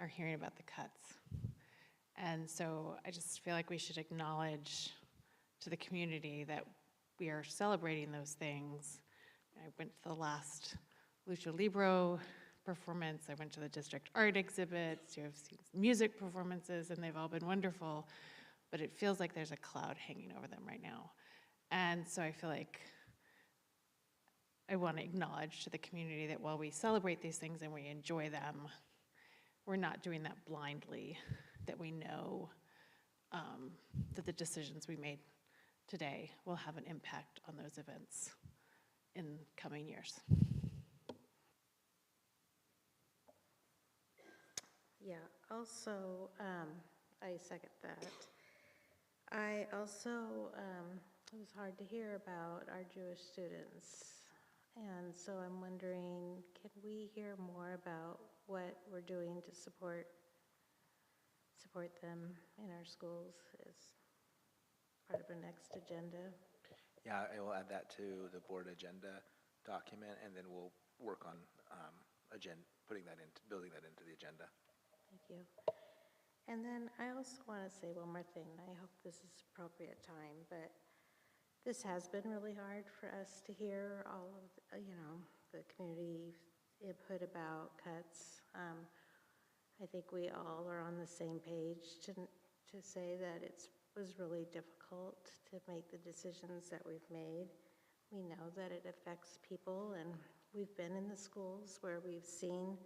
are hearing about the cuts. And so I just feel like we should acknowledge to the community that we are celebrating those things. I went to the last Lucha Libre performance. I went to the district art exhibits, you have seen music performances, and they've all been wonderful, but it feels like there's a cloud hanging over them right now. And so I feel like I want to acknowledge to the community that while we celebrate these things and we enjoy them, we're not doing that blindly, that we know that the decisions we made today will have an impact on those events in coming years. Yeah, also, I second that. I also, it was hard to hear about our Jewish students. And so I'm wondering, can we hear more about what we're doing to support them in our schools as part of our next agenda? Yeah, I will add that to the board agenda document, and then we'll work on building that into the agenda. Thank you. And then I also want to say one more thing, and I hope this is appropriate time, but this has been really hard for us to hear all of, the community input about cuts. I think we all are on the same page to say that it was really difficult to make the decisions that we've made. We know that it affects people, and we've been in the schools where we've seen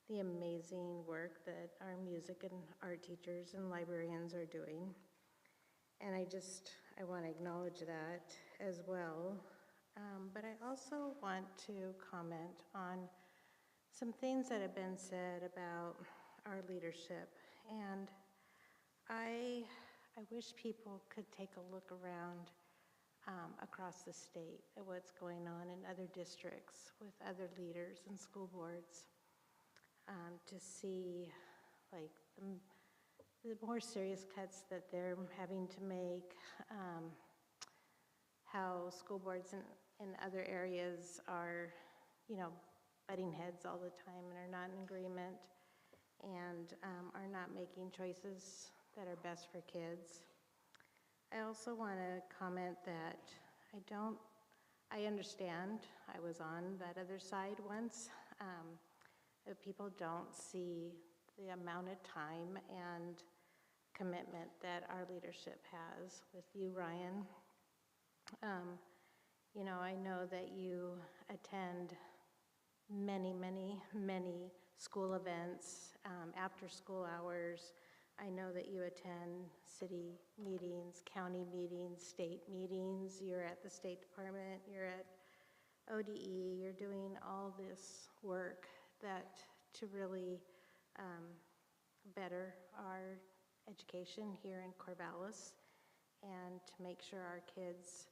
the amazing work that our music and art teachers and librarians are doing. And I want to acknowledge that as well. But I also want to comment on some things that have been said about our leadership. And I wish people could take a look around across the state at what's going on in other districts with other leaders and school boards to see like the more serious cuts that they're having to make, how school boards in other areas are, butting heads all the time and are not in agreement and are not making choices that are best for kids. I also want to comment that I understand, I was on that other side once, that people don't see the amount of time and commitment that our leadership has with you, Ryan. I know that you attend many, many, many school events after school hours. I know that you attend city meetings, county meetings, state meetings. You're at the State Department, you're at ODE, you're doing all this work to really better our education here in Corvallis and to make sure our kids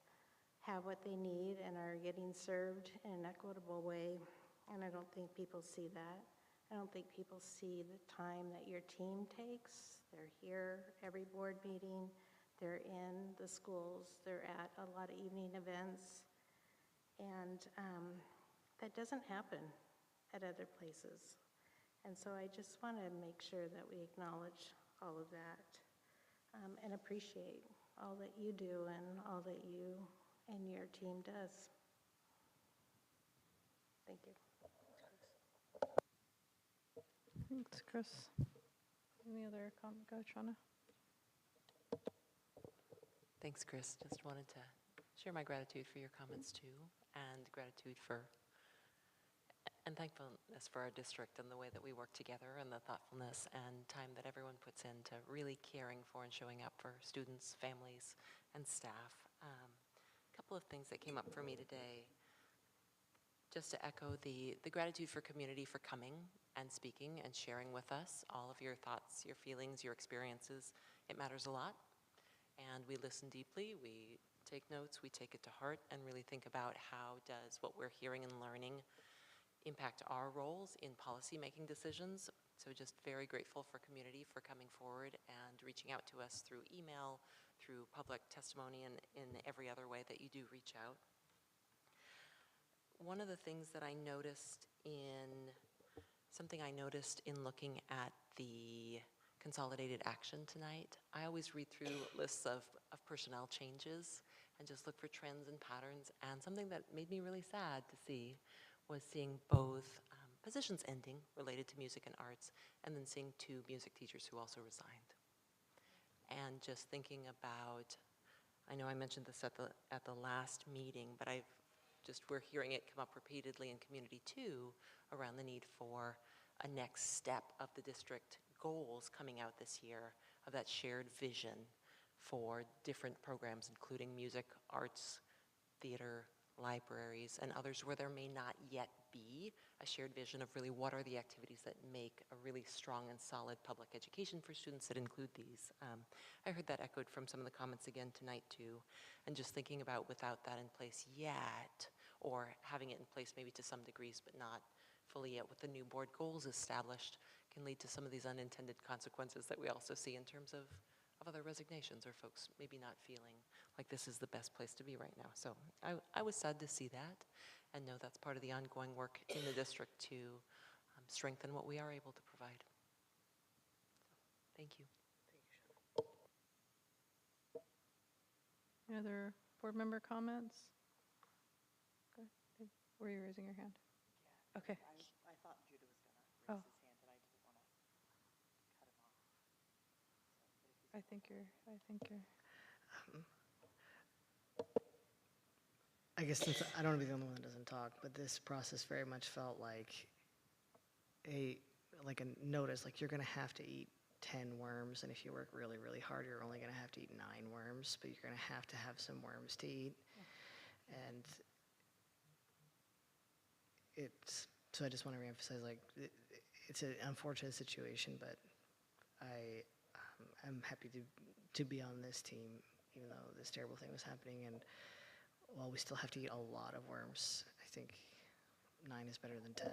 have what they need and are getting served in an equitable way. And I don't think people see that. I don't think people see the time that your team takes. They're here every board meeting. They're in the schools. They're at a lot of evening events. And that doesn't happen at other places. And so I just want to make sure that we acknowledge all of that and appreciate all that you do and all that you and your team does. Thank you. Thanks, Chris. Any other comment? Go, Shawna. Thanks, Chris. Just wanted to share my gratitude for your comments too, and gratitude and thankfulness for our district and the way that we work together and the thoughtfulness and time that everyone puts into really caring for and showing up for students, families, and staff. A couple of things that came up for me today, just to echo the gratitude for community for coming and speaking and sharing with us all of your thoughts, your feelings, your experiences. It matters a lot, and we listen deeply, we take notes, we take it to heart, and really think about how does what we're hearing and learning impact our roles in policy-making decisions. So just very grateful for community for coming forward and reaching out to us through email, through public testimony, and in every other way that you do reach out. One of the things that I noticed something I noticed in looking at the consolidated action tonight, I always read through lists of personnel changes and just look for trends and patterns, and something that made me really sad to see was seeing both positions ending related to music and arts, and then seeing 2 music teachers who also resigned. And just thinking about, I know I mentioned this at the last meeting, but we're hearing it come up repeatedly in community too, around the need for a next step of the district goals coming out this year, of that shared vision for different programs, including music, arts, theater, libraries, and others where there may not yet be a shared vision of really what are the activities that make a really strong and solid public education for students that include these. I heard that echoed from some of the comments again tonight too, and just thinking about without that in place yet, or having it in place maybe to some degrees but not fully yet with the new board goals established, can lead to some of these unintended consequences that we also see in terms of other resignations, or folks maybe not feeling like this is the best place to be right now. So I was sad to see that, and know that's part of the ongoing work in the district to strengthen what we are able to provide. So, thank you. Any other board member comments? Okay. Were you raising your hand? Yeah. Okay. I thought Judah was going to raise his hand, and I didn't want to cut him off. I think you're. I guess since I don't want to be the only one that doesn't talk, but this process very much felt like a notice, like you're going to have to eat 10 worms, and if you work really, really hard, you're only going to have to eat 9 worms, but you're going to have some worms to eat. And so I just want to reemphasize, like, it's an unfortunate situation, but I'm happy to be on this team, even though this terrible thing was happening. And while we still have to eat a lot of worms, I think 9 is better than 10.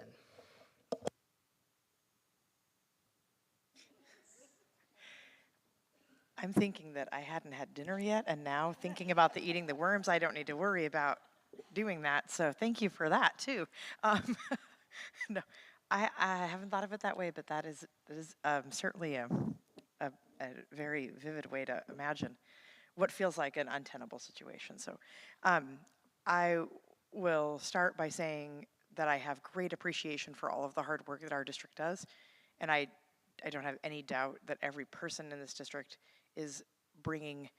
I'm thinking that I hadn't had dinner yet, and now thinking about eating the worms, I don't need to worry about doing that. So thank you for that too. No, I haven't thought of it that way, but that is certainly a very vivid way to imagine what feels like an untenable situation. So I will start by saying that I have great appreciation for all of the hard work that our district does, and I don't have any doubt that every person in this district is bringing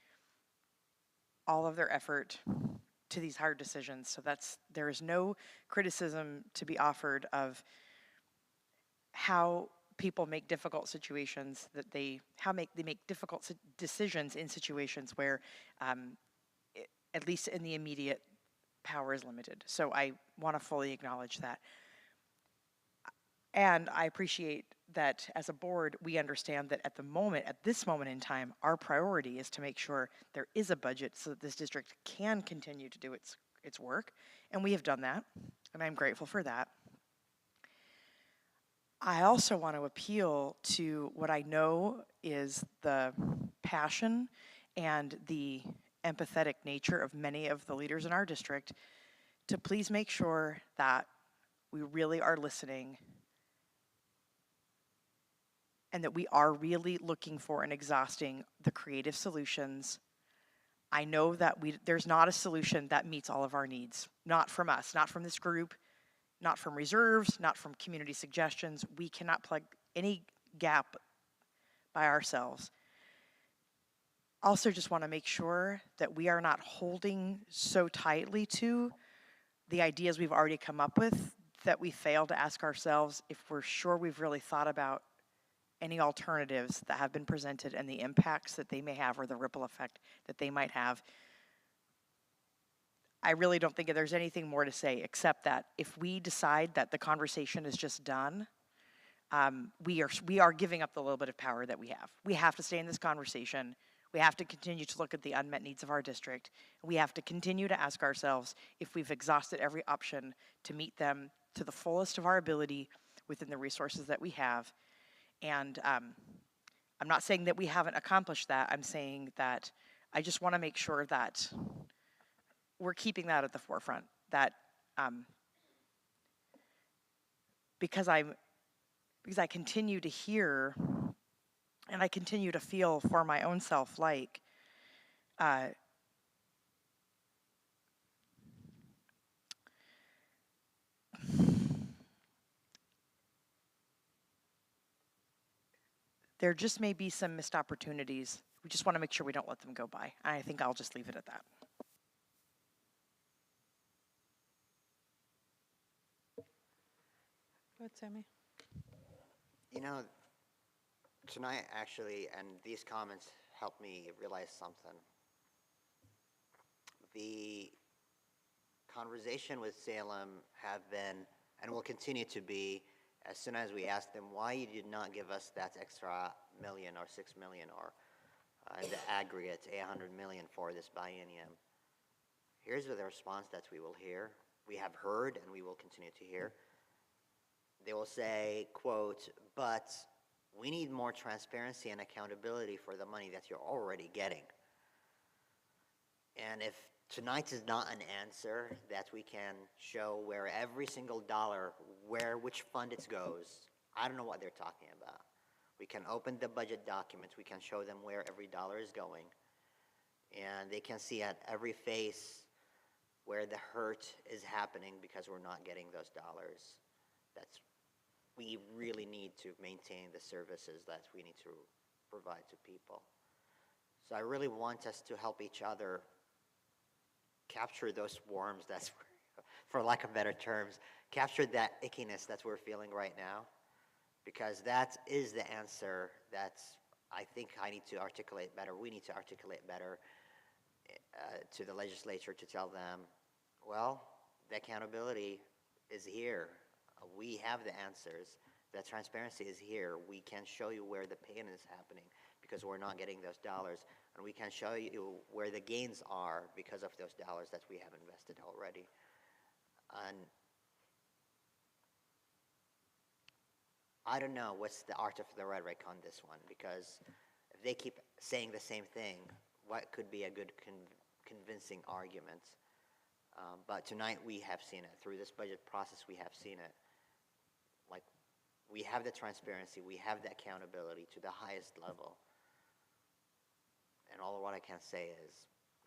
all of their effort to these hard decisions. So there is no criticism to be offered of how people make difficult situations, they make difficult decisions in situations where at least in the immediate, power is limited. So I want to fully acknowledge that. And I appreciate that as a board, we understand that at this moment in time, our priority is to make sure there is a budget so that this district can continue to do its work. And we have done that, and I'm grateful for that. I also want to appeal to what I know is the passion and the empathetic nature of many of the leaders in our district to please make sure that we really are listening and that we are really looking for and exhausting the creative solutions. I know that there's not a solution that meets all of our needs, not from us, not from this group, not from reserves, not from community suggestions. We cannot plug any gap by ourselves. Also just want to make sure that we are not holding so tightly to the ideas we've already come up with that we fail to ask ourselves if we're sure we've really thought about any alternatives that have been presented and the impacts that they may have or the ripple effect that they might have. I really don't think there's anything more to say except that if we decide that the conversation is just done, we are giving up the little bit of power that we have. We have to stay in this conversation. We have to continue to look at the unmet needs of our district. We have to continue to ask ourselves if we've exhausted every option to meet them to the fullest of our ability within the resources that we have. And I'm not saying that we haven't accomplished that. I'm saying that I just want to make sure that we're keeping that at the forefront. That because I continue to hear and I continue to feel for my own self like there just may be some missed opportunities. We just want to make sure we don't let them go by. I think I'll just leave it at that. Go ahead, Sammy. You know, tonight actually, and these comments helped me realize something. The conversation with Salem have been, and will continue to be, as soon as we ask them why you did not give us that extra million or 6 million or in the aggregate 800 million for this biennium. Here's the response that we will hear. We have heard and we will continue to hear. They will say, quote, but we need more transparency and accountability for the money that you're already getting. And if tonight is not an answer that we can show where every single dollar, which fund it goes, I don't know what they're talking about. We can open the budget documents, we can show them where every dollar is going, and they can see at every face where the hurt is happening because we're not getting those dollars. We really need to maintain the services that we need to provide to people. So I really want us to help each other capture those worms, that's for lack of better terms, capture that ickiness that we're feeling right now, because that is the answer that I think I need to articulate better, we need to articulate better to the legislature to tell them, well, the accountability is here. We have the answers. The transparency is here. We can show you where the pain is happening because we're not getting those dollars. And we can show you where the gains are because of those dollars that we have invested already. And I don't know what's the art of the rhetoric on this one, because if they keep saying the same thing, what could be a good convincing argument? But tonight we have seen it. Through this budget process, we have seen it. Like, we have the transparency, we have the accountability to the highest level. And all of what I can say is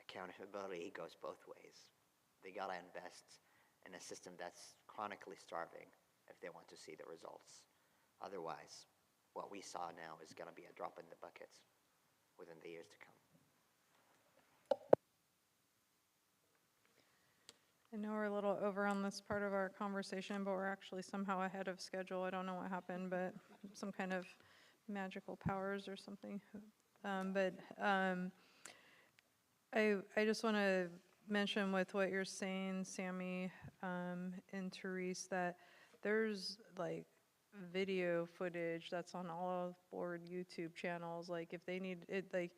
accountability goes both ways. They gotta invest in a system that's chronically starving if they want to see the results. Otherwise, what we saw now is gonna be a drop in the bucket within the years to come. I know we're a little over on this part of our conversation, but we're actually somehow ahead of schedule. I don't know what happened, but some kind of magical powers or something. I just want to mention with what you're saying, Sammy and Therese, that there's like video footage that's on all board YouTube channels. Like if they need it, like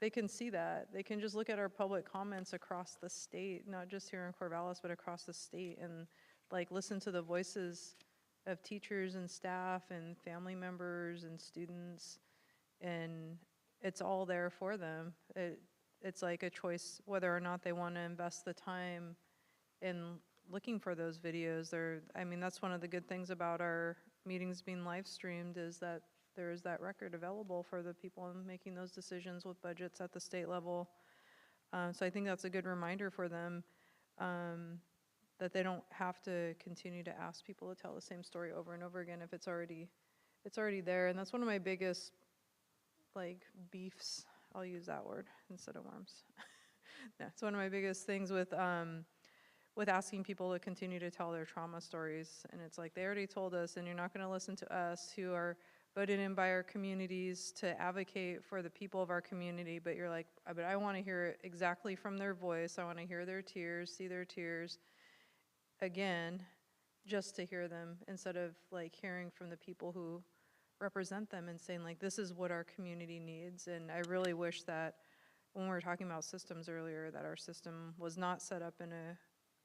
they can see that. They can just look at our public comments across the state, not just here in Corvallis, but across the state, and like listen to the voices of teachers and staff and family members and students, and it's all there for them. It's like a choice whether or not they want to invest the time in looking for those videos. I mean, that's one of the good things about our meetings being live streamed, is that there is that record available for the people making those decisions with budgets at the state level. So I think that's a good reminder for them, that they don't have to continue to ask people to tell the same story over and over again if it's already there. And that's one of my biggest like beefs. I'll use that word instead of worms. No, it's one of my biggest things with asking people to continue to tell their trauma stories. And it's like, they already told us, and you're not going to listen to us who are voted in by our communities to advocate for the people of our community, but you're like, but I want to hear it exactly from their voice. I want to hear their tears, see their tears again, just to hear them, instead of like hearing from the people who represent them and saying like, this is what our community needs. And I really wish that when we were talking about systems earlier, that our system was not set up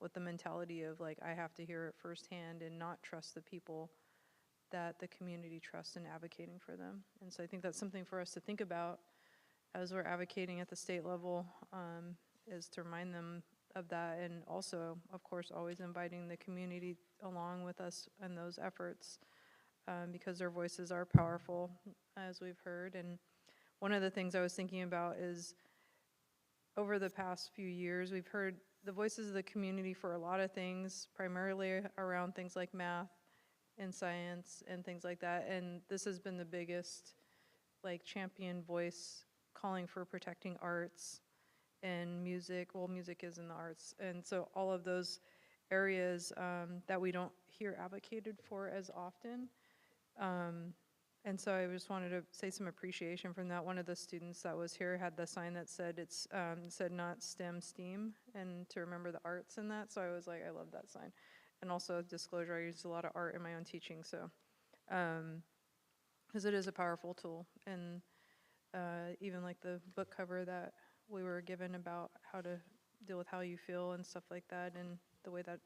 with the mentality of like, I have to hear it firsthand and not trust the people that the community trusts in advocating for them. And so I think that's something for us to think about as we're advocating at the state level, is to remind them of that, and also, of course, always inviting the community along with us in those efforts, because their voices are powerful, as we've heard. And one of the things I was thinking about is, over the past few years, we've heard the voices of the community for a lot of things, primarily around things like math and science and things like that. And this has been the biggest like champion voice calling for protecting arts and music. Well, music is in the arts. And so all of those areas that we don't hear advocated for as often. And so I just wanted to say some appreciation from that. One of the students that was here had the sign that said it's said not STEM, STEAM, and to remember the arts in that. So I was like, I love that sign. And also disclosure, I use a lot of art in my own teaching, so because it is a powerful tool. And even like the book cover that we were given about how to deal with how you feel and stuff like that, and the way that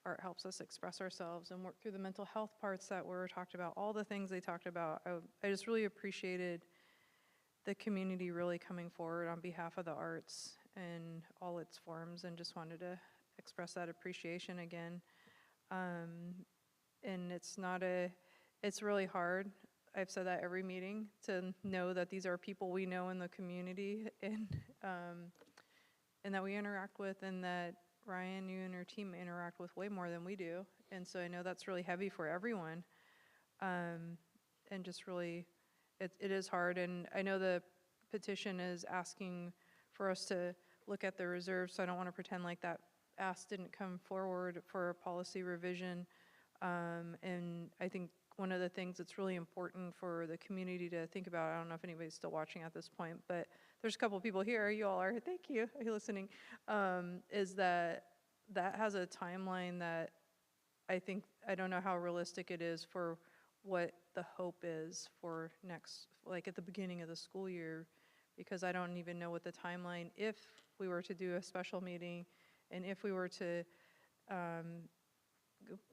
art helps us express ourselves and work through the mental health parts that were talked about, all the things they talked about. I just really appreciated the community really coming forward on behalf of the arts in all its forms, and just wanted to express that appreciation again. And it's really hard. I've said that every meeting, to know that these are people we know in the community and that we interact with, and that Ryan, you and your team interact with way more than we do. And so I know that's really heavy for everyone. And just really, it is hard. And I know the petition is asking for us to look at the reserves, so I don't want to pretend like that ask didn't come forward for a policy revision. And I think one of the things that's really important for the community to think about, I don't know if anybody's still watching at this point, but there's a couple people here, you all are, thank you, are you listening, is that has a timeline that I don't know how realistic it is for what the hope is for next, like at the beginning of the school year, because I don't even know what the timeline, if we were to do a special meeting, and if we were to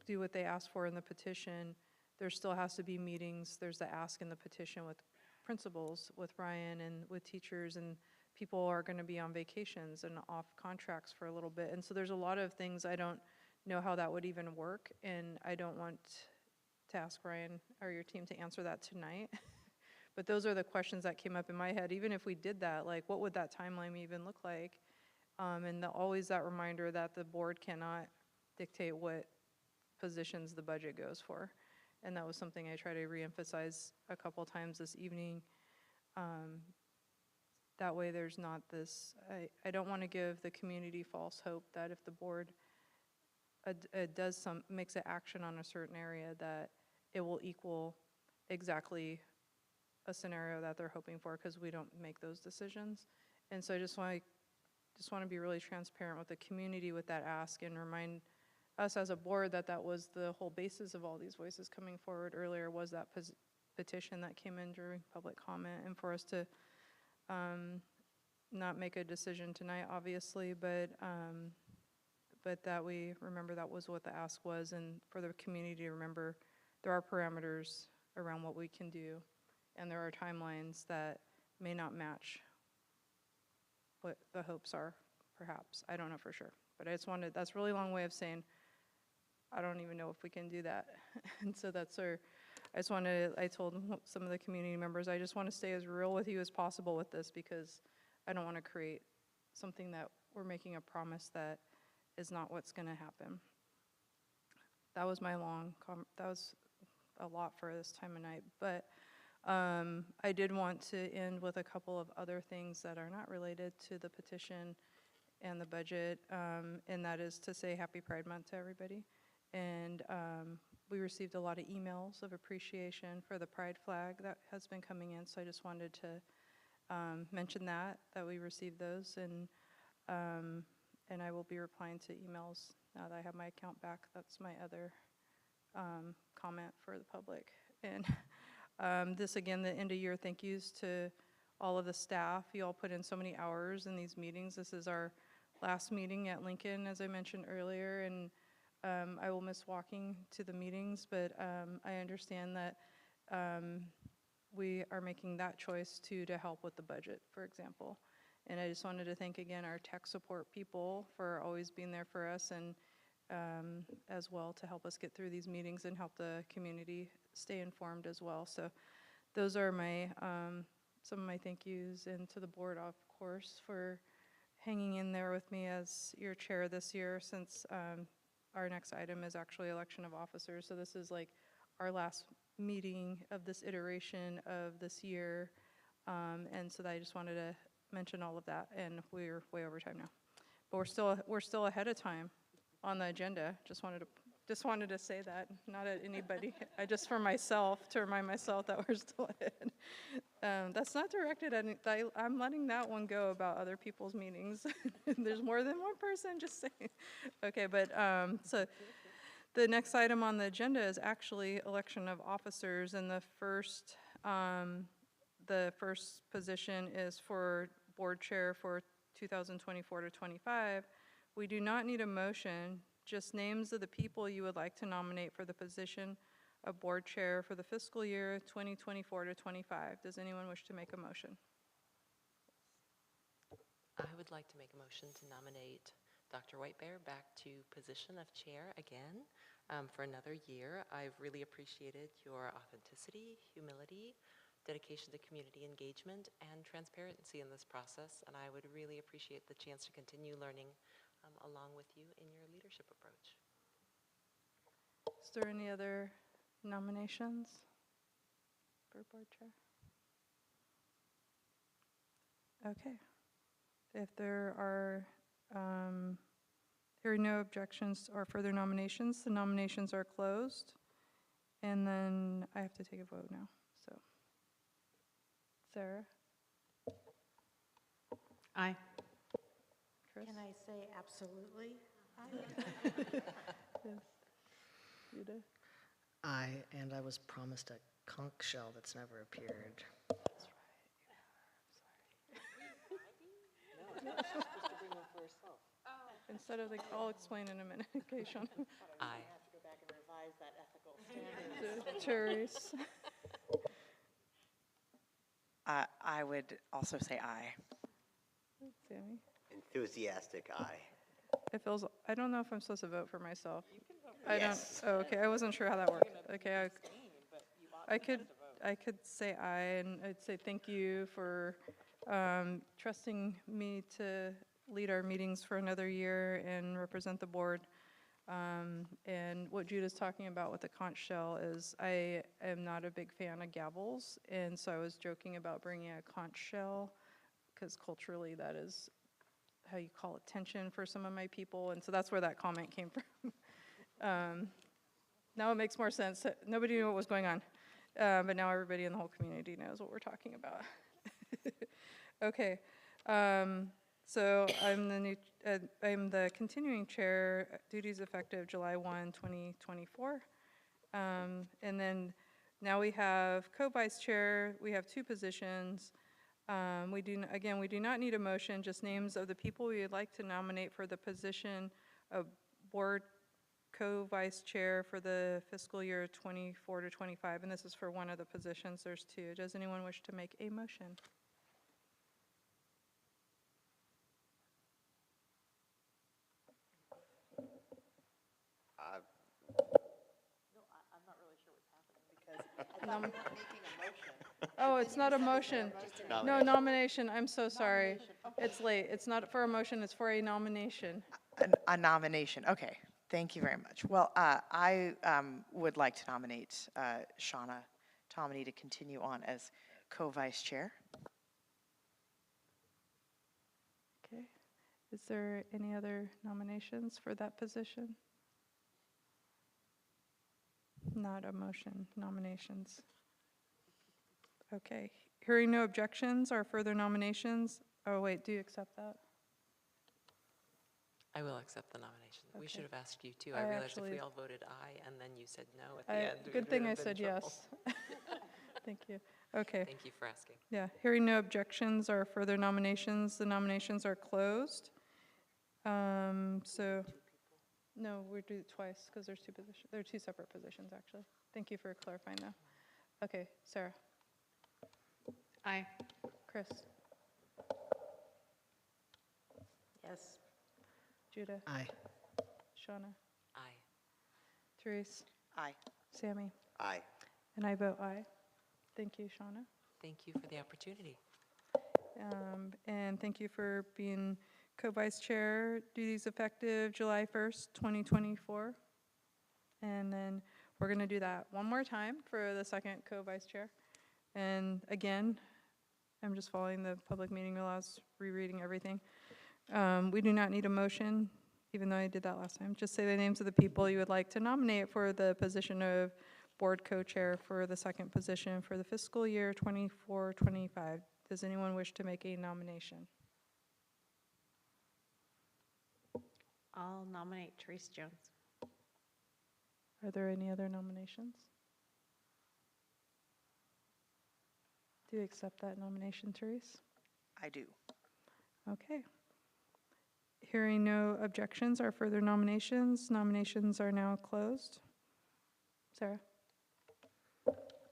do what they asked for in the petition, there still has to be meetings. There's the ask in the petition with principals, with Ryan, and with teachers, and people are going to be on vacations and off contracts for a little bit. And so there's a lot of things I don't know how that would even work, and I don't want to ask Ryan or your team to answer that tonight. But those are the questions that came up in my head. Even if we did that, like, what would that timeline even look like? And always that reminder that the board cannot dictate what positions the budget goes for. And that was something I try to reemphasize a couple times this evening. That way there's not this, I don't want to give the community false hope that if the board makes an action on a certain area, that it will equal exactly a scenario that they're hoping for, because we don't make those decisions. And so I just want to be really transparent with the community with that ask, and remind us as a board that that was the whole basis of all these voices coming forward earlier, was that petition that came in during public comment, and for us to not make a decision tonight, obviously, but that we remember that was what the ask was, and for the community to remember there are parameters around what we can do, and there are timelines that may not match what the hopes are, perhaps. I don't know for sure, but I just wanted, that's a really long way of saying I don't even know if we can do that. And so that's I told some of the community members, I just want to stay as real with you as possible with this, because I don't want to create something that we're making a promise that is not what's going to happen. That was my that was a lot for this time of night, but I did want to end with a couple of other things that are not related to the petition and the budget, and that is to say Happy Pride Month to everybody. And we received a lot of emails of appreciation for the Pride flag that has been coming in, so I just wanted to mention that we received those, and I will be replying to emails now that I have my account back. That's my other comment for the public. And this, again, the end of year thank yous to all of the staff. You all put in so many hours in these meetings. This is our last meeting at Lincoln, as I mentioned earlier, and I will miss walking to the meetings, but I understand that we are making that choice too, to help with the budget, for example. And I just wanted to thank again our tech support people for always being there for us, and as well to help us get through these meetings and help the community stay informed as well. So those are my some of my thank yous, and to the board, of course, for hanging in there with me as your chair this year, since our next item is actually election of officers. So this is like our last meeting of this iteration of this year. And so I just wanted to mention all of that, and we're way over time now. But we're still ahead of time on the agenda. Just wanted to say that, not at anybody. For myself, to remind myself that we're still ahead. That's not directed at, I'm letting that one go about other people's meetings. There's more than one person, just saying. Okay, but so the next item on the agenda is actually election of officers, and the first position is for board chair for 2024 to 25. We do not need a motion, just names of the people you would like to nominate for the position of board chair for the fiscal year 2024 to 25. Does anyone wish to make a motion? I would like to make a motion to nominate Dr. Whitebear back to position of chair again for another year. I've really appreciated your authenticity, humility, dedication to community engagement, and transparency in this process, and I would really appreciate the chance to continue learning along with you in your leadership approach. Is there any other nominations for board chair? Okay. If there are hearing no objections or further nominations, the nominations are closed. And then I have to take a vote now. So, Sarah? Aye. Chris? Can I say absolutely? Aye. Yes. Judah? Aye, and I was promised a conch shell that's never appeared. That's right. No, she's supposed to bring one for herself. Instead of I'll explain in a minute. Okay, Sean. Aye. I have to go back and revise that ethical standard. Therese? I would also say aye. Sammy? Enthusiastic aye. It feels, I don't know if I'm supposed to vote for myself. Yes. Oh, okay, I wasn't sure how that worked. Okay, I could say aye, and I'd say thank you for trusting me to lead our meetings for another year and represent the board. And what Judah's talking about with the conch shell is I am not a big fan of gavels, and so I was joking about bringing a conch shell because culturally that is how you call attention for some of my people, and so that's where that comment came from. Now it makes more sense. Nobody knew what was going on, but now everybody in the whole community knows what we're talking about. Okay, so I'm the continuing chair, duties effective July 1, 2024, and then now we have co-vice chair. We have two positions. We do not need a motion, just names of the people we would like to nominate for the position of board co-vice chair for the fiscal year 24 to 25, and this is for one of the positions. There's two. Does anyone wish to make a motion? I'm not really sure what's happening because I thought we weren't making a motion. Oh, it's not a motion. No, nomination. I'm so sorry. It's late. It's not for a motion, it's for a nomination. A nomination, okay. Thank you very much. Well, I would like to nominate Shauna Tomini to continue on as co-vice chair. Okay. Is there any other nominations for that position? Not a motion, nominations. Okay. Hearing no objections or further nominations. Oh, wait, do you accept that? I will accept the nomination. We Okay. should have asked you too. I I realized if actually- we all voted aye and then you said no at the end. Good we thing would I have been said in trouble. yes. Thank you. Okay. Thank you for asking. Yeah, hearing no objections or further nominations, the nominations are closed. So, no, we do it twice because there's two positions. There are two separate positions, actually. Thank you for clarifying that. Okay, Sarah. Aye. Chris. Yes. Judah. Aye. Shauna. Aye. Therese. Aye. Sammy. Aye. And I vote aye. Thank you, Shauna. Thank you for the opportunity. And thank you for being co-vice chair, duties effective July 1st, 2024. And then we're going to do that one more time for the second co-vice chair. And again, I'm just following the public meeting laws, rereading everything. We do not need a motion, even though I did that last time. Just say the names of the people you would like to nominate for the position of board co-chair for the second position for the fiscal year 24-25. Does anyone wish to make a nomination? I'll nominate Therese Jones. Are there any other nominations? Do you accept that nomination, Therese? I do. Okay. Hearing no objections or further nominations are now closed. Sarah?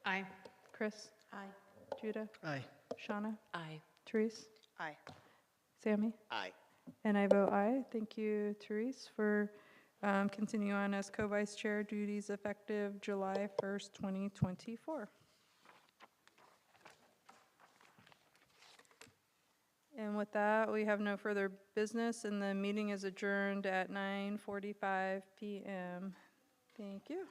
Aye. Chris? Aye. Judah? Aye. Shauna? Aye. Therese? Aye. Sammy? Aye. And I vote aye. Thank you, Therese, for continuing on as co-vice chair duties effective July 1st, 2024. And with that, we have no further business, and the meeting is adjourned at 9:45 p.m. Thank you.